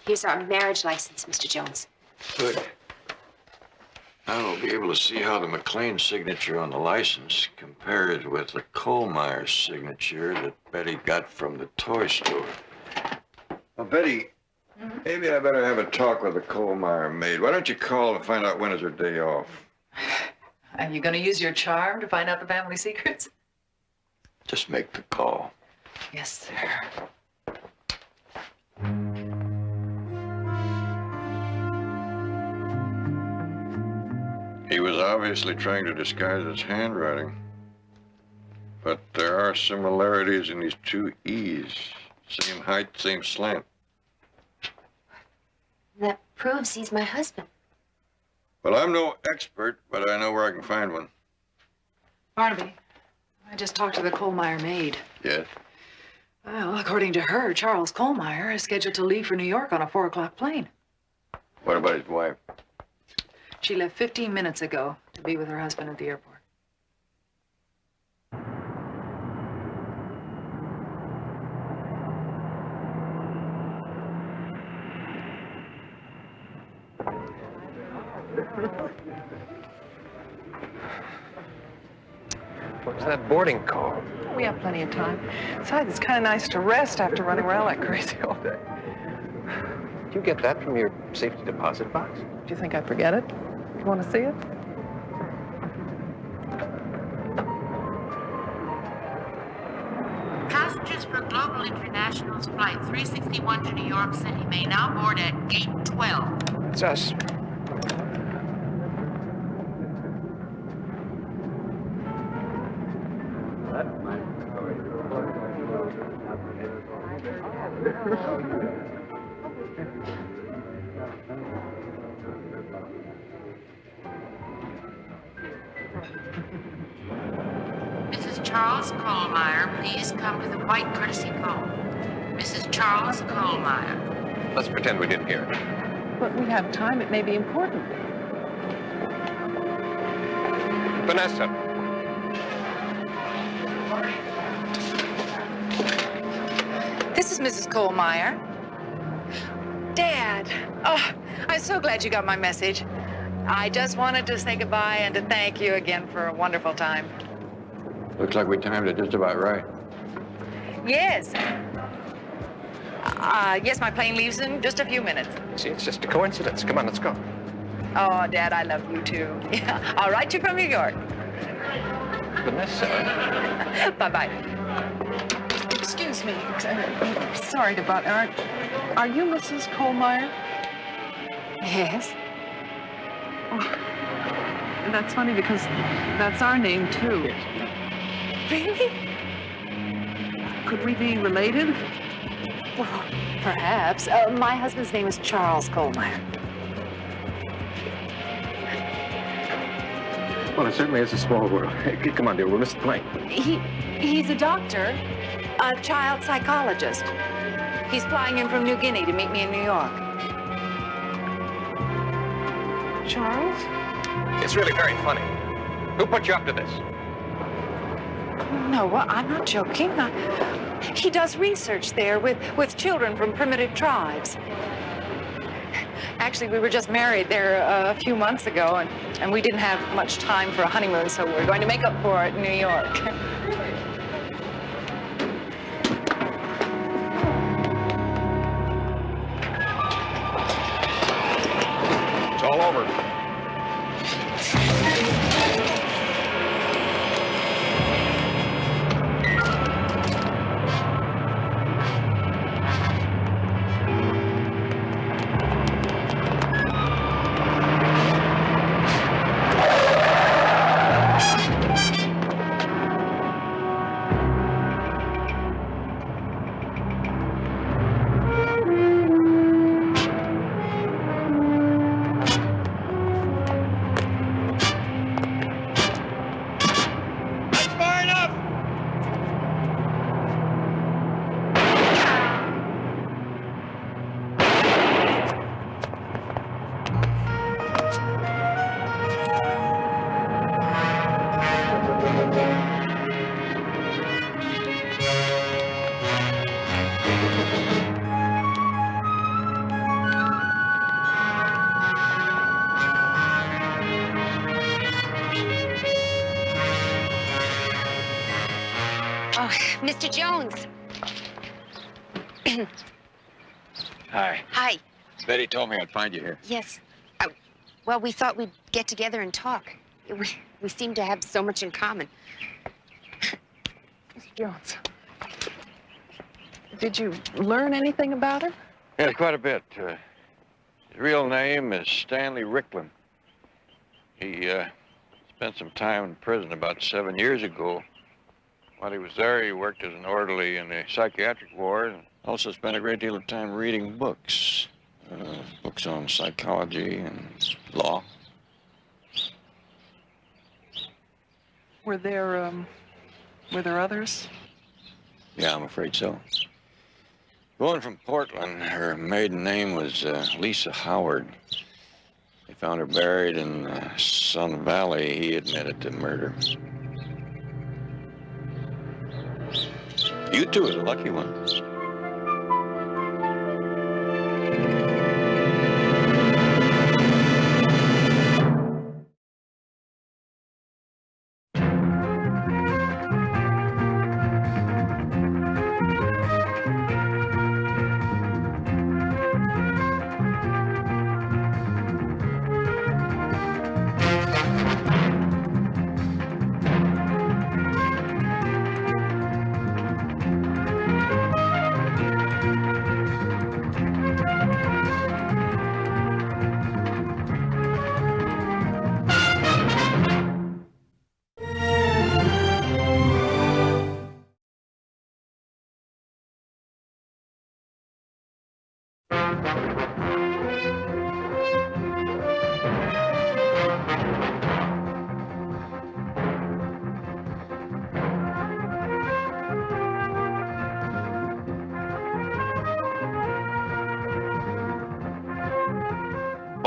Here's our marriage license, Mr. Jones. Good. Now we'll be able to see how the McLean signature on the license compares with the Kohlmeyer signature that Betty got from the toy store. Well, Betty, maybe I better have a talk with the Kohlmeyer maid. Why don't you call and find out when is her day off? Are you going to use your charm to find out the family secrets? Just make the call. Yes, sir. He was obviously trying to disguise his handwriting. But there are similarities in these two E's. Same height, same slant. That proves he's my husband. Well, I'm no expert, but I know where I can find one. Barnaby, I just talked to the Kohlmeyer maid. Yes? Well, according to her, Charles Kohlmeyer is scheduled to leave for New York on a 4 o'clock plane. What about his wife? She left 15 minutes ago to be with her husband at the airport. What's that boarding call? We have plenty of time. Besides, it's kind of nice to rest after running around like crazy all day. Did you get that from your safety deposit box? Do you think I'd forget it? You want to see it? Passengers for Global International's Flight 361 to New York City may now board at Gate 12. It's us. Mrs. Charles Kohlmeyer, please come to the white courtesy cone. Mrs. Charles Kohlmeyer. Let's pretend we didn't hear it. But we have time. It may be important. Vanessa. This is Mrs. Kohlmeyer. Dad. Oh, I'm so glad you got my message. I just wanted to say goodbye and to thank you again for a wonderful time. Looks like we timed it just about right. Yes. Yes, my plane leaves in just a few minutes. See, it's just a coincidence. Come on, let's go. Oh, Dad, I love you too. Yeah, I'll write you from New York. Vanessa. Bye-bye. Excuse me. Sorry to butt. Are you Mrs. Kohlmeyer? Yes. Oh, that's funny because that's our name too. Really? Could we be related? Well, perhaps. My husband's name is Charles Kohlmeyer. Well, it certainly is a small world. Come on, dear, we'll miss the plane. He's a doctor, a child psychologist. He's flying in from New Guinea to meet me in New York. Charles? It's really very funny. Who put you up to this? No, I'm not joking. He does research there with children from primitive tribes. Actually, we were just married there a few months ago, and we didn't have much time for a honeymoon, so we're going to make up for it in New York. It's all over. Oh, Mr. Jones. Hi. Hi. Betty told me I'd find you here. Yes. Well, we thought we'd get together and talk. We seem to have so much in common. Mr. Jones, did you learn anything about her? Yeah, quite a bit. His real name is Stanley Ricklin. He spent some time in prison about 7 years ago. While he was there, he worked as an orderly in the psychiatric ward and also spent a great deal of time reading books. Books on psychology and law. Were there others? Yeah, I'm afraid so. The woman from Portland, her maiden name was Lisa Howard. They found her buried in Sun Valley. He admitted to murder. You two are the lucky ones.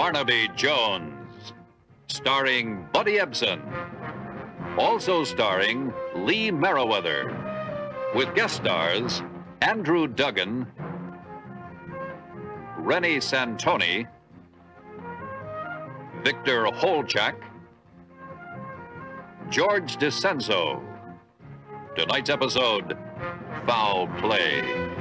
Barnaby Jones, starring Buddy Ebsen. Also starring Lee Merriweather, with guest stars Andrew Duggan, Rennie Santoni, Victor Holchak, George DeCenzo. Tonight's episode, Foul Play.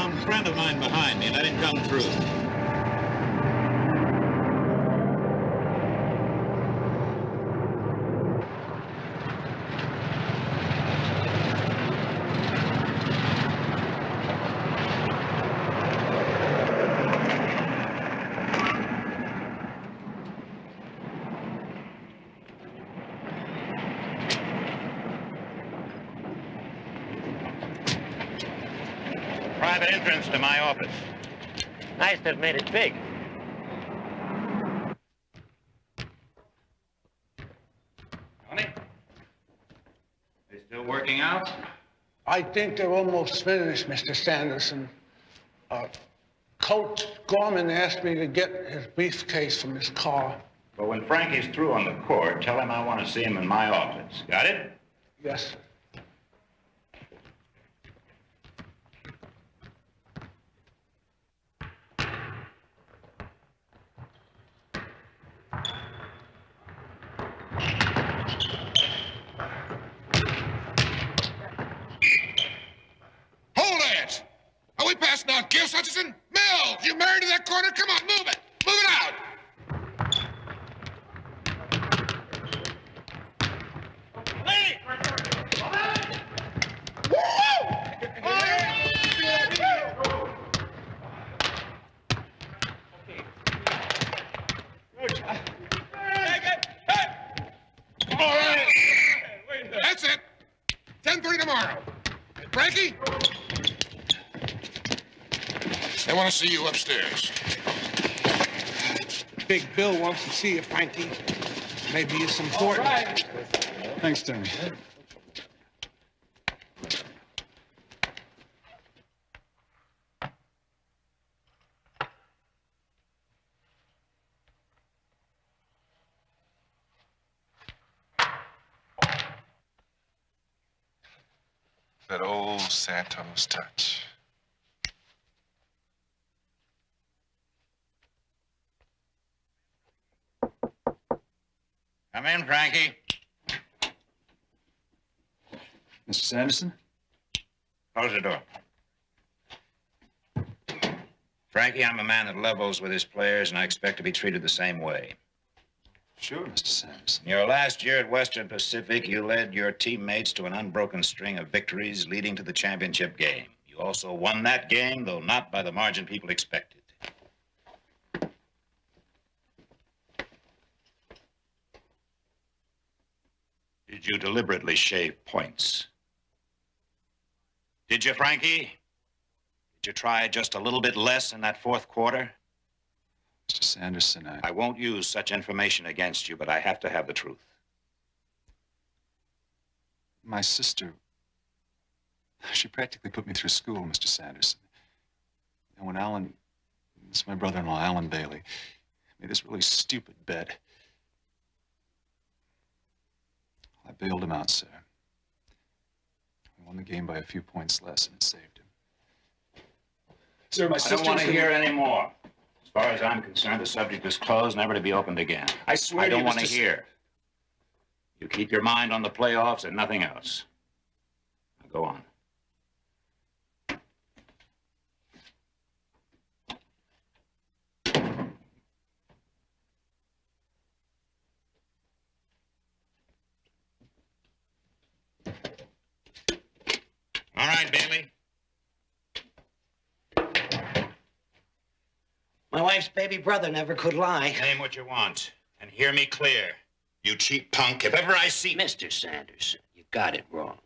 A friend of mine behind me. Let him come through. Private entrance to my office. Nice to have made it big. Tony? They still working out? I think they're almost finished, Mr. Sanderson. Coach Gorman asked me to get his briefcase from his car. Well, when Frankie's through on the court, tell him I want to see him in my office. Got it? Yes. Hold it! Are we passing out gifts, Hutchison? Mills, you married to that corner? Come on, move it! Move it out! All right. That's it. 10:30 tomorrow. Frankie? I want to see you upstairs. Big Bill wants to see you, Frankie. Maybe it's important. Thanks, Tony. That old Santos touch. Come in, Frankie. Mr. Sanderson? Close the door. Frankie, I'm a man that levels with his players, and I expect to be treated the same way. Sure, Mr. Sanderson. In your last year at Western Pacific, you led your teammates to an unbroken string of victories leading to the championship game. You also won that game, though not by the margin people expected. Did you deliberately shave points? Did you, Frankie? Did you try just a little bit less in that fourth quarter? Mr. Sanderson, I won't use such information against you, but I have to have the truth. My sister, she practically put me through school, Mr. Sanderson. And when Alan, it's my brother-in-law, Alan Bailey, made this really stupid bet, I bailed him out, sir. We won the game by a few points less, and it saved him. Sir, my sister... I don't want to hear any more. As far as I'm concerned, the subject is closed, never to be opened again. I swear I don't to you, want to Mr. hear. You keep your mind on the playoffs and nothing else. Now go on. All right, Bailey. My wife's baby brother never could lie. Name what you want, and hear me clear. You cheap punk, if ever I see... Mr. Sanderson, you got it wrong.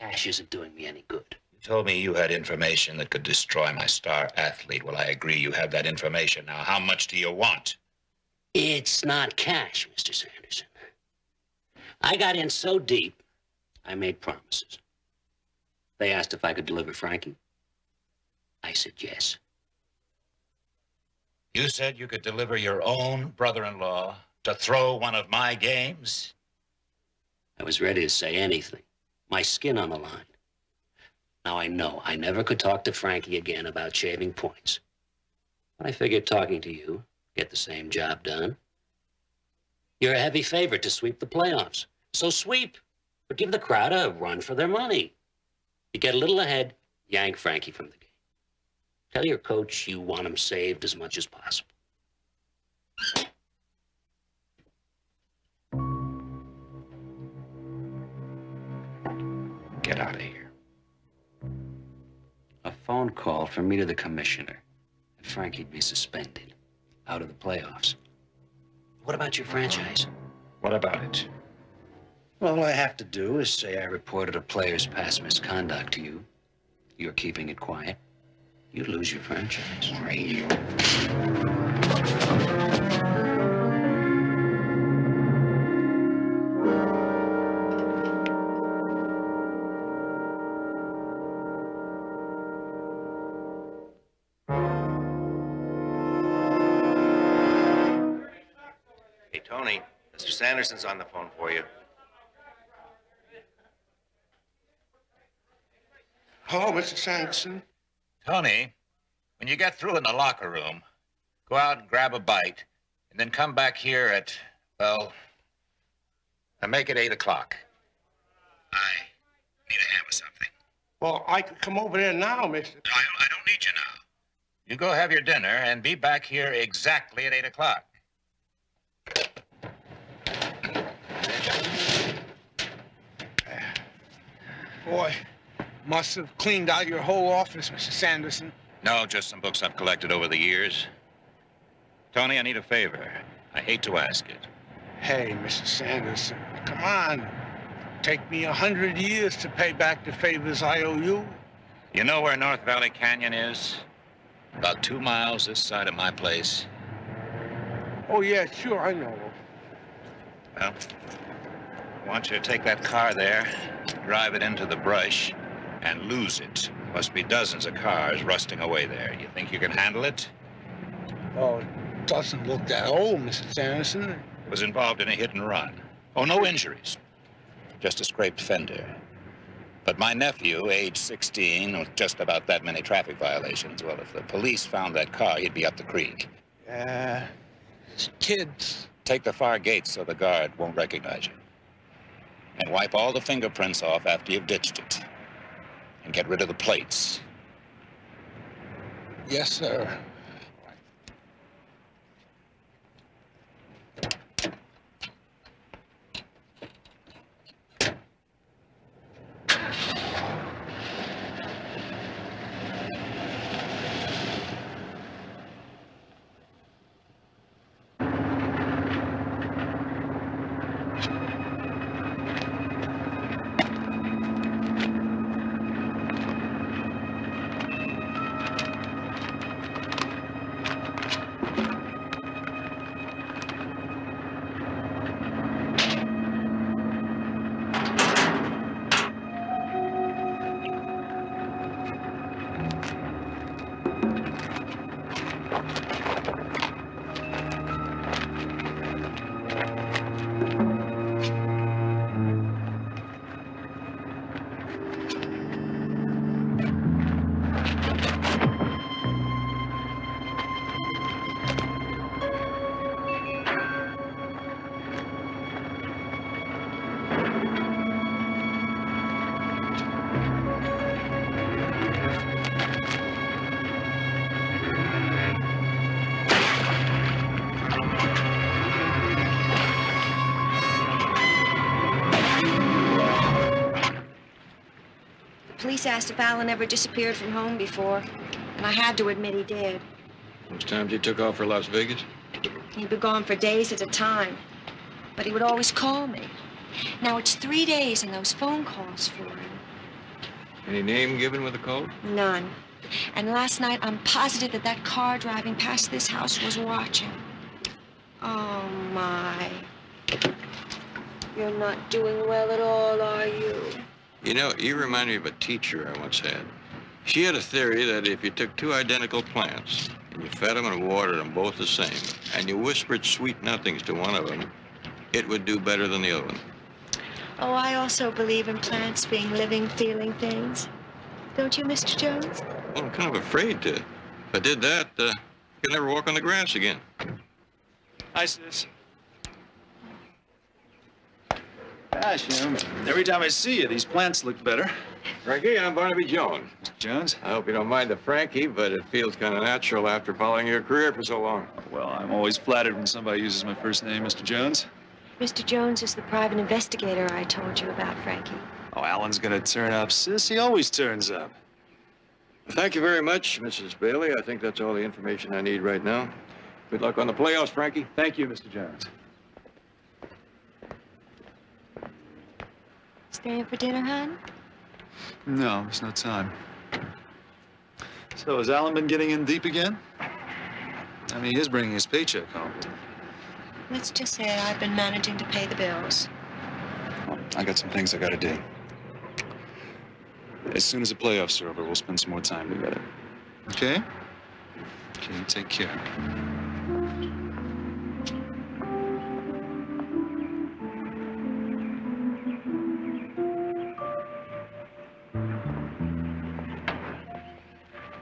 Cash isn't doing me any good. You told me you had information that could destroy my star athlete. Well, I agree you have that information. Now, how much do you want? It's not cash, Mr. Sanderson. I got in so deep, I made promises. They asked if I could deliver Frankie. I said yes. You said you could deliver your own brother-in-law to throw one of my games? I was ready to say anything. My skin on the line. Now I know I never could talk to Frankie again about shaving points. But I figured talking to you, get the same job done. You're a heavy favorite to sweep the playoffs. So sweep, but give the crowd a run for their money. You get a little ahead, yank Frankie from the game. Tell your coach you want him saved as much as possible. Get out of here. A phone call from me to the commissioner. And Frankie'd be suspended. Out of the playoffs. What about your franchise? What about it? Well, all I have to do is say I reported a player's past misconduct to you. You're keeping it quiet. You lose your franchise. Hey, Tony, Mr. Sanderson's on the phone for you. Hello, Mr. Sanderson. Tony, when you get through in the locker room, go out and grab a bite, and then come back here at, well, make it 8 o'clock. I need a hand with something. Well, I could come over there now, Mr. I don't need you now. You go have your dinner and be back here exactly at 8 o'clock. Boy, must have cleaned out your whole office, Mr. Sanderson. No, just some books I've collected over the years. Tony, I need a favor. I hate to ask it. Hey, Mr. Sanderson, come on. Take me 100 years to pay back the favors I owe you. You know where North Valley Canyon is? About 2 miles this side of my place. Oh, yeah, sure, I know. Well, I want you to take that car there, drive it into the brush, and lose it. Must be dozens of cars rusting away there. You think you can handle it? Oh, it doesn't look that old, Mr. Sanderson. Was involved in a hit and run. Oh, no injuries. Just a scraped fender. But my nephew, age 16, with just about that many traffic violations, well, if the police found that car, he'd be up the creek. Kids. Take the far gate so the guard won't recognize you. And wipe all the fingerprints off after you've ditched it. And get rid of the plates. Yes, sir. Police asked if Alan ever disappeared from home before, and I had to admit he did. Those times he took off for Las Vegas? He'd be gone for days at a time, but he would always call me. Now, it's 3 days in those phone calls for him. Any name given with the code? None. And last night, I'm positive that that car driving past this house was watching. Oh, my. You're not doing well at all, are you? You know, you remind me of a teacher I once had. She had a theory that if you took two identical plants and you fed them and watered them both the same, and you whispered sweet nothings to one of them, it would do better than the other one. Oh, I also believe in plants being living, feeling things. Don't you, Mr. Jones? Well, I'm kind of afraid to. If I did that, I could never walk on the grass again. Hi, sis. Gosh, you know, every time I see you, these plants look better. Frankie, I'm Barnaby Jones. Jones? I hope you don't mind the Frankie, but it feels kind of natural after following your career for so long. Well, I'm always flattered when somebody uses my first name, Mr. Jones. Mr. Jones is the private investigator I told you about, Frankie. Oh, Alan's gonna turn up, sis. He always turns up. Thank you very much, Mrs. Bailey. I think that's all the information I need right now. Good luck on the playoffs, Frankie. Thank you, Mr. Jones. Staying for dinner, hon? No, there's no time. So, has Alan been getting in deep again? I mean, he is bringing his paycheck home. Let's just say I've been managing to pay the bills. Well, I got some things I gotta do. As soon as the playoffs are over, we'll spend some more time together. Okay? Okay, you take care.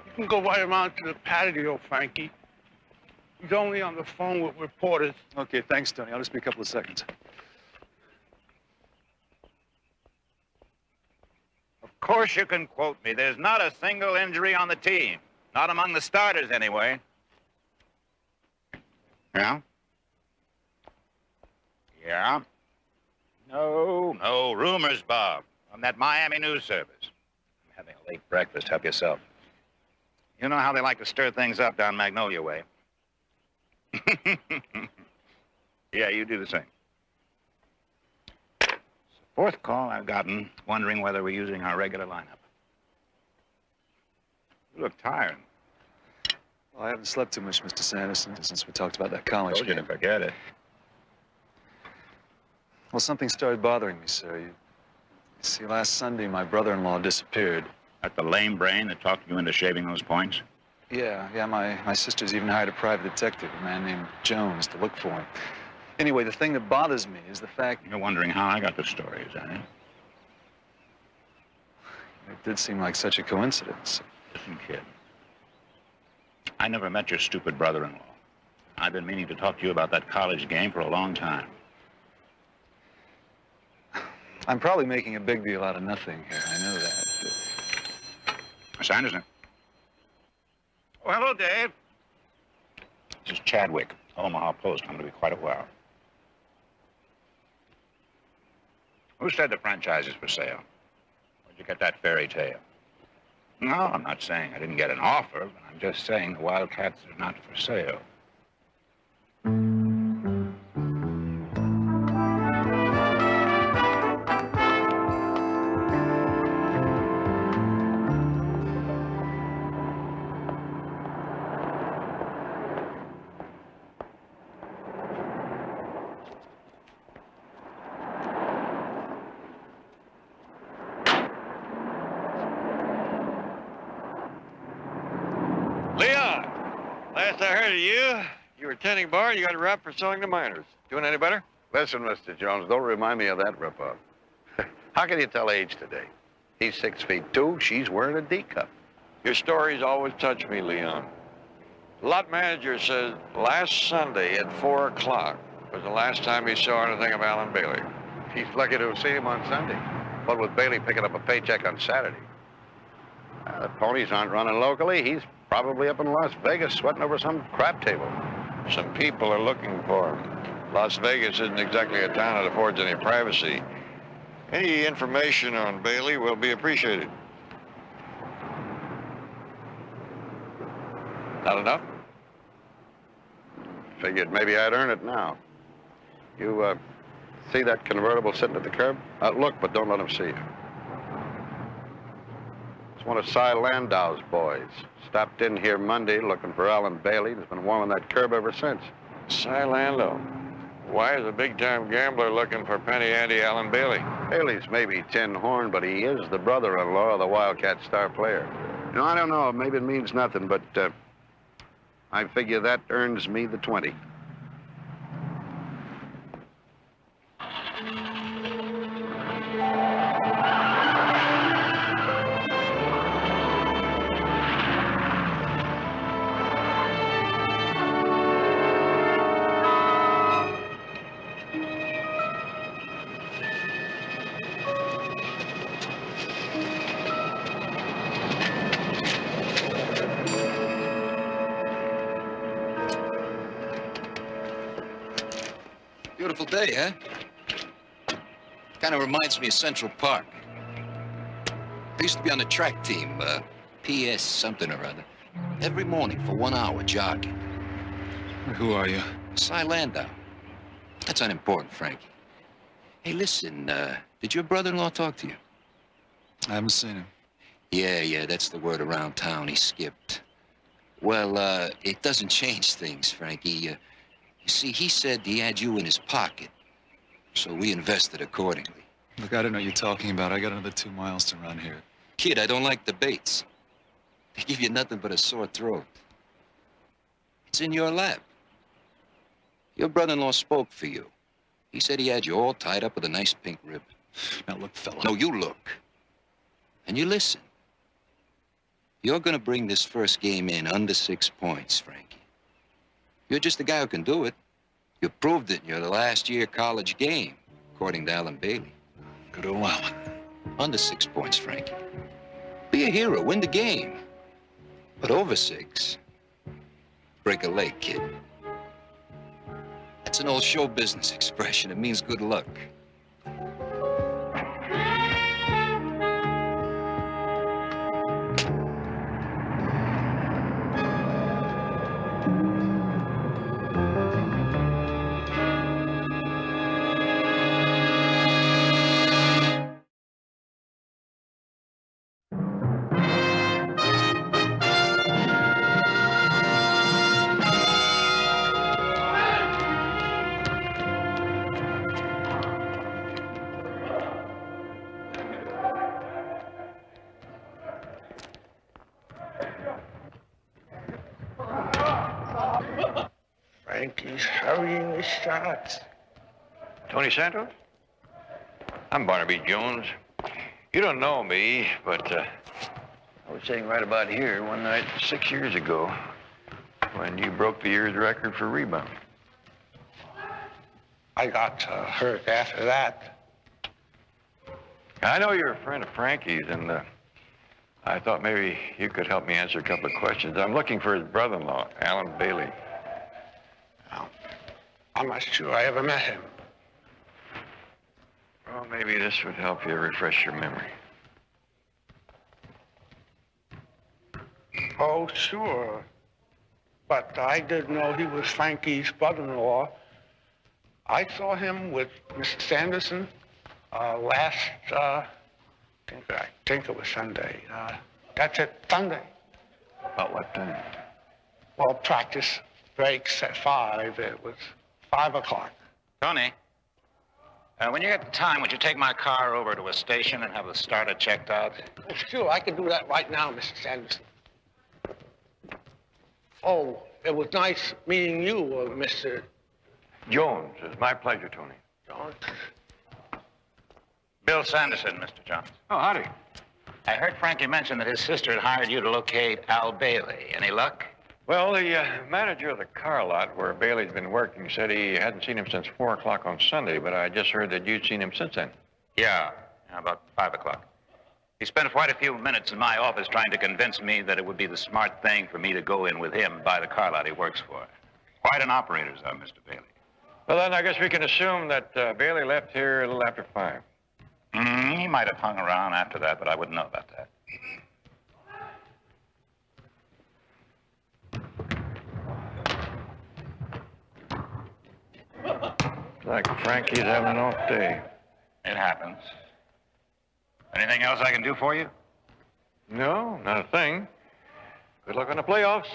You can go right around to the patio, Frankie. He's only on the phone with reporters. Okay, thanks, Tony. I'll just be a couple of seconds. Of course you can quote me. There's not a single injury on the team. Not among the starters, anyway. Yeah? Yeah? No, rumors, Bob. From that Miami news service. I'm having a late breakfast. Help yourself. You know how they like to stir things up down Magnolia way. Yeah, you do the same. It's the fourth call I've gotten wondering whether we're using our regular lineup. You look tired. Well, I haven't slept too much, Mr. Sanderson, since we talked about that college Told you game. to forget it. Well, something started bothering me, sir. You see, last Sunday, my brother-in-law disappeared. That the lame brain that talked you into shaving those points? Yeah, my sister's even hired a private detective, a man named Jones, to look for him. Anyway, the thing that bothers me is the fact... You're wondering how I got the story, is that it? It did seem like such a coincidence. Listen, kid. I never met your stupid brother-in-law. I've been meaning to talk to you about that college game for a long time. I'm probably making a big deal out of nothing here, I know that. Miss Anderson. Oh, hello, Dave. This is Chadwick, Omaha Post. I'm going to be quite a while. Who said the franchise is for sale? Where'd you get that fairy tale? No, I'm not saying I didn't get an offer, but I'm just saying the Wildcats are not for sale. Leon, last I heard of you were tending bar and you got a rap for selling to minors. Doing any better? Listen, Mr. Jones, don't remind me of that ripoff. How can you tell age today? He's 6'2", she's wearing a D cup. Your stories always touch me, Leon. Lot manager says last Sunday at 4 o'clock was the last time he saw anything of Alan Bailey. He's lucky to have seen him on Sunday. What with Bailey picking up a paycheck on Saturday. The ponies aren't running locally. He's probably up in Las Vegas sweating over some crap table. Some people are looking for him. Las Vegas isn't exactly a town that affords any privacy. Any information on Bailey will be appreciated. Not enough? Figured maybe I'd earn it now. You, see that convertible sitting at the curb? Look, but don't let him see you. It's one of Cy Landau's boys. Stopped in here Monday looking for Alan Bailey. He's been warming that curb ever since. Cy Landau. Why is a big-time gambler looking for Penny Ante Alan Bailey? Bailey's maybe tin horn, but he is the brother-in-law of the Wildcat star player. You know, I don't know. Maybe it means nothing, but I figure that earns me the 20. Beautiful day, huh? Kind of reminds me of Central Park. I used to be on the track team, PS something or other. Every morning for 1 hour jogging. Who are you? Cy Landau. That's unimportant, Frankie. Hey, listen, did your brother-in-law talk to you? I haven't seen him. Yeah, that's the word around town. He skipped. Well, it doesn't change things, Frankie. You see, he said he had you in his pocket, so we invested accordingly. Look, I don't know what you're talking about. I got another 2 miles to run here. Kid, I don't like debates. They give you nothing but a sore throat. It's in your lap. Your brother-in-law spoke for you. He said he had you all tied up with a nice pink ribbon. Now, look, fella. No, you look. And you listen. You're gonna bring this first game in under 6 points, Frankie. You're just the guy who can do it. You proved it in your last year college game, according to Alan Bailey. Good old Alan. Under 6 points, Frankie. Be a hero, win the game. But over 6, break a leg, kid. That's an old show business expression. It means good luck. Frankie's hurrying his shots. Tony Santos? I'm Barnaby Jones. You don't know me, but I was sitting right about here one night 6 years ago when you broke the year's record for rebound. I got hurt after that. I know you're a friend of Frankie's, and I thought maybe you could help me answer a couple of questions. I'm looking for his brother-in-law, Alan Bailey. I'm not sure I ever met him. Well, maybe this would help you refresh your memory. Oh, sure. But I didn't know he was Frankie's brother-in-law. I saw him with Mr. Sanderson last, I think it was Sunday. That's it, Sunday. About what time? Well, practice breaks at 5. It was 5 o'clock. Tony, when you get the time, would you take my car over to a station and have the starter checked out? Oh, sure, I can do that right now, Mr. Sanderson. Oh, it was nice meeting you, Mr. Jones. It's my pleasure, Tony. Jones. Bill Sanderson, Mr. Jones. Oh, howdy. I heard Frankie mention that his sister had hired you to locate Al Bailey. Any luck? Well, the manager of the car lot where Bailey's been working said he hadn't seen him since 4 o'clock on Sunday, but I just heard that you'd seen him since then. Yeah, about 5 o'clock. He spent quite a few minutes in my office trying to convince me that it would be the smart thing for me to go in with him and buy the car lot he works for. Quite an operator's Mr. Bailey. Well, then I guess we can assume that Bailey left here a little after 5. He might have hung around after that, but I wouldn't know about that. Like Frankie's having an off day. It happens. Anything else I can do for you? No, not a thing. Good luck on the playoffs.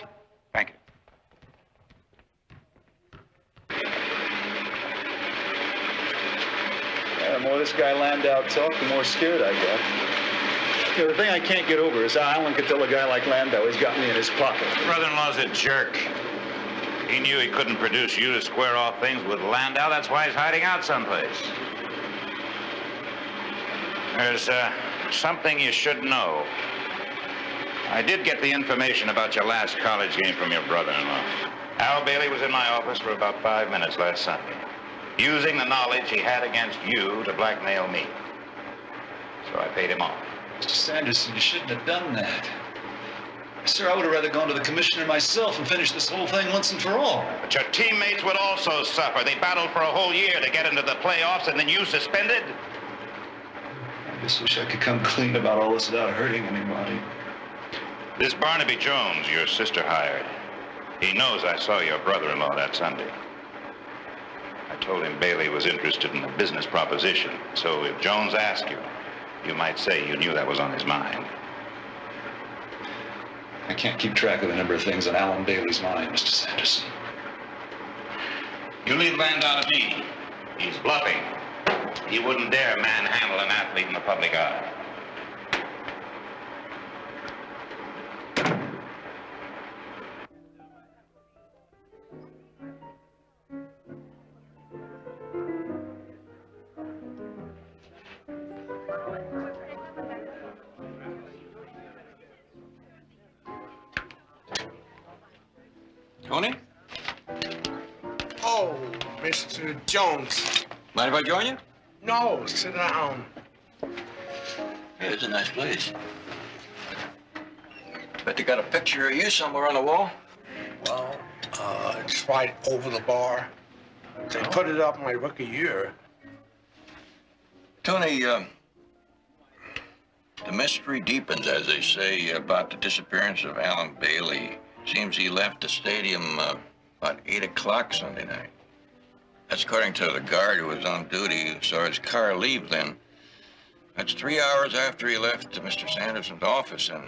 Thank you. The more this guy Landau talked, the more scared I got. You know, the thing I can't get over is how Alan could tell a guy like Landau he's got me in his pocket. Brother-in-law's a jerk. He knew he couldn't produce you to square off things with Landau. That's why he's hiding out someplace. There's something you should know. I did get the information about your last college game from your brother-in-law. Al Bailey was in my office for about 5 minutes last Sunday, using the knowledge he had against you to blackmail me. So I paid him off. Mr. Sanderson, you shouldn't have done that. Sir, I would have rather gone to the commissioner myself and finished this whole thing once and for all. But your teammates would also suffer. They battled for a whole year to get into the playoffs, and then you suspended? I just wish I could come clean about all this without hurting anybody. This Barnaby Jones, your sister hired, he knows I saw your brother-in-law that Sunday. I told him Bailey was interested in a business proposition, so if Jones asked you, you might say you knew that was on his mind. I can't keep track of the number of things on Alan Bailey's mind, Mr. Sanderson. You leave Landau to me. He's bluffing. He wouldn't dare manhandle an athlete in the public eye. Tony? Oh, Mr. Jones. Mind if I join you? No, sit down. Hey, it's a nice place. Bet they got a picture of you somewhere on the wall. Well, it's right over the bar. They put it up my rookie year. Tony, the mystery deepens, as they say, about the disappearance of Alan Bailey. Seems he left the stadium about 8 o'clock Sunday night. That's according to the guard who was on duty who saw his car leave then. That's 3 hours after he left Mr. Sanderson's office, and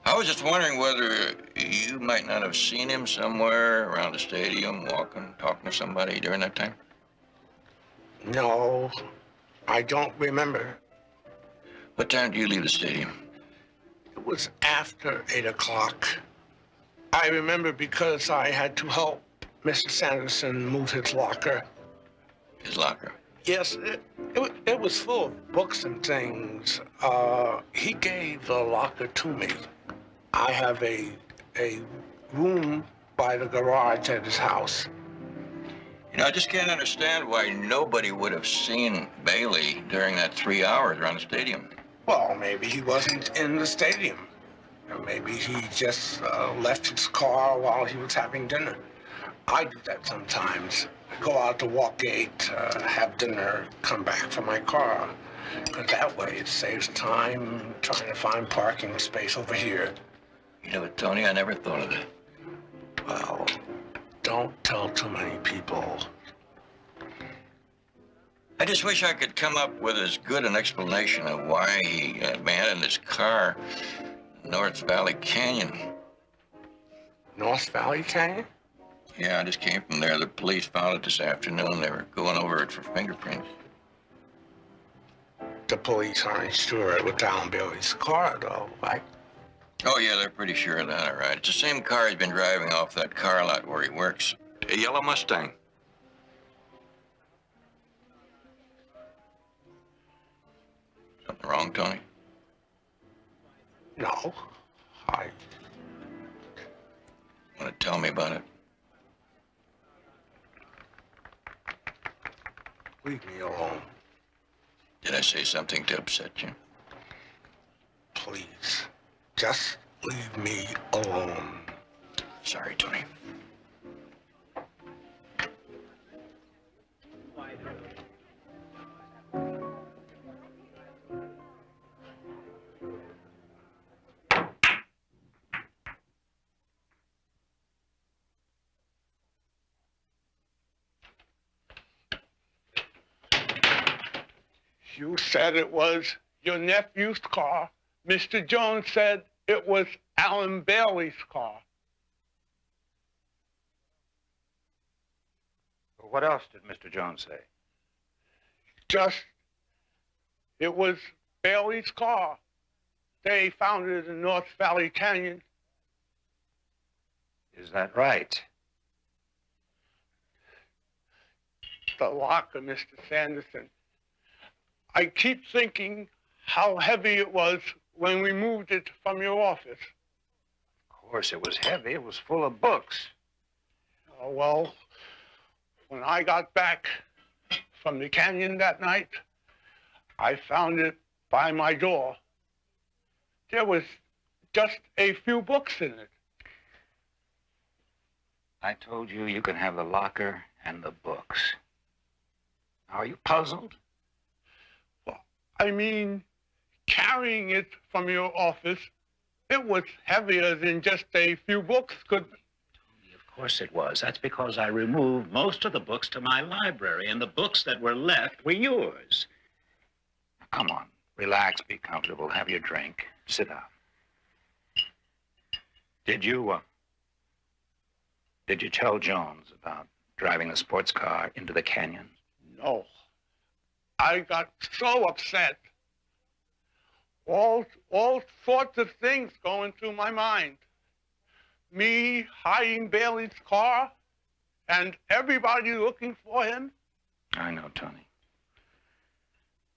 I was just wondering whether you might not have seen him somewhere around the stadium, walking, talking to somebody during that time? No, I don't remember. What time do you leave the stadium? It was after 8 o'clock. I remember because I had to help Mr. Sanderson move his locker. His locker? Yes, it was full of books and things. He gave the locker to me. I have a room by the garage at his house. You know, I just can't understand why nobody would have seen Bailey during that 3 hours around the stadium. Well, maybe he wasn't in the stadium. Or maybe he just left his car while he was having dinner. I do that sometimes. I go out to Walkgate, have dinner, come back for my car. Because that way it saves time trying to find parking space over here. You know what, Tony, I never thought of that. Well, don't tell too many people. I just wish I could come up with as good an explanation of why he abandoned his car in North Valley Canyon. North Valley Canyon? Yeah, I just came from there. The police found it this afternoon. They were going over it for fingerprints. The police aren't sure it was Alan Bailey's car, though, right? Oh, yeah, they're pretty sure of that, all right. It's the same car he's been driving off that car lot where he works. A yellow Mustang. Something wrong, Tony? No. Want to tell me about it? Leave me alone. Did I say something to upset you? Please, just leave me alone. Sorry, Tony. You said it was your nephew's car. Mr. Jones said It was Alan Bailey's car. What else did Mr. Jones say? Just, it was Bailey's car. They found it in North Valley Canyon. Is that right? The locker, Mr. Sanderson. I keep thinking how heavy it was when we moved it from your office. Of course, it was heavy. It was full of books. Well, when I got back from the canyon that night, I found it by my door. There was just a few books in it. I told you you could have the locker and the books. Are you puzzled? Well, I mean, carrying it from your office, it was heavier than just a few books could. Of course it was. That's because I removed most of the books to my library, and the books that were left were yours. Now, come on, relax, be comfortable, have your drink, sit down. Did you tell Jones about driving the sports car into the canyon? No. I got so upset. All sorts of things going through my mind. Me hiding Bailey's car and everybody looking for him. I know, Tony.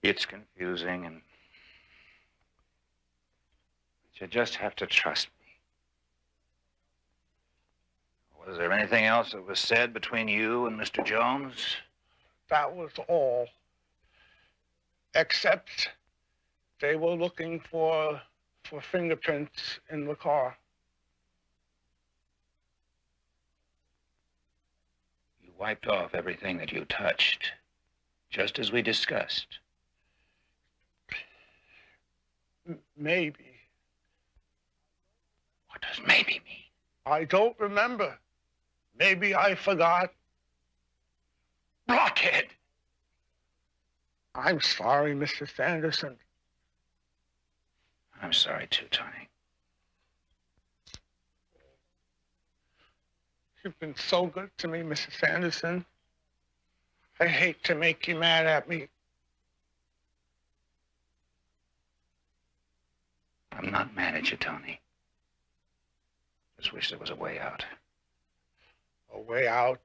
It's confusing, and you just have to trust me. Was there anything else that was said between you and Mr. Jones? That was all. Except they were looking for fingerprints in the car. You wiped off everything that you touched, just as we discussed. Maybe. What does maybe mean? I don't remember. Maybe I forgot. Blockhead! I'm sorry, Mr. Sanderson. I'm sorry too, Tony. You've been so good to me, Mr. Sanderson. I hate to make you mad at me. I'm not mad at you, Tony. Just wish there was a way out. A way out?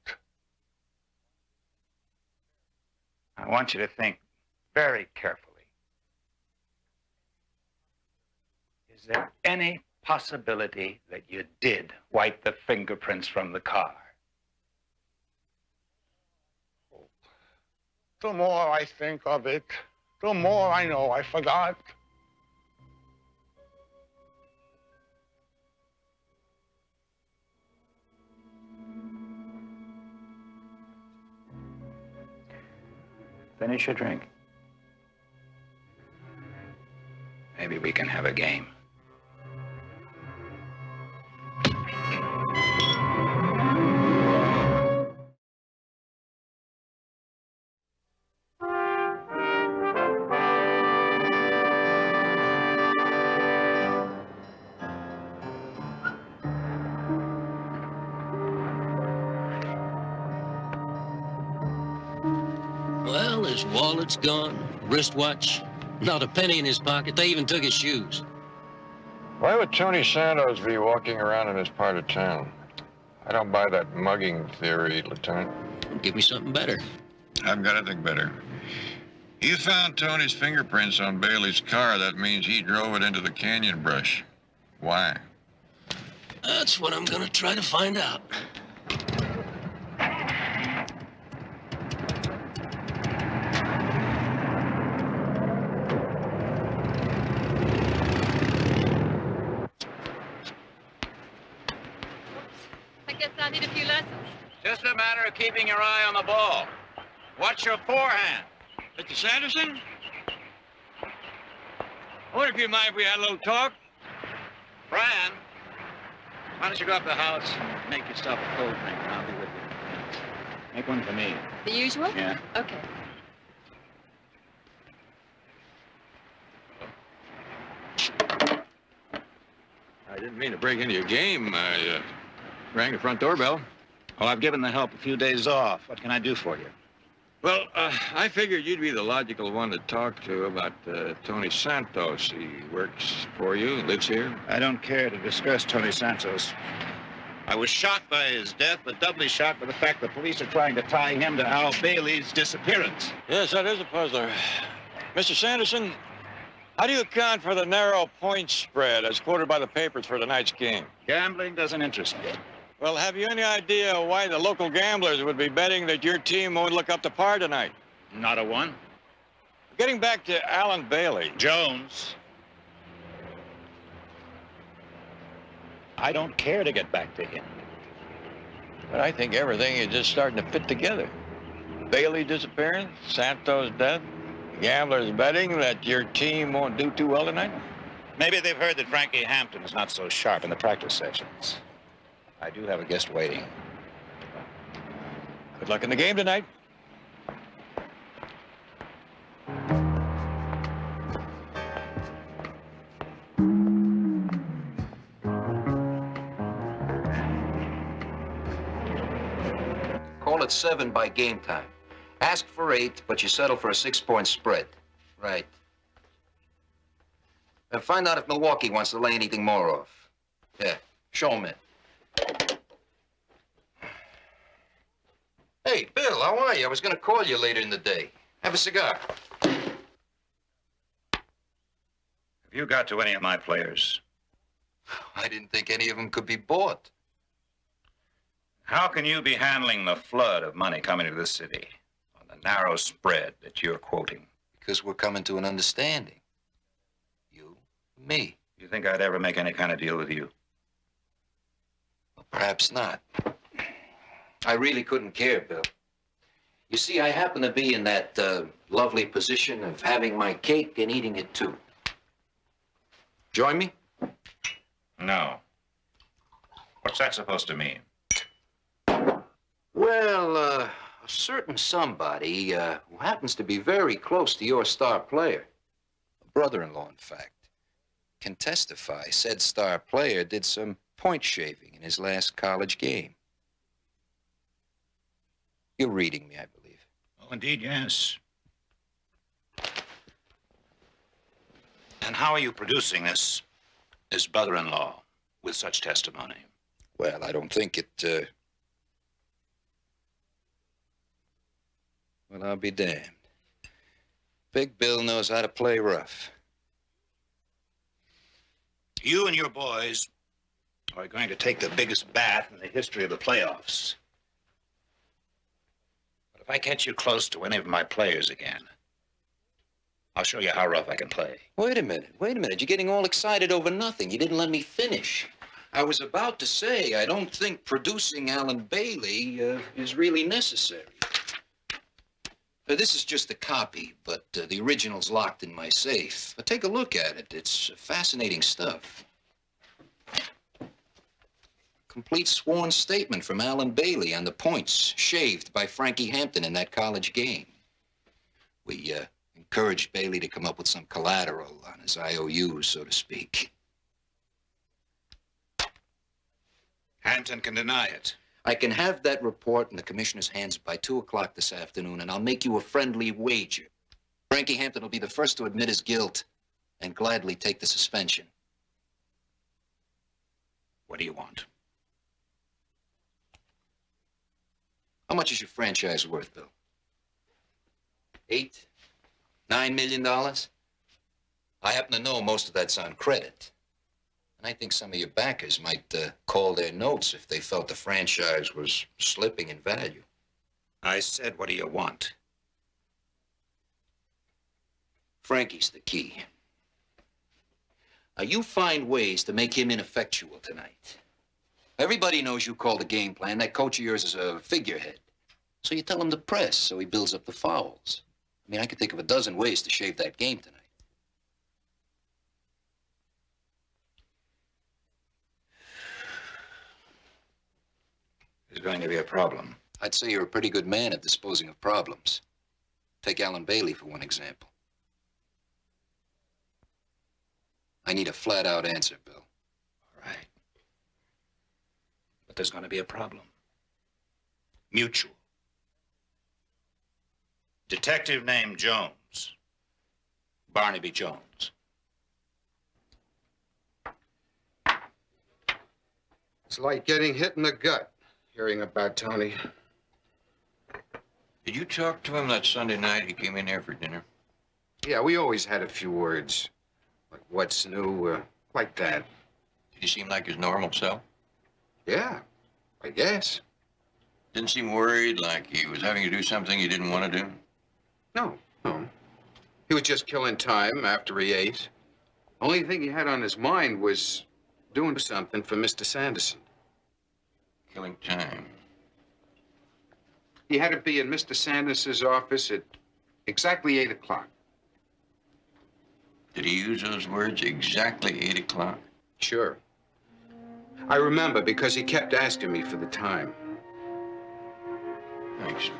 I want you to think very carefully. Is there any possibility that you did wipe the fingerprints from the car? The more I think of it, the more I know I forgot. Finish your drink. Maybe we can have a game. Well, his wallet's gone, wristwatch, not a penny in his pocket. They even took his shoes. Why would Tony Santos be walking around in this part of town? I don't buy that mugging theory, Lieutenant. Give me something better. I've got to think better. You found Tony's fingerprints on Bailey's car. That means he drove it into the canyon brush. Why? That's what I'm gonna try to find out. I guess I need a few lessons. Just a matter of keeping your eye on the ball. Watch your forehand. Mr. Sanderson? I wonder if you'd mind if we had a little talk? Brian, why don't you go up to the house and make yourself a cold drink, and I'll be with you. Make one for me. The usual? Yeah. Okay. I didn't mean to break into your game. I rang the front doorbell. Well, I've given the help a few days off. What can I do for you? Well, I figured you'd be the logical one to talk to about Tony Santos. He works for you, lives here. I don't care to discuss Tony Santos. I was shocked by his death, but doubly shocked by the fact the police are trying to tie him to Al Bailey's disappearance. Yes, that is a puzzler. Mr. Sanderson, how do you account for the narrow point spread as quoted by the papers for tonight's game? Gambling doesn't interest me. Well, have you any idea why the local gamblers would be betting that your team won't look up to par tonight? Not a one. Getting back to Alan Bailey. Jones. I don't care to get back to him. But I think everything is just starting to fit together. Bailey's disappearance, Santos' death, the gamblers betting that your team won't do too well tonight. Maybe they've heard that Frankie Hampton is not so sharp in the practice sessions. I do have a guest waiting. Good luck in the game tonight. Call it 7 by game time. Ask for 8, but you settle for a 6-point spread. Right. And find out if Milwaukee wants to lay anything more off. Yeah, show 'em in. Hey, Bill, how are you? I was going to call you later in the day. Have a cigar. Have you got to any of my players? I didn't think any of them could be bought. How can you be handling the flood of money coming to this city on the narrow spread that you're quoting? Because we're coming to an understanding. You, me. You think I'd ever make any kind of deal with you? Well, perhaps not. I really couldn't care, Bill. You see, I happen to be in that lovely position of having my cake and eating it too. Join me? No. What's that supposed to mean? Well, a certain somebody who happens to be very close to your star player, a brother-in-law, in fact, can testify said star player did some point shaving in his last college game. You're reading me, I believe. Oh, indeed, yes. And how are you producing this brother-in-law with such testimony? Well, I don't think it, Well, I'll be damned. Big Bill knows how to play rough. You and your boys are going to take the biggest bath in the history of the playoffs. But if I catch you close to any of my players again, I'll show you how rough I can play. Wait a minute. You're getting all excited over nothing. You didn't let me finish. I was about to say I don't think producing Alan Bailey is really necessary. This is just a copy, but the original's locked in my safe. But take a look at it. It's fascinating stuff. Complete sworn statement from Alan Bailey on the points shaved by Frankie Hampton in that college game. We encouraged Bailey to come up with some collateral on his IOUs, so to speak. Hampton can deny it. I can have that report in the commissioner's hands by 2 o'clock this afternoon, and I'll make you a friendly wager. Frankie Hampton will be the first to admit his guilt and gladly take the suspension. What do you want? How much is your franchise worth, Bill? $8, $9 million? I happen to know most of that's on credit. And I think some of your backers might call their notes if they felt the franchise was slipping in value. I said, what do you want? Frankie's the key. Now, you find ways to make him ineffectual tonight. Everybody knows you call the game plan. That coach of yours is a figurehead. So you tell him to press so he builds up the fouls. I mean, I could think of a dozen ways to shave that game tonight. There's going to be a problem. I'd say you're a pretty good man at disposing of problems. Take Alan Bailey for one example. I need a flat-out answer, Bill. All Right. But there's going to be a problem. Mutual. Detective named Jones. Barnaby Jones. It's like getting hit in the gut, hearing about Tony. Did you talk to him that Sunday night he came in here for dinner? Yeah, we always had a few words. Like, what's new, like that. Did he seem like his normal self? Yeah, I guess. Didn't seem worried, like he was having to do something he didn't want to do? No. He was just killing time after he ate. Only thing he had on his mind was doing something for Mr. Sanderson. Killing time. He had to be in Mr. Sanderson's office at exactly 8 o'clock. Did he use those words, exactly 8 o'clock? Sure. I remember because he kept asking me for the time. Thanks.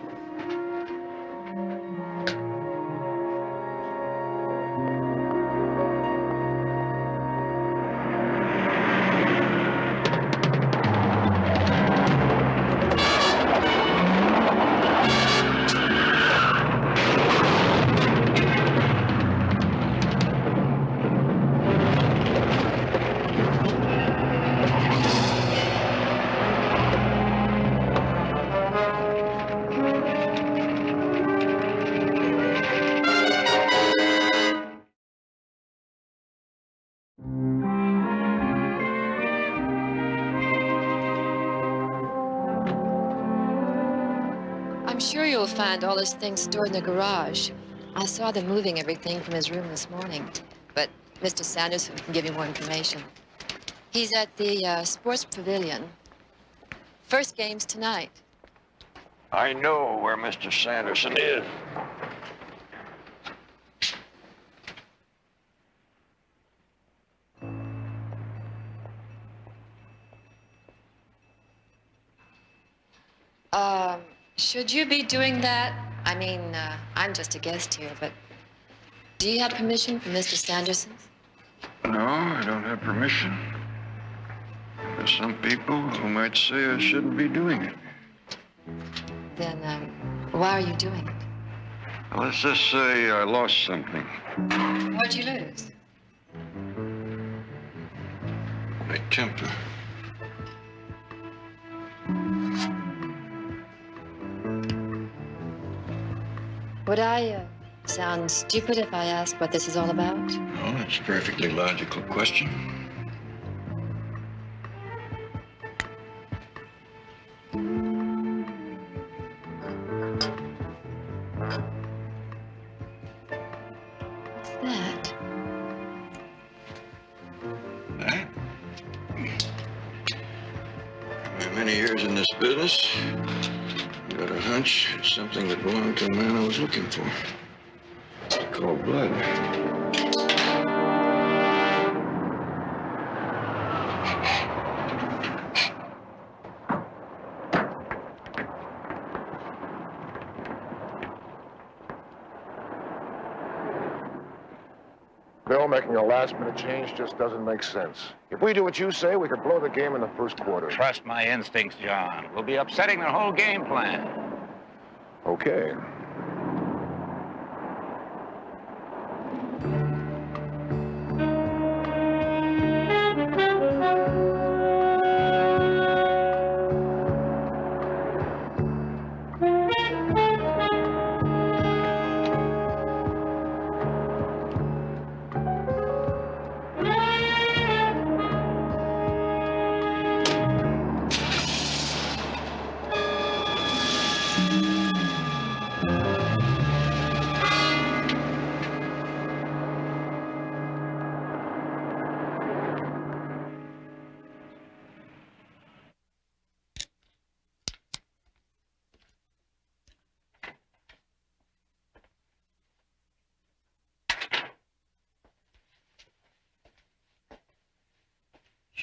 I'm sure you'll find all his things stored in the garage. I saw them moving everything from his room this morning. But Mr. Sanderson can give you more information. He's at the sports pavilion. First game's tonight. I know where Mr. Sanderson is. Should you be doing that? I mean, I'm just a guest here, but do you have permission from Mr. Sanderson? No, I don't have permission. There's some people who might say I shouldn't be doing it. Then, why are you doing it? Let's just say I lost something. What'd you lose? My temper. Would I sound stupid if I asked what this is all about? No, that's a perfectly logical question. What's that? That? My many years in this business, I got a hunch it's something that belonged to the man I was looking for. It's called blood. Bill, making a last-minute change just doesn't make sense. If we do what you say, we could blow the game in the first quarter. Trust my instincts, John. We'll be upsetting their whole game plan. Okay.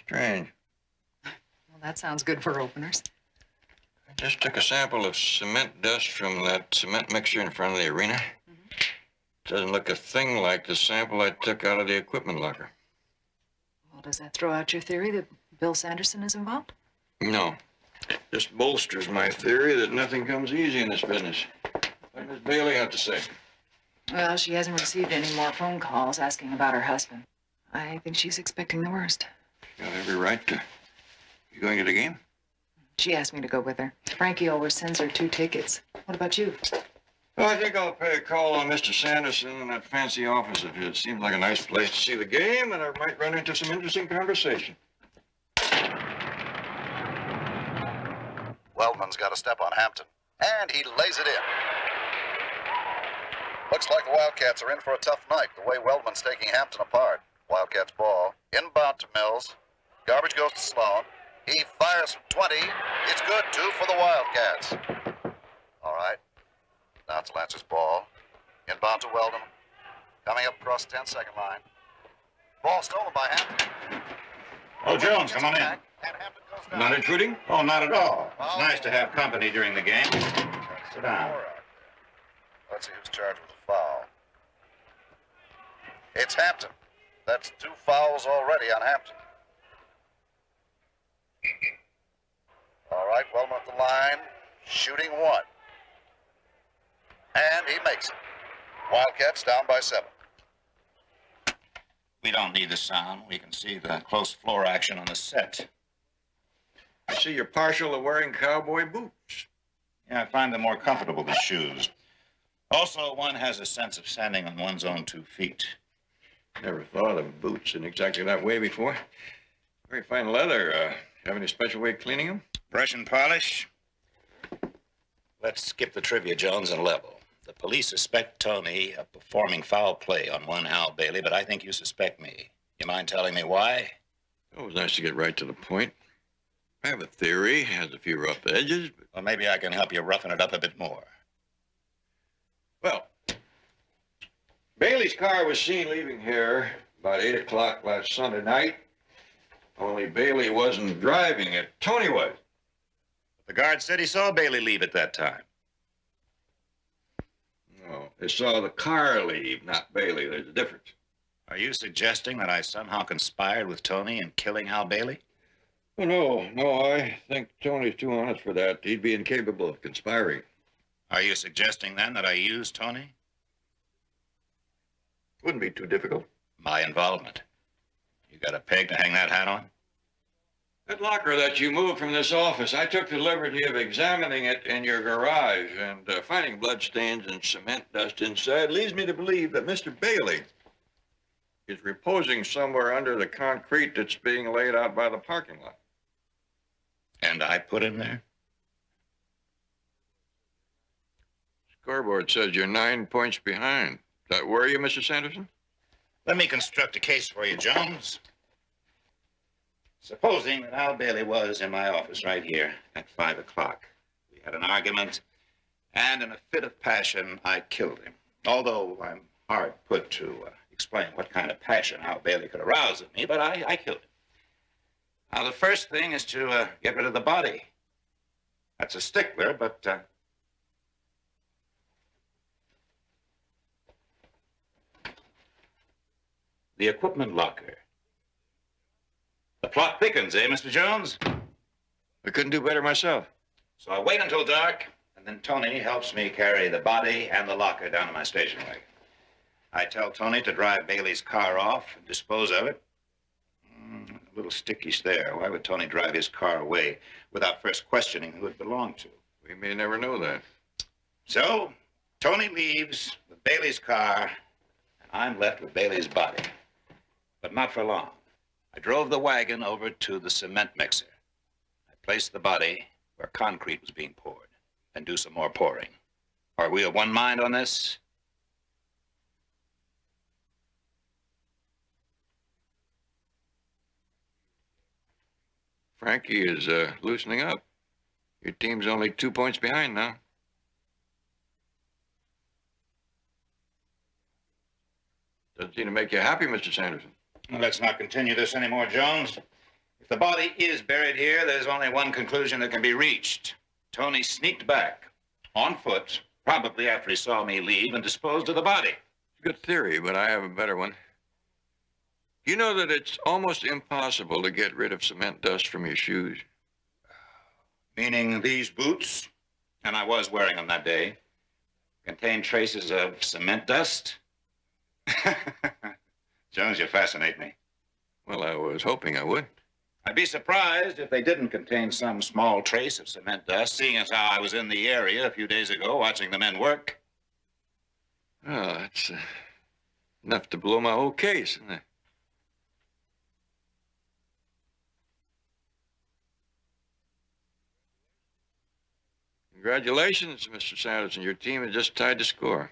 Strange. Well, that sounds good for openers. I just took a sample of cement dust from that cement mixer in front of the arena. Doesn't look a thing like the sample I took out of the equipment locker. Well, does that throw out your theory that Bill Sanderson is involved? No. It just bolsters my theory that nothing comes easy in this business. What does Miss Bailey have to say? Well, she hasn't received any more phone calls asking about her husband. I think she's expecting the worst. Got every right to. You going to the game? She asked me to go with her. Frankie always sends her 2 tickets. What about you? Well, I think I'll pay a call on Mr. Sanderson in that fancy office of his. Seems like a nice place to see the game, and I might run into some interesting conversation. Weldman's got a step on Hampton, and he lays it in. Looks like the Wildcats are in for a tough night, the way Weldman's taking Hampton apart. Wildcats ball, inbound to Mills. Garbage goes to Sloan. He fires from 20. It's good, 2 for the Wildcats. All right. Now it's Lancer's ball. Inbound to Weldon. Coming up across the 10-second line. Ball stolen by Hampton. Oh, Jones, come on in. Not intruding? Oh, not at all. It's nice to have company during the game. Sit down. Let's see who's charged with the foul. It's Hampton. That's 2 fouls already on Hampton. All right, Weldman at the line, shooting 1. And he makes it. Wildcats down by 7. We don't need the sound. We can see the close floor action on the set. I see you're partial to wearing cowboy boots. Yeah, I find them more comfortable than shoes. Also, one has a sense of standing on one's own 2 feet. Never thought of boots in exactly that way before. Very fine leather. Have any special way of cleaning them? Brush and polish. Let's skip the trivia, Jones, and level. The police suspect Tony of performing foul play on one Al Bailey, but I think you suspect me. You mind telling me why? It was nice to get right to the point. I have a theory, has a few rough edges, but... Well, maybe I can help you roughen it up a bit more. Well, Bailey's car was seen leaving here about 8 o'clock last Sunday night. Only Bailey wasn't driving it. Tony was. The guard said he saw Bailey leave at that time. No, they saw the car leave, not Bailey. There's a difference. Are you suggesting that I somehow conspired with Tony in killing Al Bailey? Oh, no, I think Tony's too honest for that. He'd be incapable of conspiring. Are you suggesting, then, that I used Tony? Wouldn't be too difficult. My involvement. You got a peg to hang that hat on? That locker that you moved from this office, I took the liberty of examining it in your garage, and finding bloodstains and cement dust inside leads me to believe that Mr. Bailey is reposing somewhere under the concrete that's being laid out by the parking lot. And I put him there? Scoreboard says you're 9 points behind. Does that worry you, Mr. Sanderson? Let me construct a case for you, Jones. Supposing that Al Bailey was in my office right here at 5 o'clock. We had an argument, and in a fit of passion, I killed him. Although I'm hard put to explain what kind of passion Al Bailey could arouse in me, but I killed him. Now, the first thing is to get rid of the body. That's a stickler, but... the equipment locker. The plot thickens, eh, Mr. Jones? I couldn't do better myself. So I wait until dark, and then Tony helps me carry the body and the locker down to my station wagon. I tell Tony to drive Bailey's car off and dispose of it. A little stickish there. Why would Tony drive his car away without first questioning who it belonged to? We may never know that. So, Tony leaves with Bailey's car, and I'm left with Bailey's body. But not for long. I drove the wagon over to the cement mixer. I placed the body where concrete was being poured, and do some more pouring. Are we of one mind on this? Frankie is loosening up. Your team's only 2 points behind now. Doesn't seem to make you happy, Mr. Sanderson. Well, let's not continue this anymore, Jones. If the body is buried here, there's only one conclusion that can be reached. Tony sneaked back, on foot, probably after he saw me leave, and disposed of the body. Good theory, but I have a better one. You know that it's almost impossible to get rid of cement dust from your shoes? Meaning these boots, and I was wearing them that day, contain traces of cement dust? Jones, you fascinate me. Well, I was hoping I would. I'd be surprised if they didn't contain some small trace of cement dust, seeing as how I was in the area a few days ago watching the men work. Well, that's enough to blow my whole case, isn't it? Congratulations, Mr. Sanderson. Your team has just tied the score.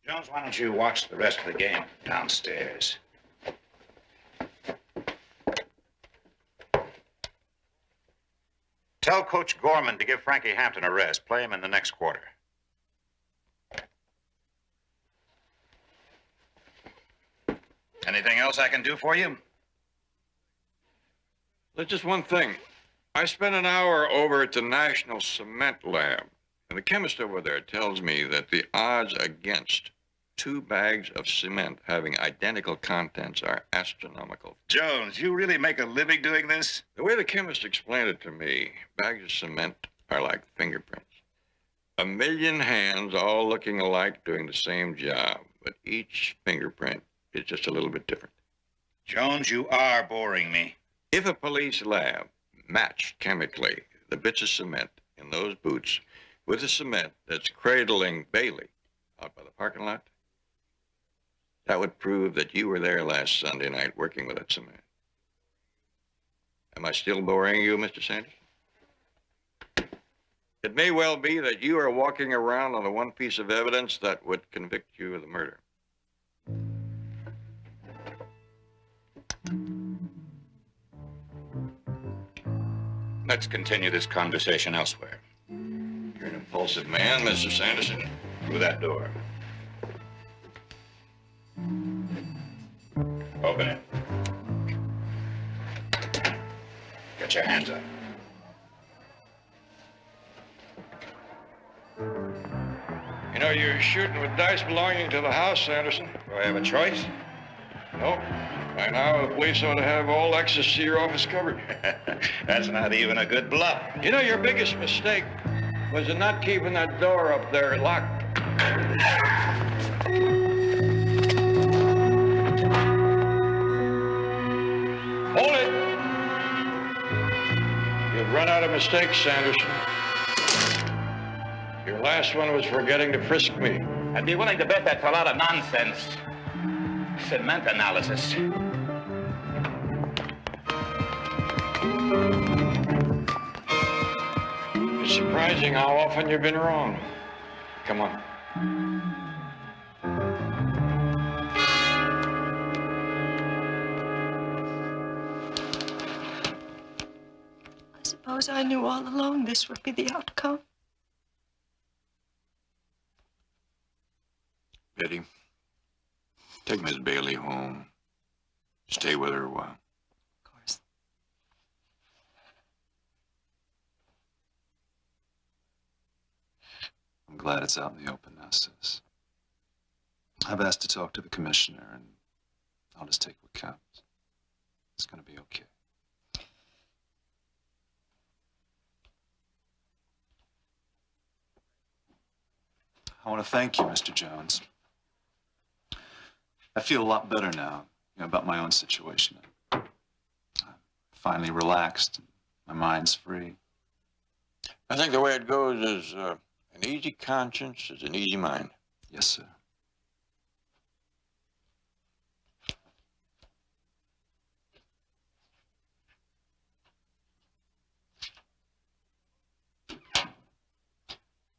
Jones, why don't you watch the rest of the game downstairs? Tell Coach Gorman to give Frankie Hampton a rest. Play him in the next quarter. Anything else I can do for you? There's just one thing. I spent an hour over at the National Cement Lab, and the chemist over there tells me that the odds against 2 bags of cement having identical contents are astronomical. Jones, you really make a living doing this? The way the chemist explained it to me, bags of cement are like fingerprints. 1 million hands all looking alike doing the same job, but each fingerprint is just a little bit different. Jones, you are boring me. If a police lab matched chemically the bits of cement in those boots with the cement that's cradling Bailey out by the parking lot, that would prove that you were there last Sunday night working with that cement. Am I still boring you, Mr. Sanders? It may well be that you are walking around on the one piece of evidence that would convict you of the murder. Let's continue this conversation elsewhere. You're an impulsive man, Mr. Sanderson. Through that door. Open it. Get your hands up. You know, you're shooting with dice belonging to the house, Sanderson. Do I have a choice? Nope. By now, the police ought to have all access to your office covered. That's not even a good bluff. You know, your biggest mistake was in not keeping that door up there locked. Hold it! You've run out of mistakes, Sanderson. Your last one was forgetting to frisk me. I'd be willing to bet that's a lot of nonsense. Cement analysis. It's surprising how often you've been wrong. Come on. I suppose I knew all along this would be the outcome. Betty, take Miss Bailey home. Stay with her a while. Of course. I'm glad it's out in the open now, sis. I've asked to talk to the commissioner, and I'll just take what counts. It's gonna be okay. I want to thank you, Mr. Jones. I feel a lot better now, about my own situation. I'm finally relaxed. My mind's free. I think the way it goes is an easy conscience is an easy mind. Yes, sir.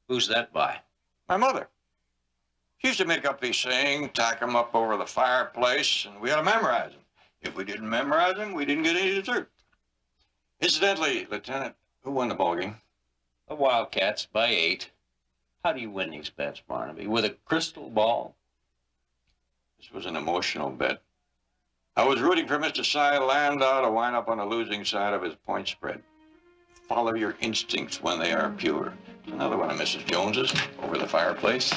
Who's that by? My mother. She used to make up these sayings, tack them up over the fireplace, and we had to memorize them. If we didn't memorize them, we didn't get any dessert. Incidentally, Lieutenant, who won the ballgame? The Wildcats by 8. How do you win these bets, Barnaby? With a crystal ball? This was an emotional bet. I was rooting for Mr. Cy Landau to wind up on the losing side of his point spread. Follow your instincts when they are pure. Another one of Mrs. Jones's over the fireplace.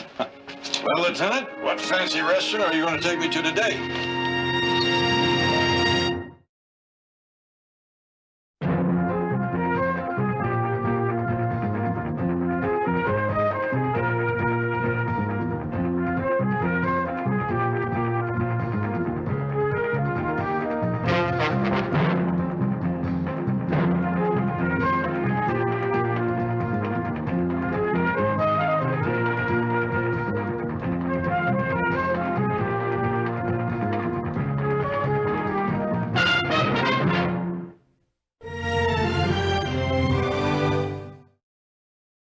Well, Lieutenant, what fancy restaurant are you going to take me to today?